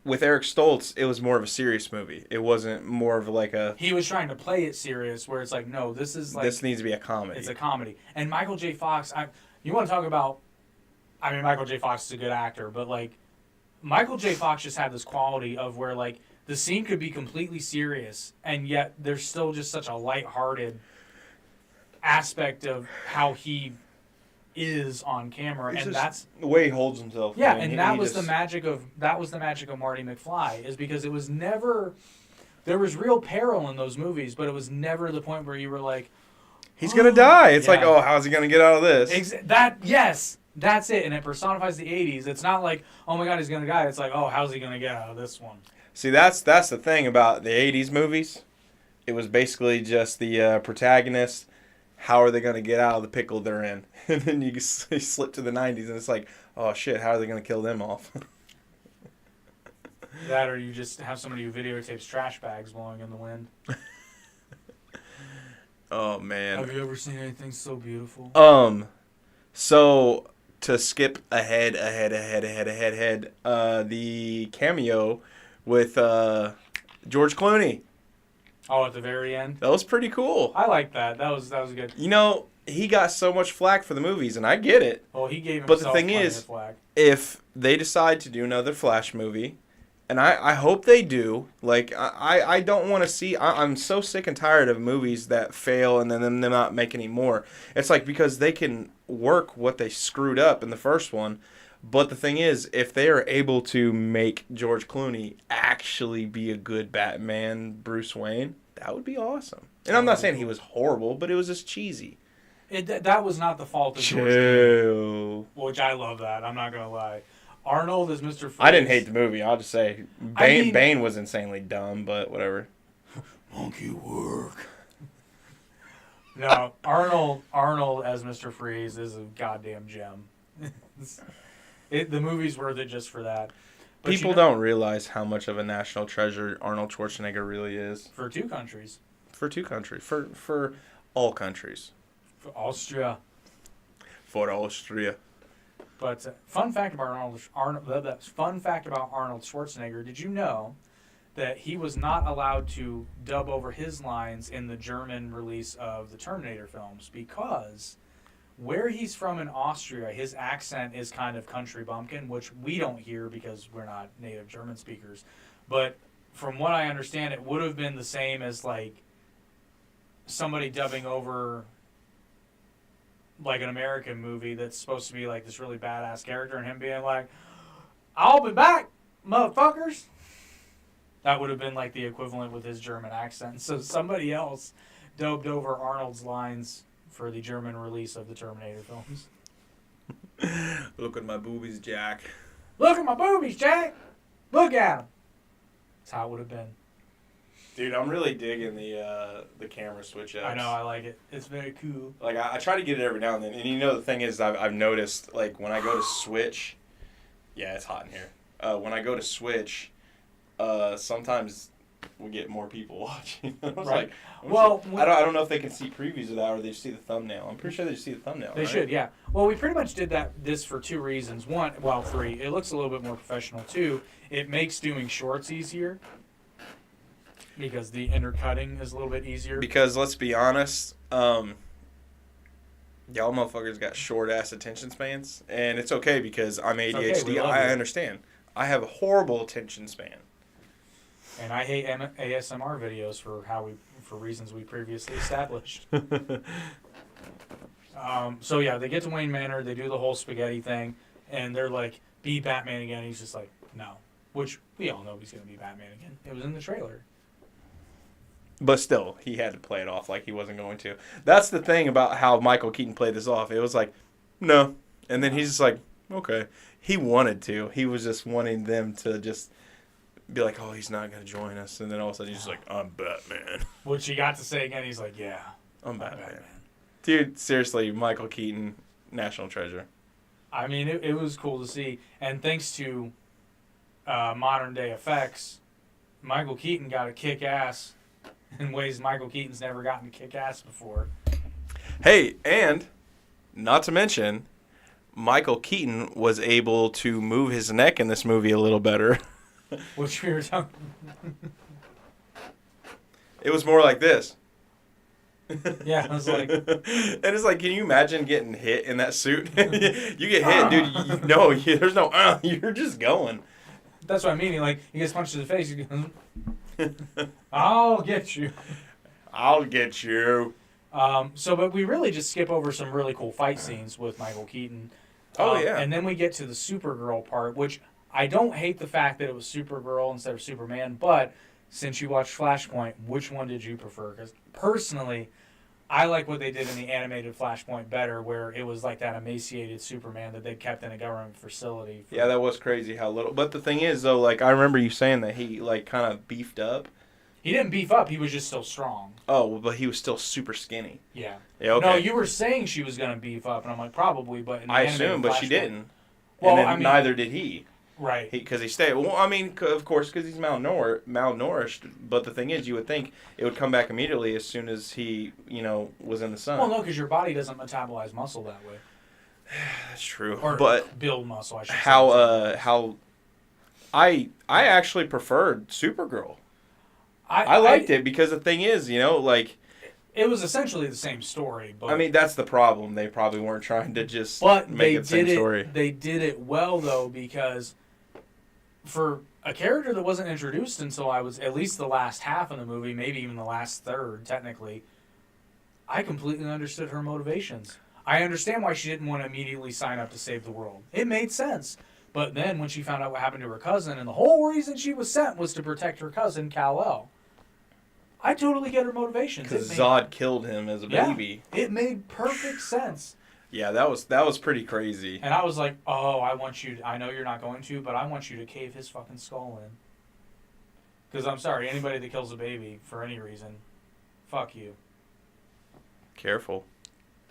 With Eric Stoltz, it was more of a serious movie. It wasn't more of like a...
He was trying to play it serious, where it's like, no, this is like...
This needs to be a comedy.
It's a comedy. And Michael J. Fox, you want to talk about... I mean, Michael J. Fox is a good actor, but, like, Michael J. Fox just had this quality of where, like, the scene could be completely serious, and yet there's still just such a lighthearted aspect of how he is on camera,
It's
and
just
that's
the way he holds himself.
yeah,
I mean,
and that was the magic of Marty McFly, is because it was never, there was real peril in those movies, but it was never the point where you were like,
he's gonna die. It's like,
Yeah.
oh, how's he gonna get out of this?
That's it, and it personifies the 80s. It's not like, oh my god, he's gonna die. It's like, oh, how's he gonna get out of this one?
See, that's the thing about the 80s movies. It was basically just the protagonist. How are they going to get out of the pickle they're in? And then you slip to the 90s, and it's like, oh, shit, how are they going to kill them off?
That, or you just have somebody who videotapes trash bags blowing in the wind.
Oh, man.
Have you ever seen anything so beautiful?
So, to skip ahead, the cameo with George Clooney.
Oh, at the very end?
That was pretty cool.
I like that. That was good.
He got so much flack for the movies, and I get it.
Well, he gave himself
But the thing
plenty
is,
of flack.
if they decide to do another Flash movie, and I hope they do, like, I don't want to see... I'm so sick and tired of movies that fail and then them not make any more. It's like, because they can work what they screwed up in the first one, but the thing is, if they are able to make George Clooney actually be a good Batman Bruce Wayne, that would be awesome. And I'm not saying he was horrible, but it was just cheesy.
That was not the fault of George Clooney, which I love that. I'm not going to lie. Arnold is Mr. Freeze.
I didn't hate the movie. I'll just say Bane,
I mean,
Bane was insanely dumb, but whatever.
Monkey work. No, Arnold as Mr. Freeze is a goddamn gem. The movie's worth it just for that. But
People don't realize how much of a national treasure Arnold Schwarzenegger really is.
For two countries.
For two countries. For all countries.
For Austria.
For Austria.
But fun fact about Arnold Schwarzenegger, did you know that he was not allowed to dub over his lines in the German release of the Terminator films because where he's from in Austria, his accent is kind of country bumpkin, which we don't hear because we're not native German speakers. But from what I understand, it would have been the same as like somebody dubbing over like an American movie that's supposed to be like this really badass character and him being like, I'll be back, motherfuckers. That would have been like the equivalent with his German accent. So somebody else dubbed over Arnold's lines for the German release of the Terminator films.
Look at my boobies, Jack.
Look at my boobies, Jack. Look at them. That's how it would have been.
Dude, I'm really digging the camera switch ups.
I know, I like it. It's very cool.
Like I try to get it every now and then, and the thing is, I've noticed like when I go to switch, yeah, it's hot in here. When I go to switch, sometimes we get more people watching. I was
Right.
like,
Well,
I don't know if they can see previews of that or they just see the thumbnail. I'm pretty sure they just see the thumbnail.
They
right?
should, yeah. Well, we pretty much did this for 2 reasons. One, well, 3. It looks a little bit more professional. 2, it makes doing shorts easier because the intercutting is a little bit easier.
Because let's be honest, y'all motherfuckers got short ass attention spans, and it's okay because I'm ADHD.
okay, we love
I
you.
understand. I have a horrible attention span.
And I hate ASMR videos for reasons we previously established. So yeah, they get to Wayne Manor, they do the whole spaghetti thing, and they're like, "Be Batman again." He's just like, "No," which we all know he's gonna be Batman again. It was in the trailer.
But still, he had to play it off like he wasn't going to. That's the thing about how Michael Keaton played this off. It was like, no. And then he's just like, okay. He wanted to. He was just wanting them to just be like, oh, he's not going to join us. And then all of a sudden he's just like, I'm Batman.
Which he got to say again, he's like, yeah,
I'm Batman. Dude, seriously, Michael Keaton, national treasure.
I mean, it was cool to see. And thanks to modern day effects, Michael Keaton got to kick ass in ways Michael Keaton's never gotten to kick ass before.
Hey, and not to mention, Michael Keaton was able to move his neck in this movie a little better.
Which we were talking.
It was more like this.
Yeah, I was like,
and it's like, can you imagine getting hit in that suit? You get hit, dude. There's no. You're just going.
that's what I mean. He gets punched in the face. He goes, I'll get you.
I'll get you.
But we really just skip over some really cool fight scenes with Michael Keaton.
Oh, yeah.
And then we get to the Supergirl part, which I don't hate the fact that it was Supergirl instead of Superman, but since you watched Flashpoint, which one did you prefer? Because personally, I like what they did in the animated Flashpoint better, where it was like that emaciated Superman that they kept in a government facility.
Yeah, that was crazy how little. But the thing is, though, like, I remember you saying that he, like, kind of beefed up.
He didn't beef up. He was just still strong.
Oh, but he was still super skinny.
Yeah.
Yeah, okay.
No, you were saying she was going to beef up, and I'm like, probably, but in the
I
animated
assume, but she
Flashpoint-
didn't.
Well,
and then
I mean,
neither did he.
right.
Because he stayed. Well, I mean, of course, because he's malnourished. But the thing is, you would think it would come back immediately as soon as he, was in the sun.
Well, no, because your body doesn't metabolize muscle that way.
That's true.
Or
But
build muscle, I should say.
how I actually preferred Supergirl. I liked it because the thing is,
it was essentially the same story, but
I mean, that's the problem. They probably weren't trying to just
but
make
they
it the same
did
story.
it. They did it well though, because for a character that wasn't introduced until I was at least the last half of the movie, maybe even the last third, technically, I completely understood her motivations. I understand why she didn't want to immediately sign up to save the world. It made sense. But then when she found out what happened to her cousin, and the whole reason she was sent was to protect her cousin, Kal-El, I totally get her motivations.
Because Zod killed him as a baby.
It made perfect sense.
Yeah, that was pretty crazy.
And I was like, oh, I know you're not going to, but I want you to cave his fucking skull in. Because I'm sorry, anybody that kills a baby for any reason, fuck you.
Careful.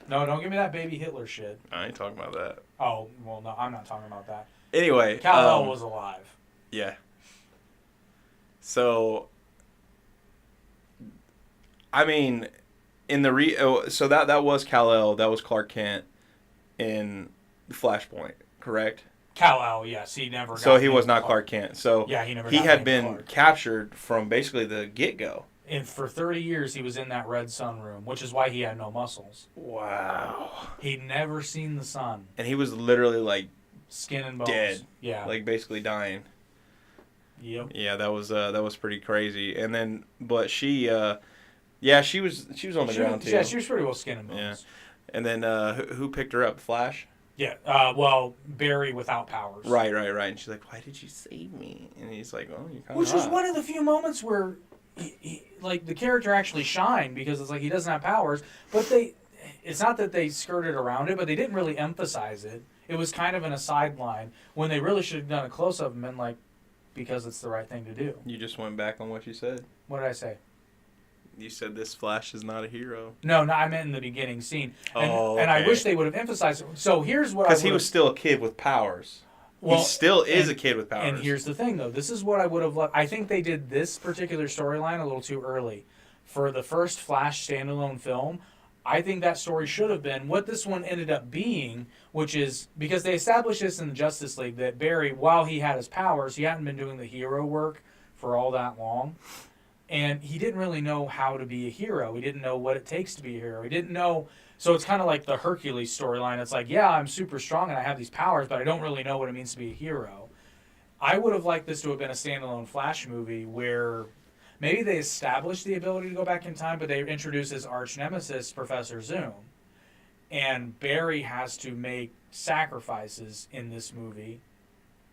No, don't give me that baby Hitler shit.
I ain't talking about that.
Oh, well, no, I'm not talking about that.
Anyway.
Kal-El was alive.
Yeah. So, I mean, in the so that was Kal-El, that was Clark Kent in Flashpoint, correct?
Kal-El, yes, he never got
So he was
named
not Clark Kent. So
Yeah, he never
he
got
had
named
been
Clark.
captured from basically the get-go.
And for 30 years, he was in that red sun room, which is why he had no muscles.
Wow.
He'd never seen the sun.
And he was literally like
Skin and bones.
dead.
Yeah.
Like basically dying.
Yep.
Yeah, that was pretty crazy. And then, but she, she was on the ground too.
Yeah, she was pretty well skin and bones.
Yeah. And then who picked her up? Flash.
Yeah. Well, Barry without powers.
Right. And she's like, "Why did you save me?" And he's like, "Oh, you're kind of
Which was one of the few moments where, like, the character actually shined, because it's like he doesn't have powers, but it's not that they skirted around it, but they didn't really emphasize it. It was kind of in a sideline when they really should have done a close up and been like, because it's the right thing to do.
You just went back on what you said.
What did I say?
You said this Flash is not a hero.
No, I meant in the beginning scene. And,
Oh,
and I
okay.
wish they would have emphasized it. So here's what I
Because he was still a kid with powers.
Well,
he still is a kid with powers.
And here's the thing, though. This is what I would have loved. I think they did this particular storyline a little too early. For the first Flash standalone film, I think that story should have been what this one ended up being, which is, because they established this in the Justice League, that Barry, while he had his powers, he hadn't been doing the hero work for all that long. And he didn't really know how to be a hero. He didn't know what it takes to be a hero. He didn't know. So it's kind of like the Hercules storyline. It's like, yeah, I'm super strong and I have these powers, but I don't really know what it means to be a hero. I would have liked this to have been a standalone Flash movie where maybe they established the ability to go back in time, but they introduce his arch nemesis, Professor Zoom. And Barry has to make sacrifices in this movie.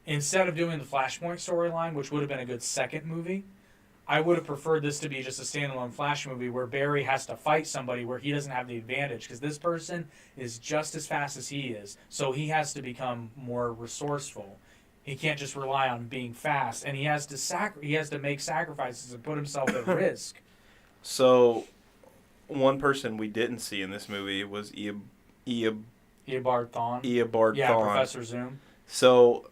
Instead of doing the Flashpoint storyline, which would have been a good second movie, I would have preferred this to be just a standalone Flash movie where Barry has to fight somebody where he doesn't have the advantage because this person is just as fast as he is. So he has to become more resourceful. He can't just rely on being fast, and he has to make sacrifices and put himself at risk.
So, one person we didn't see in this movie was
Eobard Thawne.
Eobard
Yeah,
Thawne.
Professor Zoom.
So,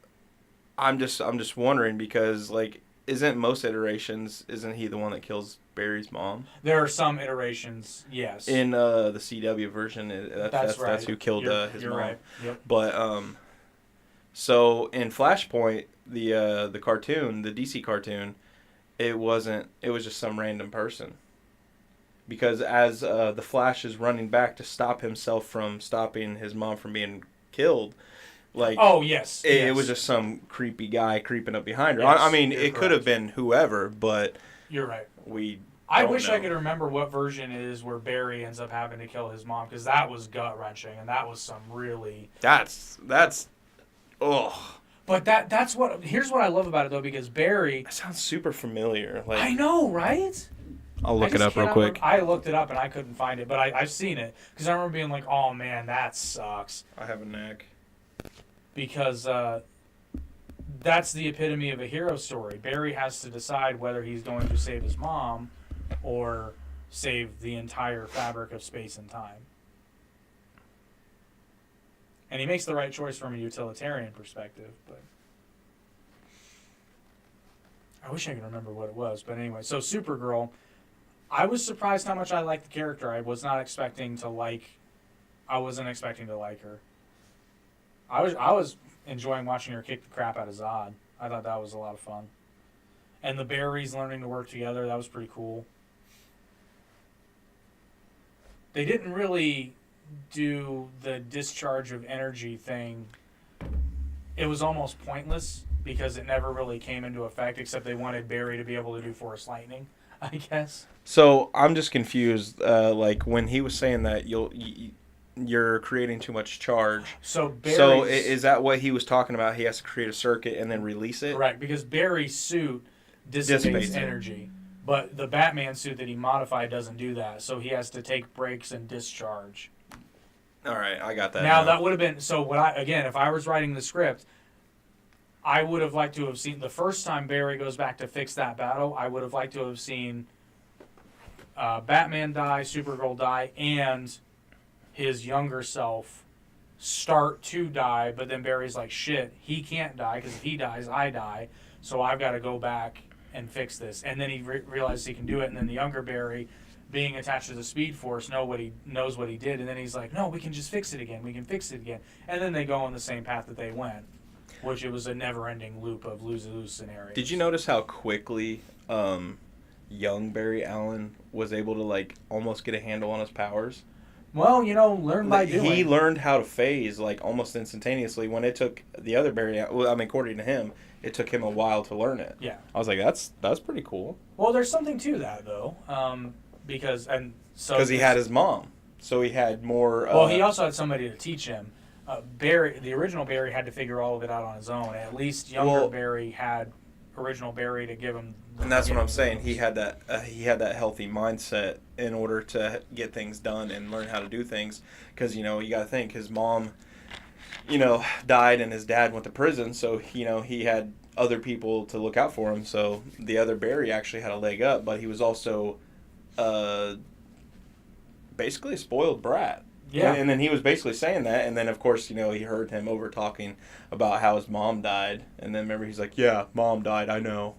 I'm just wondering because isn't most iterations isn't he the one that kills Barry's mom?
There are some iterations, yes.
In the CW version, that's
right.
That's who killed his
you're
mom.
Right. Yep.
But so in Flashpoint, the cartoon, the DC cartoon, it was just some random person. Because as the Flash is running back to stop himself from stopping his mom from being killed,
oh yes,
it was just some creepy guy creeping up behind her.
Yes,
I mean,
you're
it could have been whoever, but
you're right.
I
wish
know.
I could remember what version it is where Barry ends up having to kill his mom, because that was gut wrenching and that was some really.
That's oh.
But that's what. Here's what I love about it though, because Barry.
That sounds super familiar.
I know, right?
I'll look it up real quick.
I looked it up and I couldn't find it, but I've seen it because I remember being like, "Oh man, that sucks."
I have a knack.
Because that's the epitome of a hero story. Barry has to decide whether he's going to save his mom or save the entire fabric of space and time. And he makes the right choice from a utilitarian perspective, but I wish I could remember what it was. But anyway, so Supergirl, I was surprised how much I liked the character. I wasn't expecting to like her. I was enjoying watching her kick the crap out of Zod. I thought that was a lot of fun. And the Barrys learning to work together, that was pretty cool. They didn't really do the discharge of energy thing. It was almost pointless because it never really came into effect, except they wanted Barry to be able to do force lightning, I guess.
So I'm just confused. When he was saying that you're creating too much charge.
So
is that what he was talking about? He has to create a circuit and then release it?
Right, because Barry's suit dissipates energy. But the Batman suit that he modified doesn't do that. So he has to take breaks and discharge.
All right, I got that.
Now that would have been... So if I was writing the script, I would have liked to have seen... The first time Barry goes back to fix that battle, I would have liked to have seen Batman die, Supergirl die, and his younger self start to die, but then Barry's like, shit, he can't die, because if he dies, I die, so I've got to go back and fix this. And then he realizes he can do it, and then the younger Barry, being attached to the Speed Force, knows what he did, and then he's like, no, we can just fix it again, and then they go on the same path that they went, which it was a never-ending loop of lose-lose scenarios.
Did you notice how quickly young Barry Allen was able to almost get a handle on his powers?
Well, learn by doing.
He learned how to phase almost instantaneously. When it took the other Barry, according to him, it took him a while to learn it.
Yeah,
I was like, that's pretty cool.
Well, there's something to that though, because
he had his mom, so he had more.
Well, he also had somebody to teach him. Barry, the original Barry, had to figure all of it out on his own. At least younger Barry had original Barry to give him.
And that's what I'm saying. He had that healthy mindset in order to get things done and learn how to do things. Because you got to think his mom, died and his dad went to prison, so he had other people to look out for him. So the other Barry actually had a leg up, but he was also basically a spoiled brat.
Yeah.
And then he was basically saying that, and then of course, he heard him over talking about how his mom died, and then remember he's like, "Yeah, mom died, I know."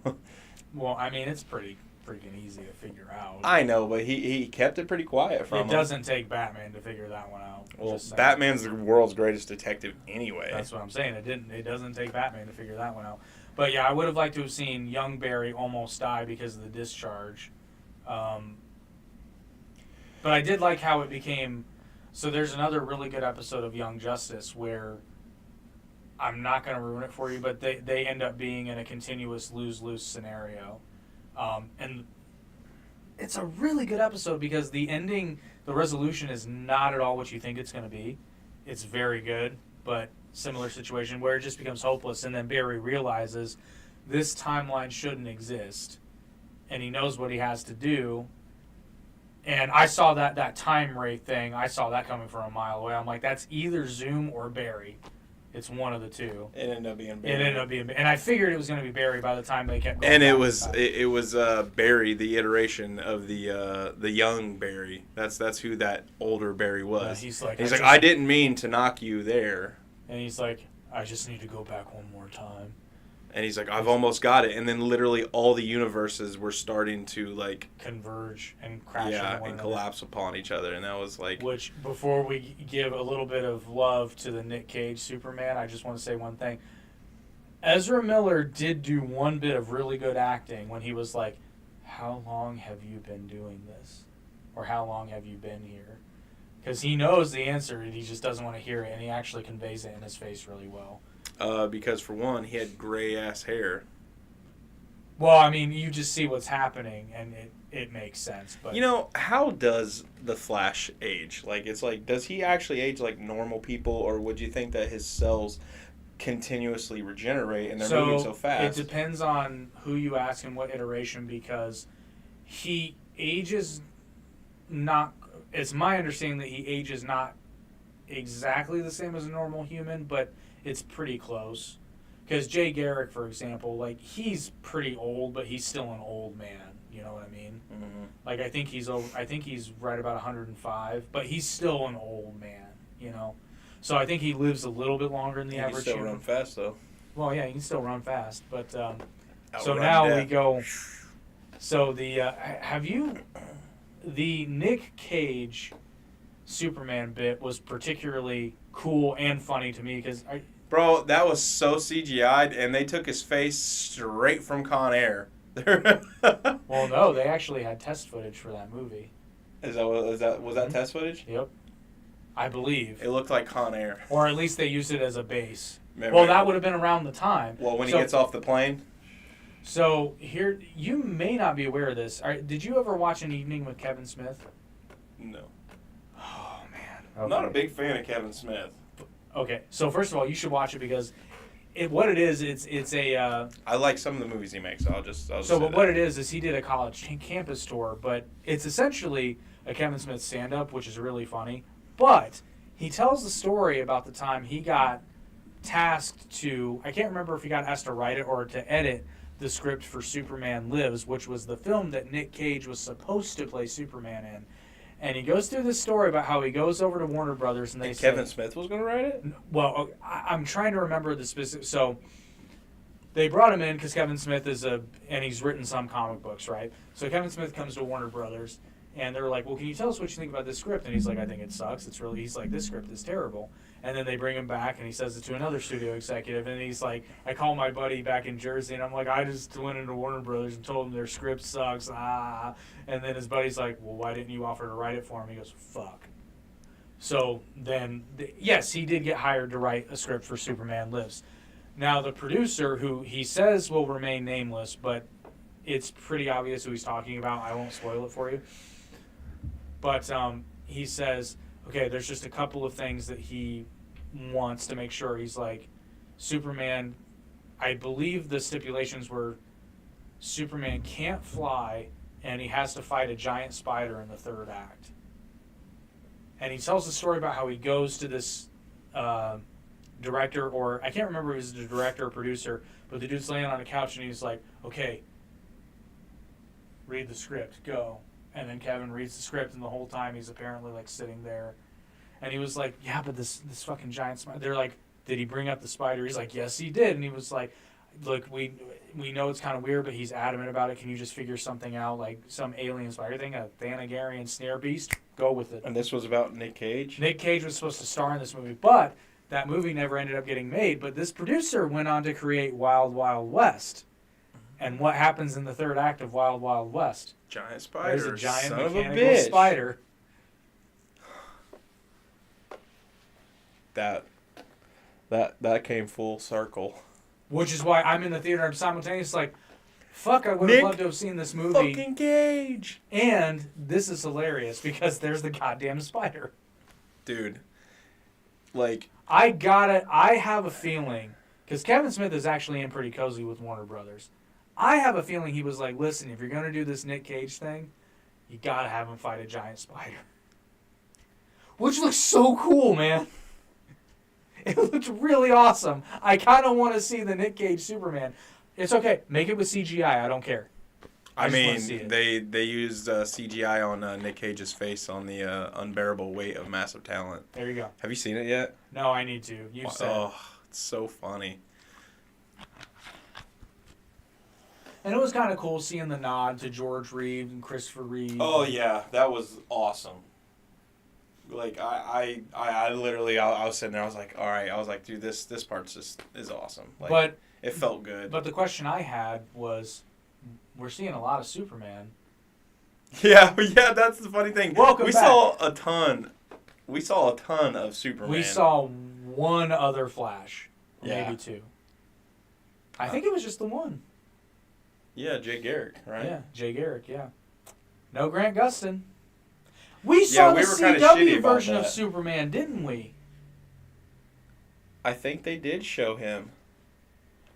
Well, I mean, it's pretty freaking easy to figure out.
I know, but he kept it pretty quiet from him.
It doesn't take Batman to figure that one out.
Well,
Just saying.
Batman's the world's greatest detective anyway.
That's what I'm saying. It doesn't take Batman to figure that one out. But yeah, I would have liked to have seen young Barry almost die because of the discharge. But I did like how it became. So there's another really good episode of Young Justice where I'm not going to ruin it for you, but they end up being in a continuous lose-lose scenario. And it's a really good episode because the ending, the resolution is not at all what you think it's going to be. It's very good, but similar situation where it just becomes hopeless, and then Barry realizes this timeline shouldn't exist, and he knows what he has to do. And I saw that time rate thing. I saw that coming from a mile away. I'm like, that's either Zoom or Barry. It's one of the two.
It ended up being Barry.
It ended up being, and I figured it was going to be Barry by the time they kept going.
And it was Barry, the iteration of the young Barry. That's who that older Barry was.
He's like,
I didn't mean to knock you there.
And he's like, I just need to go back one more time.
And he's like, I've almost got it. And then literally all the universes were starting to like
converge and crash into one
and
another.
collapse upon each other. And that was like,
which, before we give a little bit of love to the Nick Cage Superman, I just want to say one thing. Ezra Miller did do one bit of really good acting when he was like, how long have you been doing this? Or how long have you been here? Because he knows the answer and he just doesn't want to hear it, and he actually conveys it in his face really well.
Because for one, he had gray ass hair.
Well, I mean, you just see what's happening, and it makes sense. But
how does the Flash age? Like, it's like, does he actually age like normal people, or would you think that his cells continuously regenerate and they're moving so fast?
It depends on who you ask and what iteration, because he ages not. It's my understanding that he ages not exactly the same as a normal human, but it's pretty close. Because Jay Garrick, for example, like, he's pretty old, but he's still an old man. You know what I mean?
Mm-hmm.
Like, I think he's right about 105, but he's still an old man. So I think he lives a little bit longer than the average
He can still
human.
run fast though.
Well, yeah, he can still run fast, but so
Outrun
now
death.
we go. So the Nick Cage Superman bit was particularly cool and funny to me because
Bro, that was so CGI'd, and they took his face straight from Con Air.
well, no, they actually had test footage for that movie.
Was that test footage?
Yep, I believe.
It looked like Con Air.
Or at least they used it as a base.
Remember?
Well, that would have been around the time.
Well, when he gets off the plane.
So here, you may not be aware of this. Did you ever watch An Evening with Kevin Smith?
No.
Oh man,
I'm not a big fan of Kevin Smith.
Okay, so first of all, you should watch it because it's a.
I like some of the movies he makes. I'll just.
But what it is he did a college campus tour, but it's essentially a Kevin Smith stand-up, which is really funny. But he tells the story about the time he got tasked to. I can't remember if he got asked to write it or to edit the script for Superman Lives, which was the film that Nick Cage was supposed to play Superman in. And he goes through this story about how he goes over to Warner Brothers and
Kevin Smith was going to write it?
Well, I'm trying to remember the specific. So they brought him in because Kevin Smith and he's written some comic books, right? So Kevin Smith comes to Warner Brothers and they're like, well, can you tell us what you think about this script? And he's like, I think it sucks. He's like, this script is terrible. And then they bring him back and he says it to another studio executive. And he's like, I call my buddy back in Jersey and I'm like, I just went into Warner Brothers and told them their script sucks. And then his buddy's like, well, why didn't you offer to write it for him? He goes, fuck. So then, yes, he did get hired to write a script for Superman Lives. Now, the producer, who he says will remain nameless, but it's pretty obvious who he's talking about. I won't spoil it for you. But he says, okay, there's just a couple of things that he wants to make sure. He's like, Superman, I believe the stipulations were Superman can't fly and he has to fight a giant spider in the third act. And he tells the story about how he goes to this director, or I can't remember if it was the director or producer, but the dude's laying on a couch and he's like, okay, read the script, go. And then Kevin reads the script, and the whole time he's apparently like sitting there. And he was like, yeah, but this fucking giant spider. They're like, did he bring up the spider? He's like, yes, he did. And he was like, look, we know it's kind of weird, but he's adamant about it. Can you just figure something out, like some alien spider thing, a Thanagarian snare beast? Go with it.
And this was about Nick Cage?
Nick Cage was supposed to star in this movie, but that movie never ended up getting made. But this producer went on to create Wild Wild West. And what happens in the third act of Wild Wild West?
Giant spider.
There's a giant
son of a
mechanical
bitch.
spider.
That came full circle.
Which is why I'm in the theater. I'm simultaneously like, fuck, I would have loved to have seen this movie.
Fucking Cage.
And this is hilarious because there's the goddamn spider.
Dude. Like.
I have a feeling, because Kevin Smith is actually in pretty cozy with Warner Brothers. I have a feeling he was like, listen, if you're going to do this Nick Cage thing, you got to have him fight a giant spider. Which looks so cool, man. It looked really awesome. I kind of want to see the Nick Cage Superman. It's okay. Make it with CGI. I don't care.
I
just wanna see
mean,
it.
they used CGI on Nick Cage's face on the unbearable weight of massive talent.
There you go.
Have you seen it yet?
No, I need to. You said.
Oh, it's so funny.
And it was kind of cool seeing the nod to George Reeves and Christopher Reeve.
Oh yeah, that was awesome. Like I literally I was sitting there. I was like, all right. I was like, dude, this part's just is awesome. Like,
but
it felt good.
But the question I had was, we're seeing a lot of Superman.
Yeah, that's the funny thing.
Welcome
we
back.
saw a ton. We saw a ton of Superman.
We saw one other Flash,
Yeah.
maybe two. I think it was just the one.
Yeah, Jay Garrick, right?
Yeah, Jay Garrick. Yeah. No Grant Gustin. We saw
we
the
were kinda shitty
CW
about
version of
that.
Superman, didn't we?
I think they did show him.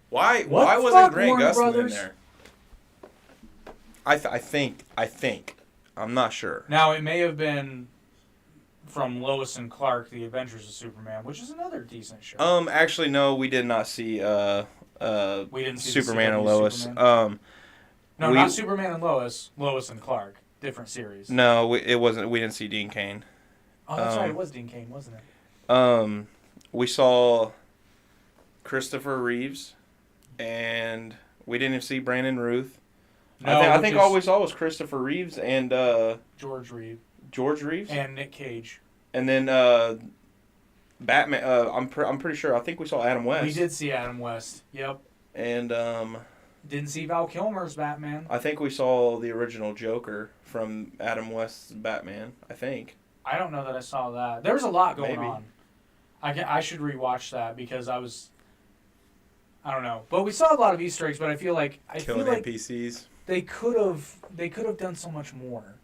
Why
What the
wasn't
fuck,
Grant
Warner
Gustin
Brothers?
in there? I think. I'm not sure.
Now, it may have been from Lois and Clark, The Adventures of Superman, which is another decent show.
Actually, no, we did not see
We didn't see the
Superman and
CW
Lois.
Superman? No,
we-
not Superman and Lois. Lois and Clark. Different series.
No, it wasn't. We didn't see Dean Cain.
Oh, that's right. It was Dean Cain, wasn't it?
We saw Christopher Reeves, and we didn't see Brandon Ruth.
No,
I
which
think
is
all we saw was Christopher Reeves and
George Reeve
George Reeves,
and Nick Cage.
and then Batman. I'm pretty sure. I think we saw Adam West.
We did see Adam West. Yep.
And
Didn't see Val Kilmer's Batman.
I think we saw the original Joker from Adam West's Batman. I think.
I don't know that I saw that. There was a lot going
Maybe.
on. I should rewatch that because I don't know. But we saw a lot of Easter eggs. But I feel like
NPCs.
they could have done so much more.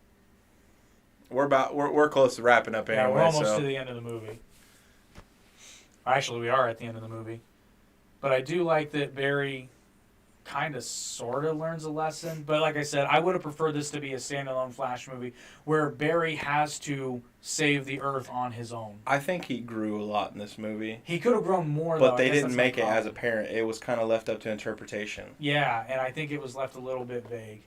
We're close to wrapping up anyway.
Yeah, we're almost
so.
to the end of the movie. Actually, we are at the end of the movie. But I do like that Barry kind of sort of learns a lesson. But like I said, I would have preferred this to be a standalone Flash movie where Barry has to save the Earth on his own.
I think he grew a lot in this movie.
He could have grown more, though.
But
I
they
guess
didn't
that's
make
my
it as
problem.
apparent. It was kind of left up to interpretation.
Yeah, and I think it was left a little bit vague.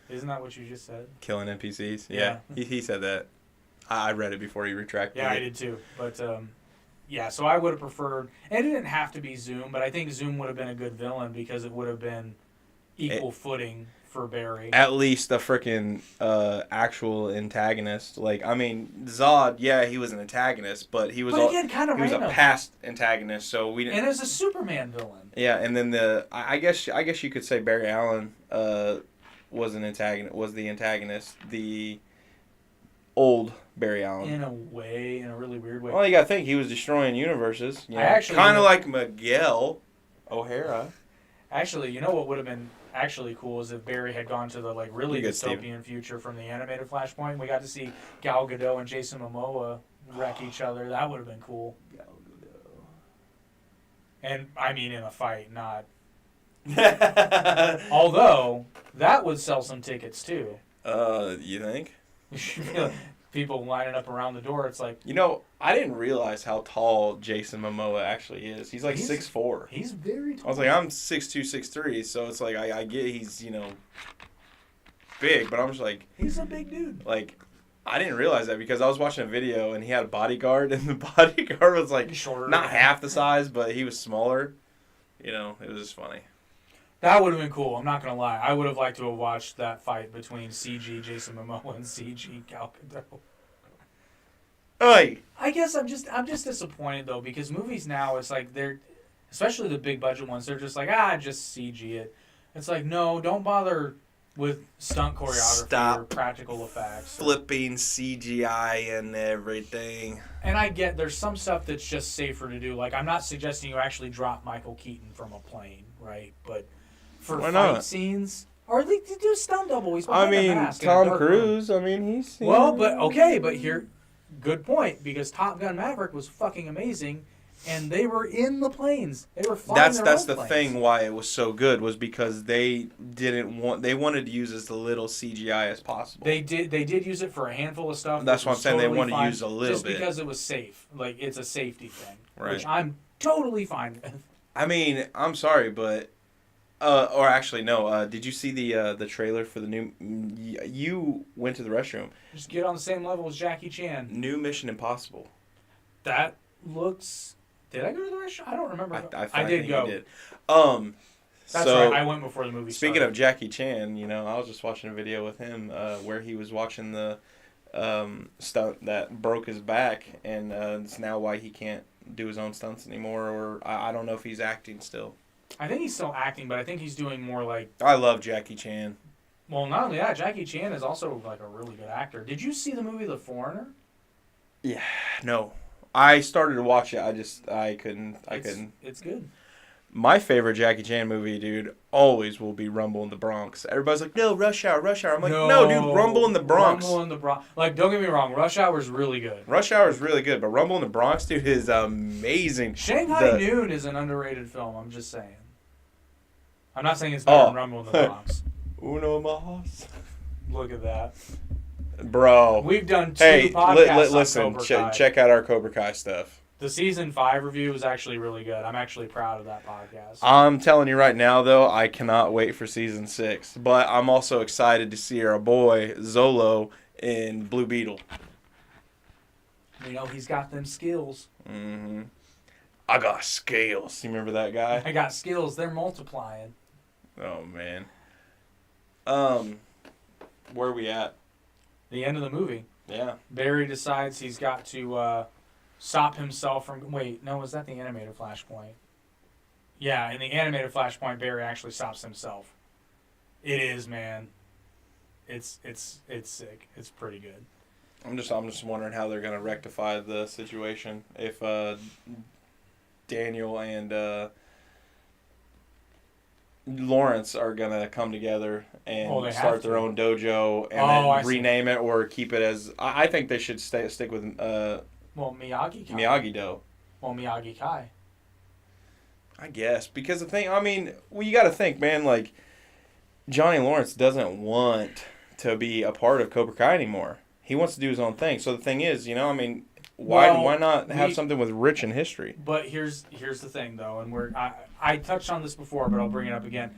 Isn't that what you just said?
Killing NPCs?
Yeah.
He said that. I read it before he retracted
Yeah,
it.
I did too. But, yeah, so I would have preferred... And it didn't have to be Zoom, but I think Zoom would have been a good villain because it would have been equal footing for Barry.
At least a freaking actual antagonist. Like, I mean, Zod, yeah, he was an antagonist, but he was
But again, kind of
he was
random.
a past antagonist, so we didn't...
And as a Superman villain.
Yeah, and then I guess you could say Barry Allen was the antagonist, the old Barry Allen.
In a way, in a really weird way.
Well, you got to think he was destroying universes. You know?
I actually-
kind of like Miguel O'Hara.
Actually, you know what would have been actually cool is if Barry had gone to the like really
You good, Steve.
dystopian future from the animated Flashpoint. We got to see Gal Gadot and Jason Momoa wreck each other. That would have been cool. And I mean, in a fight, not. Although that would sell some tickets too.
You think?
people lining up around the door. It's like,
You know, I didn't realize how tall Jason Momoa actually is. He's like 6'4".
he's very tall.
I was like, I'm 6'2", 6'3", so it's like I get he's, big, but I'm just like,
he's a big dude.
like, I didn't realize that because I was watching a video and he had a bodyguard, and the bodyguard was like
Shorter.
not half the size, but he was smaller. It was just funny.
That would have been cool. I'm not gonna lie. I would have liked to have watched that fight between CG Jason Momoa and CG Gal Gadot.
Hey,
I guess I'm just disappointed though, because movies now, it's like they're, especially the big budget ones, they're just like, just CG it. It's like, no, don't bother with stunt choreography
Stop
or practical effects.
flipping CGI and everything.
And I get there's some stuff that's just safer to do. Like, I'm not suggesting you actually drop Michael Keaton from a plane, right? But for
Why
fight
not?
scenes, or they do stunt double. He's
I
behind a
mean,
mask in a
Tom
dark room.
Cruise. I mean, he's
Well, but here, good point, because Top Gun Maverick was fucking amazing, and they were in the planes. They were flying
That's
their own
the
planes.
thing why it was so good was because they wanted to use as little CGI as possible.
They did use it for a handful of stuff.
That's
which
what I'm
was
saying. They
totally
wanted to
fine,
use a little
just
bit.
because it was safe. Like, it's a safety thing,
Right.
which I'm totally fine with.
I mean, I'm sorry, but or actually no. Did you see the trailer for the new? You went to the restroom.
Just get on the same level as Jackie Chan.
New Mission Impossible.
That looks. Did I go to the restaurant? I don't remember.
I
did
think
go.
You did.
That's
so,
right. I went before the movie
Speaking
started.
of Jackie Chan, I was just watching a video with him where he was watching the stunt that broke his back, and it's now why he can't do his own stunts anymore. Or I don't know if he's acting still.
I think he's still acting, but I think he's doing more like.
I love Jackie Chan.
Well, not only that, Jackie Chan is also like a really good actor. Did you see the movie The Foreigner?
Yeah, no. I started to watch it. I couldn't.
It's good.
My favorite Jackie Chan movie, dude, always will be Rumble in the Bronx. Everybody's like, no, Rush Hour, Rush Hour. I'm like, no dude, Rumble in the Bronx.
Rumble in the Bronx. Like, don't get me wrong, Rush Hour is really good.
Rush Hour is really good, but Rumble in the Bronx, dude, is amazing.
Shanghai Noon is an underrated film, I'm just saying. I'm not saying it's better than Rumble in the Bronx.
Uno Mas.
Look at that.
Bro.
We've done two podcasts
listen,
on Cobra Kai.
check out our Cobra Kai stuff.
The season 5 review is actually really good. I'm actually proud of that podcast.
I'm telling you right now, though, I cannot wait for season 6. But I'm also excited to see our boy Zolo in Blue Beetle.
He's got them skills.
Mm-hmm. I got scales. You remember that guy?
I got skills. They're multiplying.
Oh, man. Where are we at?
The end of the movie.
Yeah.
Barry decides he's got to stop himself from... Wait, no, was that the animated Flashpoint? Yeah, in the animated Flashpoint, Barry actually stops himself. It is, man. It's sick. It's pretty good.
I'm just wondering how they're gonna rectify the situation if Daniel and Lawrence are gonna come together and start their own dojo and then rename it or keep it as. I think they should stick with
Miyagi
Do.
Well, Miyagi Kai.
I guess because the thing, you got to think, man. Like Johnny Lawrence doesn't want to be a part of Cobra Kai anymore. He wants to do his own thing. So the thing is, why not have something with rich in history?
But here's the thing, though, and I touched on this before, but I'll bring it up again.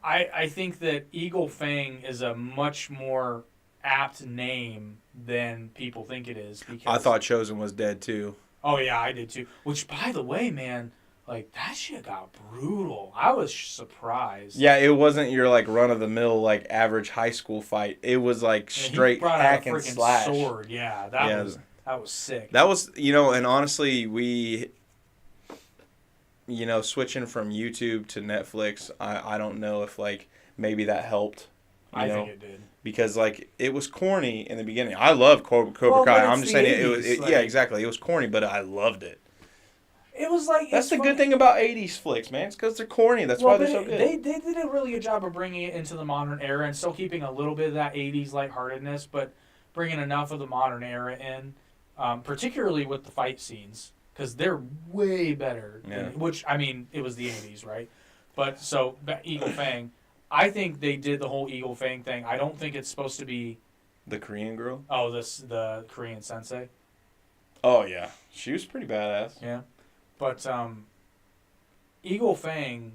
I think that Eagle Fang is a much more apt name than people think it is. Because
I thought Chosen was dead too.
Oh yeah, I did too. Which, by the way, man, like that shit got brutal. I was surprised.
Yeah, it wasn't your run of the mill average high school fight. It was straight hack and slash.
Sword. Yeah, that was sick.
That was and honestly we switching from YouTube to Netflix, I don't know if maybe that helped.
I think it did.
Because it was corny in the beginning. I love Cobra Kai. I'm just saying
80s,
it was yeah, exactly. It was corny, but I loved it.
It was
that's the good thing about 80s flicks, man. It's because they're corny. That's why they're so good.
They did a really good job of bringing it into the modern era and still keeping a little bit of that 80s lightheartedness, but bringing enough of the modern era in, particularly with the fight scenes, because they're way better.
Yeah.
It was the 80s, right? But Eagle Fang, I think they did the whole Eagle Fang thing. I don't think it's supposed to be
The Korean girl?
Oh, the Korean sensei.
Oh, yeah. She was pretty badass.
Yeah. But Eagle Fang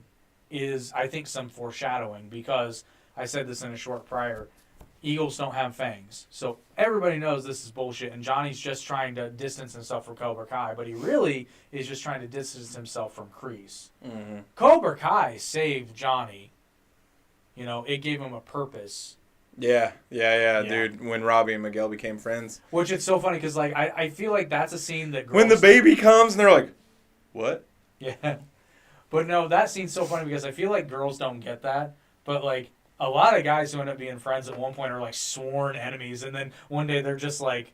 is, I think, some foreshadowing because I said this in a short prior. Eagles don't have fangs. So everybody knows this is bullshit, and Johnny's just trying to distance himself from Cobra Kai, but he really is just trying to distance himself from Kreese.
Mm-hmm.
Cobra Kai saved Johnny. You know, it gave him a purpose.
Yeah,
Yeah.
dude. When Robbie and Miguel became friends.
Which it's so funny because, like, I feel like that's a scene that girls...
When the baby comes and they're like, what?
Yeah. But no, that scene's so funny because I feel like girls don't get that. But, like, a lot of guys who end up being friends at one point are, like, sworn enemies. And then one day they're just like,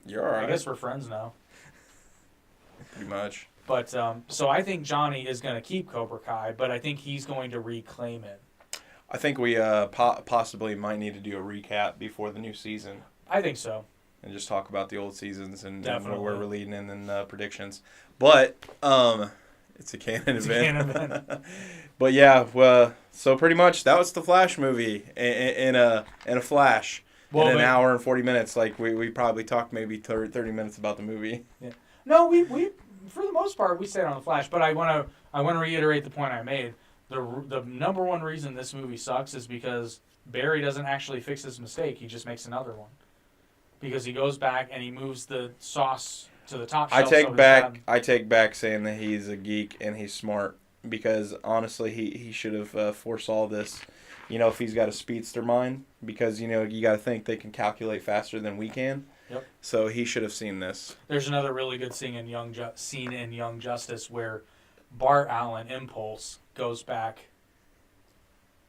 You're all right.
I guess we're friends now.
Pretty much.
But, so I think Johnny is going to keep Cobra Kai, but I think he's going to reclaim it.
I think we possibly might need to do a recap before the new season.
I think so.
And just talk about the old seasons and
Definitely.
where we're leading and then predictions. But it's a canon
It's a
event.
canon event.
But yeah, well, so pretty much that was the Flash movie in a flash.
Well,
in an
but-
hour and 40 minutes. Like we probably talked maybe 30 minutes about the movie.
Yeah. No, we for the most part we stayed on the Flash, but I want to reiterate the point I made. The number one reason this movie sucks is because Barry doesn't actually fix his mistake. He just makes another one. Because he goes back and he moves the sauce to the top
I
shelf. so his
take back saying that he's a geek and he's smart because honestly he should have foresaw this. You know, if he's got a speedster mind, because you know you got to think they can calculate faster than we can.
Yep.
So he should have seen this.
There's another really good scene in Young Justice where Bart Allen Impulse goes back.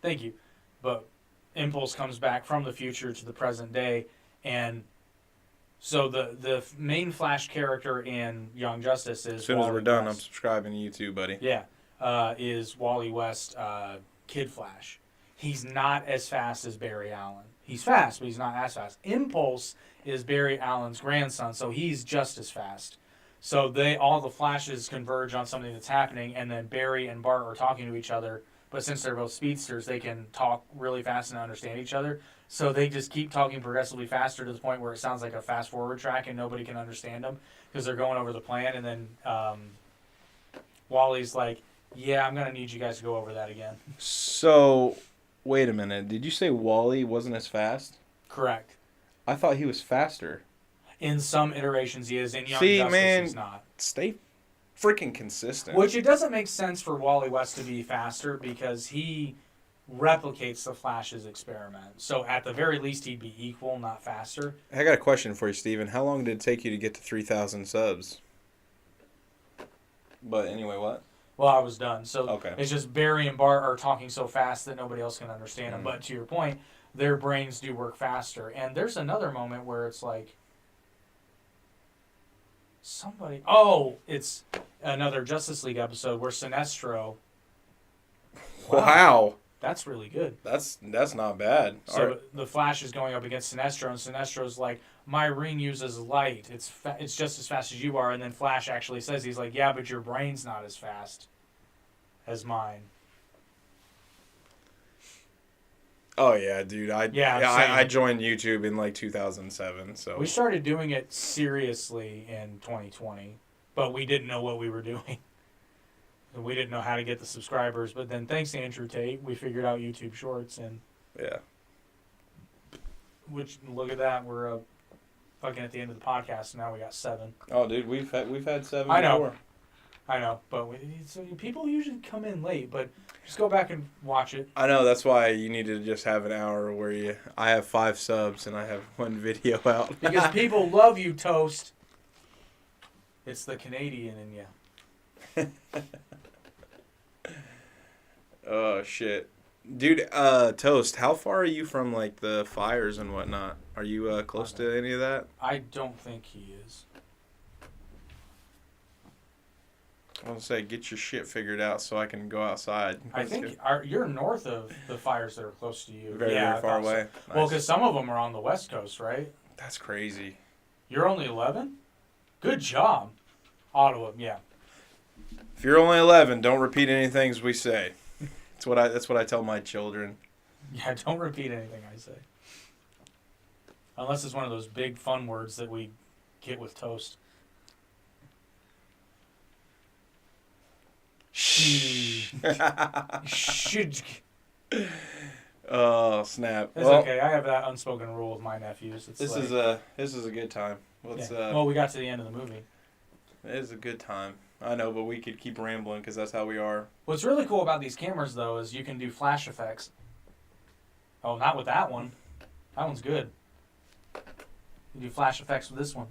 Thank you, but Impulse comes back from the future to the present day, and so the main Flash character in Young Justice is
As soon as
Wally
we're done,
West.
I'm subscribing to you too, buddy.
Yeah, is Wally West Kid Flash. He's not as fast as Barry Allen. He's fast, but he's not as fast. Impulse is Barry Allen's grandson, so he's just as fast. So all the Flashes converge on something that's happening, and then Barry and Bart are talking to each other. But since they're both speedsters, they can talk really fast and understand each other. So they just keep talking progressively faster to the point where it sounds like a fast-forward track and nobody can understand them because they're going over the plan. And then Wally's like, yeah, I'm going to need you guys to go over that again.
So, wait a minute. Did you say Wally wasn't as fast?
Correct.
I thought he was faster.
In some iterations, he is. In Young
See,
Justice,
man,
he's not.
Stay freaking consistent.
Which it doesn't make sense for Wally West to be faster because he replicates the Flash's experiment. So at the very least, he'd be equal, not faster.
I got a question for you, Steven. How long did it take you to get to 3,000 subs? But anyway, what?
Well, I was done. So
Okay.
It's just Barry and Bart are talking so fast that nobody else can understand them. But to your point, their brains do work faster. And there's another moment where it's like, it's another Justice League episode where Sinestro.
Wow.
That's really good.
That's not bad.
So
All right.
the Flash is going up against Sinestro, and Sinestro's like, my ring uses light. It's just as fast as you are. And then Flash actually says, he's like, yeah, but your brain's not as fast as mine.
Oh yeah, dude.
same.
I joined YouTube in like 2007. So
We started doing it seriously in 2020, but we didn't know what we were doing. And we didn't know how to get the subscribers. But then thanks to Andrew Tate, we figured out YouTube Shorts. And
yeah.
which, look at that, we're fucking at the end of the podcast, and now we got 7.
Oh, dude, we've had 7
I know.
before.
I know, but people usually come in late, but just go back and watch it.
I know, that's why you need to just have an hour where I have 5 subs and I have 1 video out.
Because people love you, Toast. It's the Canadian in you.
Oh, shit. Dude, Toast, how far are you from, like, the fires and whatnot? Are you close to any of that?
I don't think he is.
I was going to say, get your shit figured out so I can go outside.
I think you're north of the fires that are close to you.
Very,
yeah,
very far away.
So. Well,
Nice.
because some of them are on the West Coast, right?
That's crazy.
You're only 11? Good job. Ottawa, yeah.
If you're only 11, don't repeat any things we say. That's what I tell my children.
Yeah, don't repeat anything I say. Unless it's one of those big fun words that we get with toast. Should.
Oh snap!
It's okay. I have that unspoken rule with my nephews. It's
this
like,
is a good time. Let's
yeah. Well, we got to the end of the movie.
It is a good time. I know, but we could keep rambling because that's how we are.
What's really cool about these cameras, though, is you can do flash effects. Oh, not with that one. That one's good. You do flash effects with this one.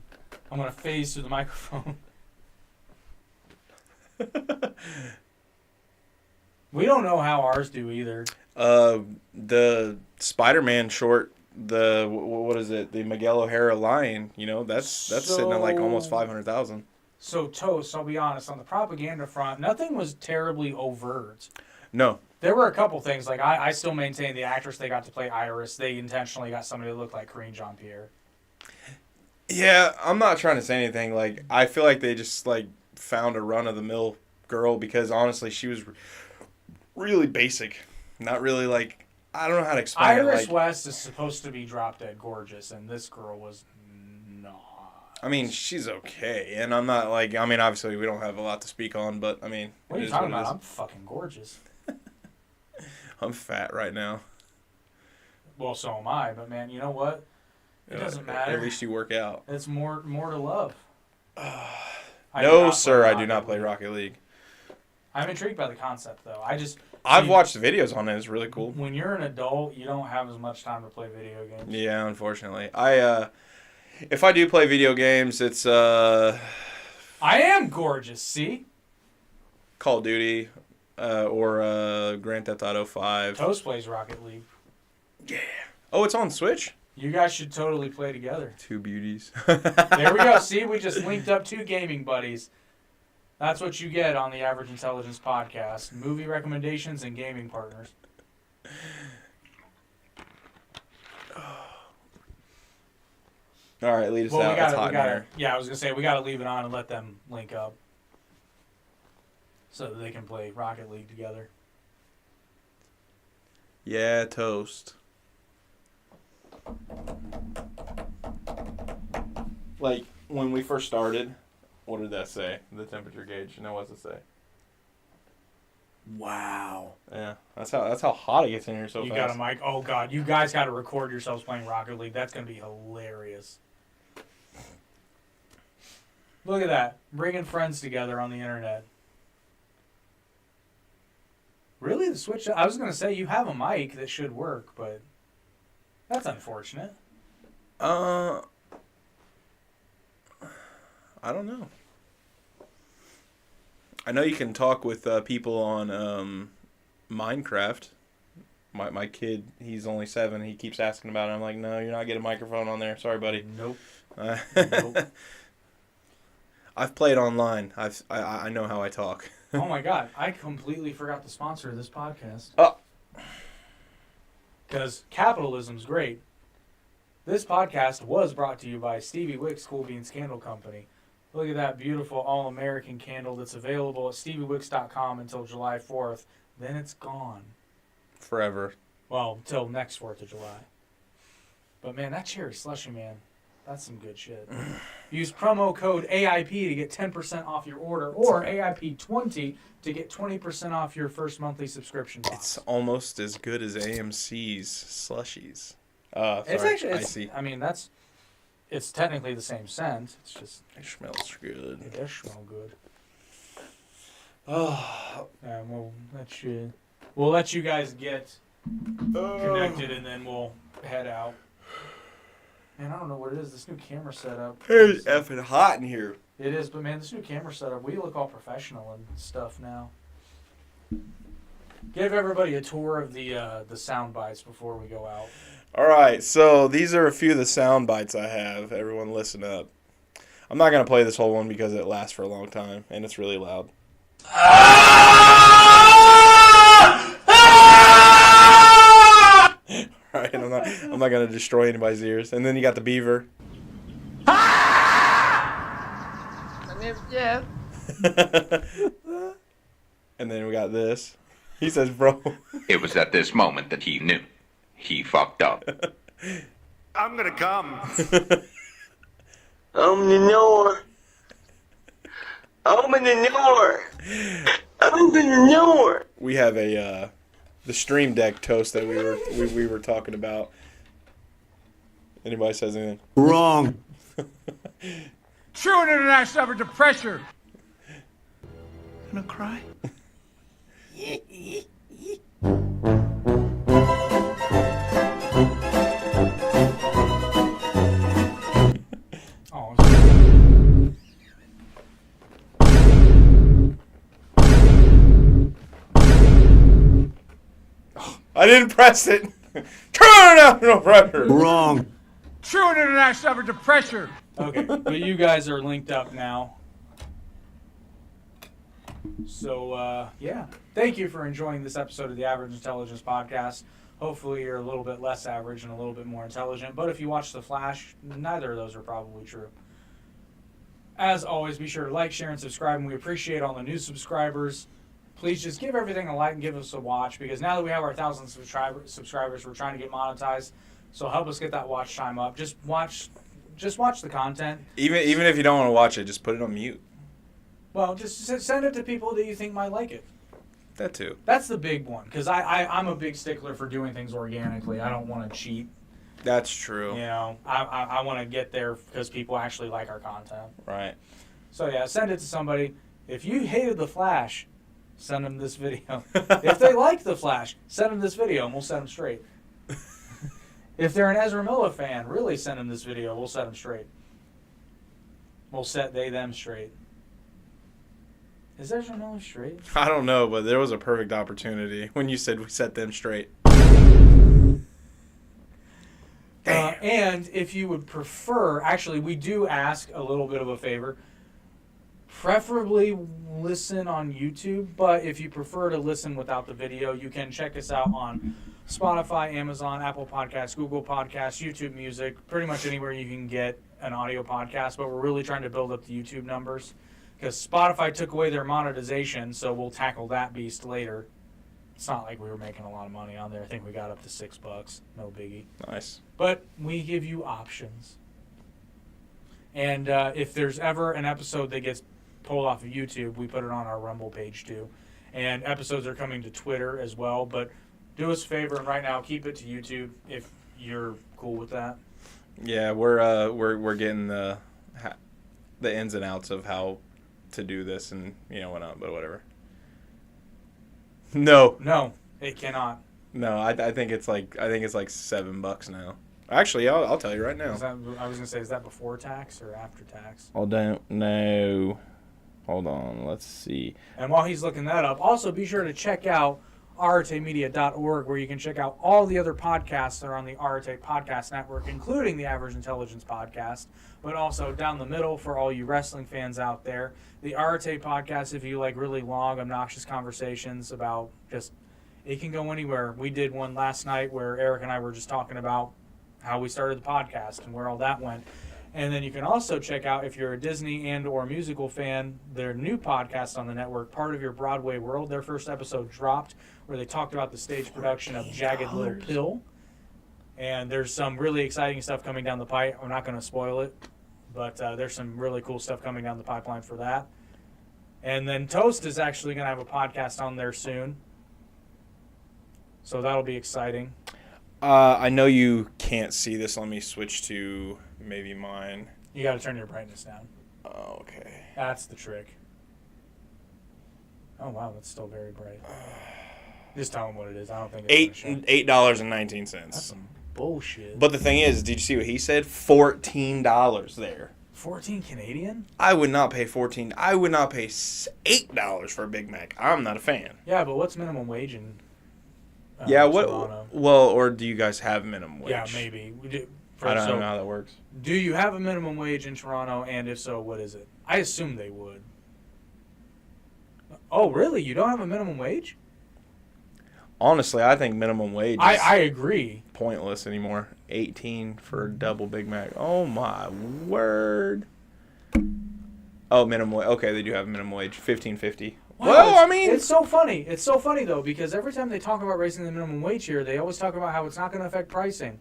I'm going to phase through the microphone. We don't know how ours do either.
The Spider-Man short, what is it? The Miguel O'Hara Lion. You know, that's sitting at like almost 500,000.
So Toast, I'll be honest, on the propaganda front, nothing was terribly overt.
No.
There were a couple things. Like I still maintain the actress they got to play Iris. They intentionally got somebody that looked like Corinne Jean-Pierre.
Yeah, I'm not trying to say anything. Like, I feel like they just like found a run-of-the-mill girl because honestly, she was really basic. Not really like, I don't know how to explain
Iris
it. Like,
West is supposed to be drop-dead gorgeous, and this girl was not.
I mean, she's okay, and I'm not like, I mean, obviously we don't have a lot to speak on, but I mean,
what are you talking about? I'm fucking gorgeous.
I'm fat right now.
Well, so am I, but man, you know what? It doesn't matter.
At least you work out.
It's more to love.
No, sir, I do not play Rocket League.
I'm intrigued by the concept, though.
I've watched the videos on it. It's really cool.
When you're an adult, you don't have as much time to play video games.
Yeah, unfortunately. If I do play video games, it's
I am gorgeous, see?
Call of Duty or Grand Theft Auto 5.
Toast plays Rocket League.
Yeah. Oh, it's on Switch?
You guys should totally play together.
Two beauties.
There we go. See, we just linked up two gaming buddies. That's what you get on the Average Intelligence podcast. Movie recommendations and gaming partners.
All right, lead us out. It's hot in here.
Yeah, I was going to say, we got to leave it on and let them link up so that they can play Rocket League together.
Yeah, toast. Like, when we first started, what did that say? The temperature gauge. You know what to say?
Wow.
Yeah, that's how hot it gets in here so fast.
You got a mic? Oh, God. You guys got to record yourselves playing Rocket League. That's going to be hilarious. Look at that. Bringing friends together on the internet. Really? The Switch? I was going to say you have a mic that should work, but that's unfortunate.
I don't know. I know you can talk with people on Minecraft. My kid, he's only 7. He keeps asking about it. I'm like, no, you're not getting a microphone on there. Sorry, buddy.
Nope.
Nope. I've played online. I know how I talk.
Oh my God! I completely forgot the sponsor of this podcast.
Oh.
Because capitalism's great. This podcast was brought to you by Stevie Wicks Cool Beans Candle Company. Look at that beautiful all-American candle that's available at steviewicks.com until July 4th. Then it's gone.
Forever.
Well, until next 4th of July. But man, that cherry slushy, man, that's some good shit. Use promo code AIP to get 10% off your order, or AIP20 to get 20% off your first monthly subscription box.
It's almost as good as AMC's slushies.
It's
sorry,
actually,
icy.
I mean, it's technically the same scent. It's just
It smells good.
it does smell good.
Oh,
And we'll let you guys get connected, and then we'll head out. Man, I don't know what it is. This new camera setup.
it's effing hot in here.
It is, but man, this new camera setup, we look all professional and stuff now. Give everybody a tour of the sound bites before we go out.
All right, so these are a few of the sound bites I have. Everyone listen up. I'm not going to play this whole one because it lasts for a long time, and it's really loud. All right, I'm not going to destroy anybody's ears. And then you got the beaver.
Yeah.
And then we got this. He says, bro.
It was at this moment that he knew. he fucked up.
I'm gonna come.
Open the door. Open the door. Open the door.
We have a the Stream Deck toast that we were talking about. Anybody says anything?
Wrong. True international effort to pressure.
Gonna cry?
Oh,
I didn't press it. Turn out no pressure.
Wrong. True international effort to pressure.
okay, but you guys are linked up now. So, yeah. Thank you for enjoying this episode of the Average Intelligence Podcast. Hopefully you're a little bit less average and a little bit more intelligent. But if you watch The Flash, neither of those are probably true. As always, be sure to like, share, and subscribe. And we appreciate all the new subscribers. Please just give everything a like and give us a watch. Because now that we have our 1,000 subscribers, we're trying to get monetized. So help us get that watch time up. Just watch the content.
Even if you don't want to watch it, just put it on mute.
Well, just send it to people that you think might like it.
That too.
That's the big one, because I'm a big stickler for doing things organically. I don't want to cheat.
That's true.
You know, I want to get there because people actually like our content.
Right.
So, yeah, send it to somebody. If you hated The Flash, send them this video. If they like The Flash, send them this video, and we'll set them straight. If they're an Ezra Miller fan, really send them this video. We'll set them straight. We'll set them straight. Is Ezra Miller straight?
I don't know, but there was a perfect opportunity when you said we set them straight.
And if you would prefer, actually, we do ask a little bit of a favor. Preferably listen on YouTube, but if you prefer to listen without the video, you can check us out on Spotify, Amazon, Apple Podcasts, Google Podcasts, YouTube Music, pretty much anywhere you can get an audio podcast, but we're really trying to build up the YouTube numbers because Spotify took away their monetization, so we'll tackle that beast later. It's not like we were making a lot of money on there. I think we got up to $6. No biggie.
Nice.
But we give you options. And if there's ever an episode that gets pulled off of YouTube, we put it on our Rumble page too. And episodes are coming to Twitter as well. But do us a favor and right now keep it to YouTube if you're cool with that.
Yeah, we're getting the ins and outs of how to do this and whatnot, but whatever. No,
it cannot.
No, I think it's like $7 now. Actually, I'll tell you right now.
I was gonna say, is that before tax or after tax?
I don't know. Hold on, let's see.
And while he's looking that up, also be sure to check out artemedia.org, where you can check out all the other podcasts that are on the Arte Podcast Network, including the Average Intelligence Podcast, but also down the middle for all you wrestling fans out there. The Arte Podcast, if you like really long, obnoxious conversations about just, it can go anywhere. We did one last night where Eric and I were just talking about how we started the podcast and where all that went. And then you can also check out, if you're a Disney and or musical fan, their new podcast on the network, Part of Your Broadway World. Their first episode dropped where they talked about the stage production of Jagged Little Pill. And there's some really exciting stuff coming down the pipe. I'm not going to spoil it, but there's some really cool stuff coming down the pipeline for that. And then Toast is actually going to have a podcast on there soon. So that'll be exciting.
I know you can't see this. Let me switch to maybe mine.
You got to turn your brightness down.
Oh, okay.
That's the trick. Oh, wow, that's still very bright. Just tell them what it is. I don't think it's
$8.19.
That's some bullshit.
But the thing is, did you see what he said? $14 there.
14 Canadian?
I would not pay $14. I would not pay $8 for a Big Mac. I'm not a fan.
Yeah, but what's minimum wage in
Toronto? Well, or do you guys have minimum wage?
Yeah, maybe.
I don't know how that works.
Do you have a minimum wage in Toronto, and if so, what is it? I assume they would. Oh, really? You don't have a minimum wage?
Honestly, I think minimum wage is
I agree.
pointless anymore. 18 for a double Big Mac. Oh, my word. Oh, minimum wage. Okay, they do have minimum wage. $15.50 Well, I mean,
it's so funny. It's so funny though because every time they talk about raising the minimum wage here, they always talk about how it's not going to affect pricing.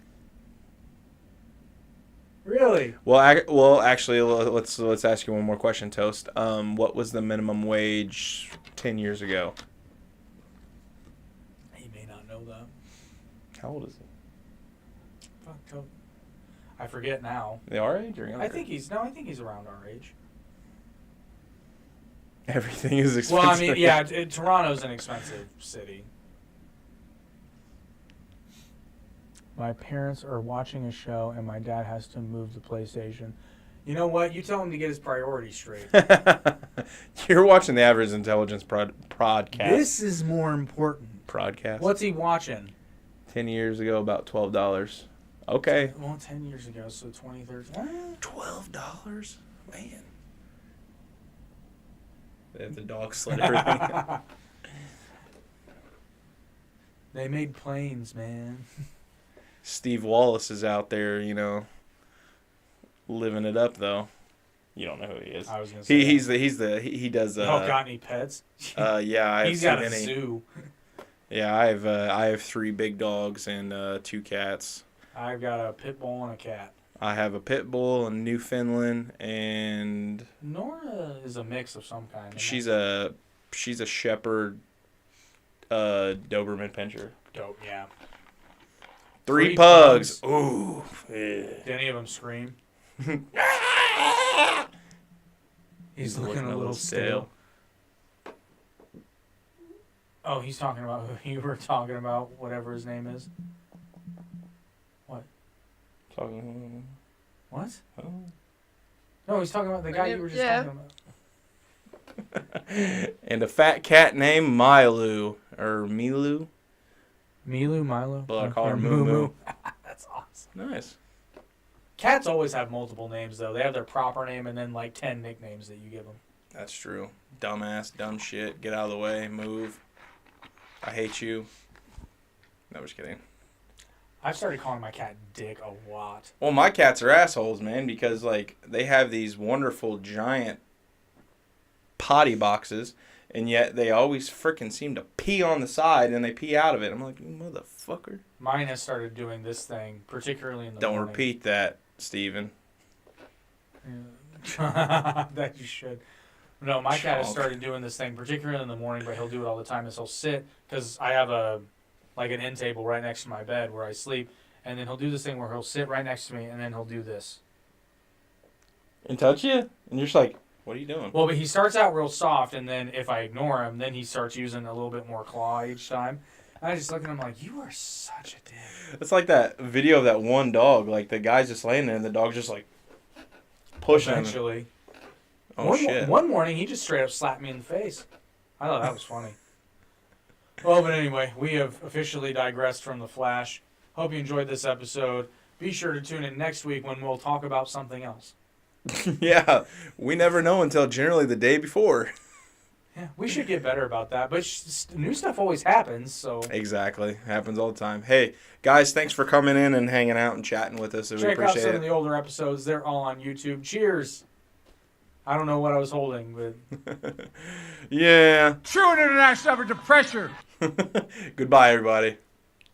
Really?
well, actually, let's ask you one more question, Toast. What was the minimum wage 10 years ago?
He may not know that.
How old is it?
Fuck, I forget now.
They our age or younger?
I think he's around our age.
Everything is expensive.
Well, I mean, yeah, Toronto's an expensive city. My parents are watching a show, and my dad has to move the PlayStation. You know what? You tell him to get his priorities straight.
You're watching the Average Intelligence podcast.
This is more important.
Podcast.
What's he watching?
10 years ago, about $12. Okay.
Well, 10 years ago, so 2013.
$12? Man. The dog slid everything.
They made planes, man.
Steve Wallace is out there, living it up though. You don't know who he is.
I was gonna say
he does.
got any pets?
Yeah, I have
He's got
too
a
many.
zoo.
Yeah, I have 3 big dogs and 2 cats.
I've got a pit bull and a cat.
I have a pit bull, a Newfoundland, and
Nora is a mix of some kind.
she's a shepherd, Doberman Pinscher.
Dope, yeah.
3 pugs. Ooh. Yeah.
Did any of them scream? He's looking a little stale. Oh, he's talking about who you were talking about, whatever his name is. What?
Talking.
What?
Oh.
No, he's talking about the guy you were just talking about.
And a fat cat named Milu or Milu.
Milo?
But I call her Moo Moo.
That's awesome.
Nice.
Cats always have multiple names, though. They have their proper name and then like 10 nicknames that you give them.
That's true. Dumbass, dumb shit. Get out of the way. Move. I hate you. No, just kidding.
I've started calling my cat Dick a lot.
Well, my cats are assholes, man, because like they have these wonderful giant potty boxes, and yet they always freaking seem to pee on the side and they pee out of it. I'm like, you motherfucker.
Mine has started doing this thing, particularly in the
Don't
morning.
repeat that, Steven.
That you should. No, my cat has
Chonk.
started doing this thing, particularly in the morning, but he'll do it all the time. Is he'll sit, because I have an end table right next to my bed where I sleep, and then he'll do this thing where he'll sit right next to me, and then he'll do this.
And touch you? And you're just like, what are you doing?
Well, but he starts out real soft, and then if I ignore him, then he starts using a little bit more claw each time. And I just look at him like, you are such a dick.
It's like that video of that one dog. Like, the guy's just laying there, and the dog's just, like, pushing him.
Eventually.
Oh, shit.
One morning, he just straight up slapped me in the face. I thought that was funny. Well, but anyway, we have officially digressed from The Flash. Hope you enjoyed this episode. Be sure to tune in next week when we'll talk about something else.
Yeah, we never know until generally the day before.
Yeah, we should get better about that. But new stuff always happens, so
Exactly. Happens all the time. Hey, guys, thanks for coming in and hanging out and chatting with us. We
check out
appreciate
some
it.
of the older episodes. They're all on YouTube. Cheers. I don't know what I was holding, but
Yeah.
True international effort to pressure.
Goodbye, everybody.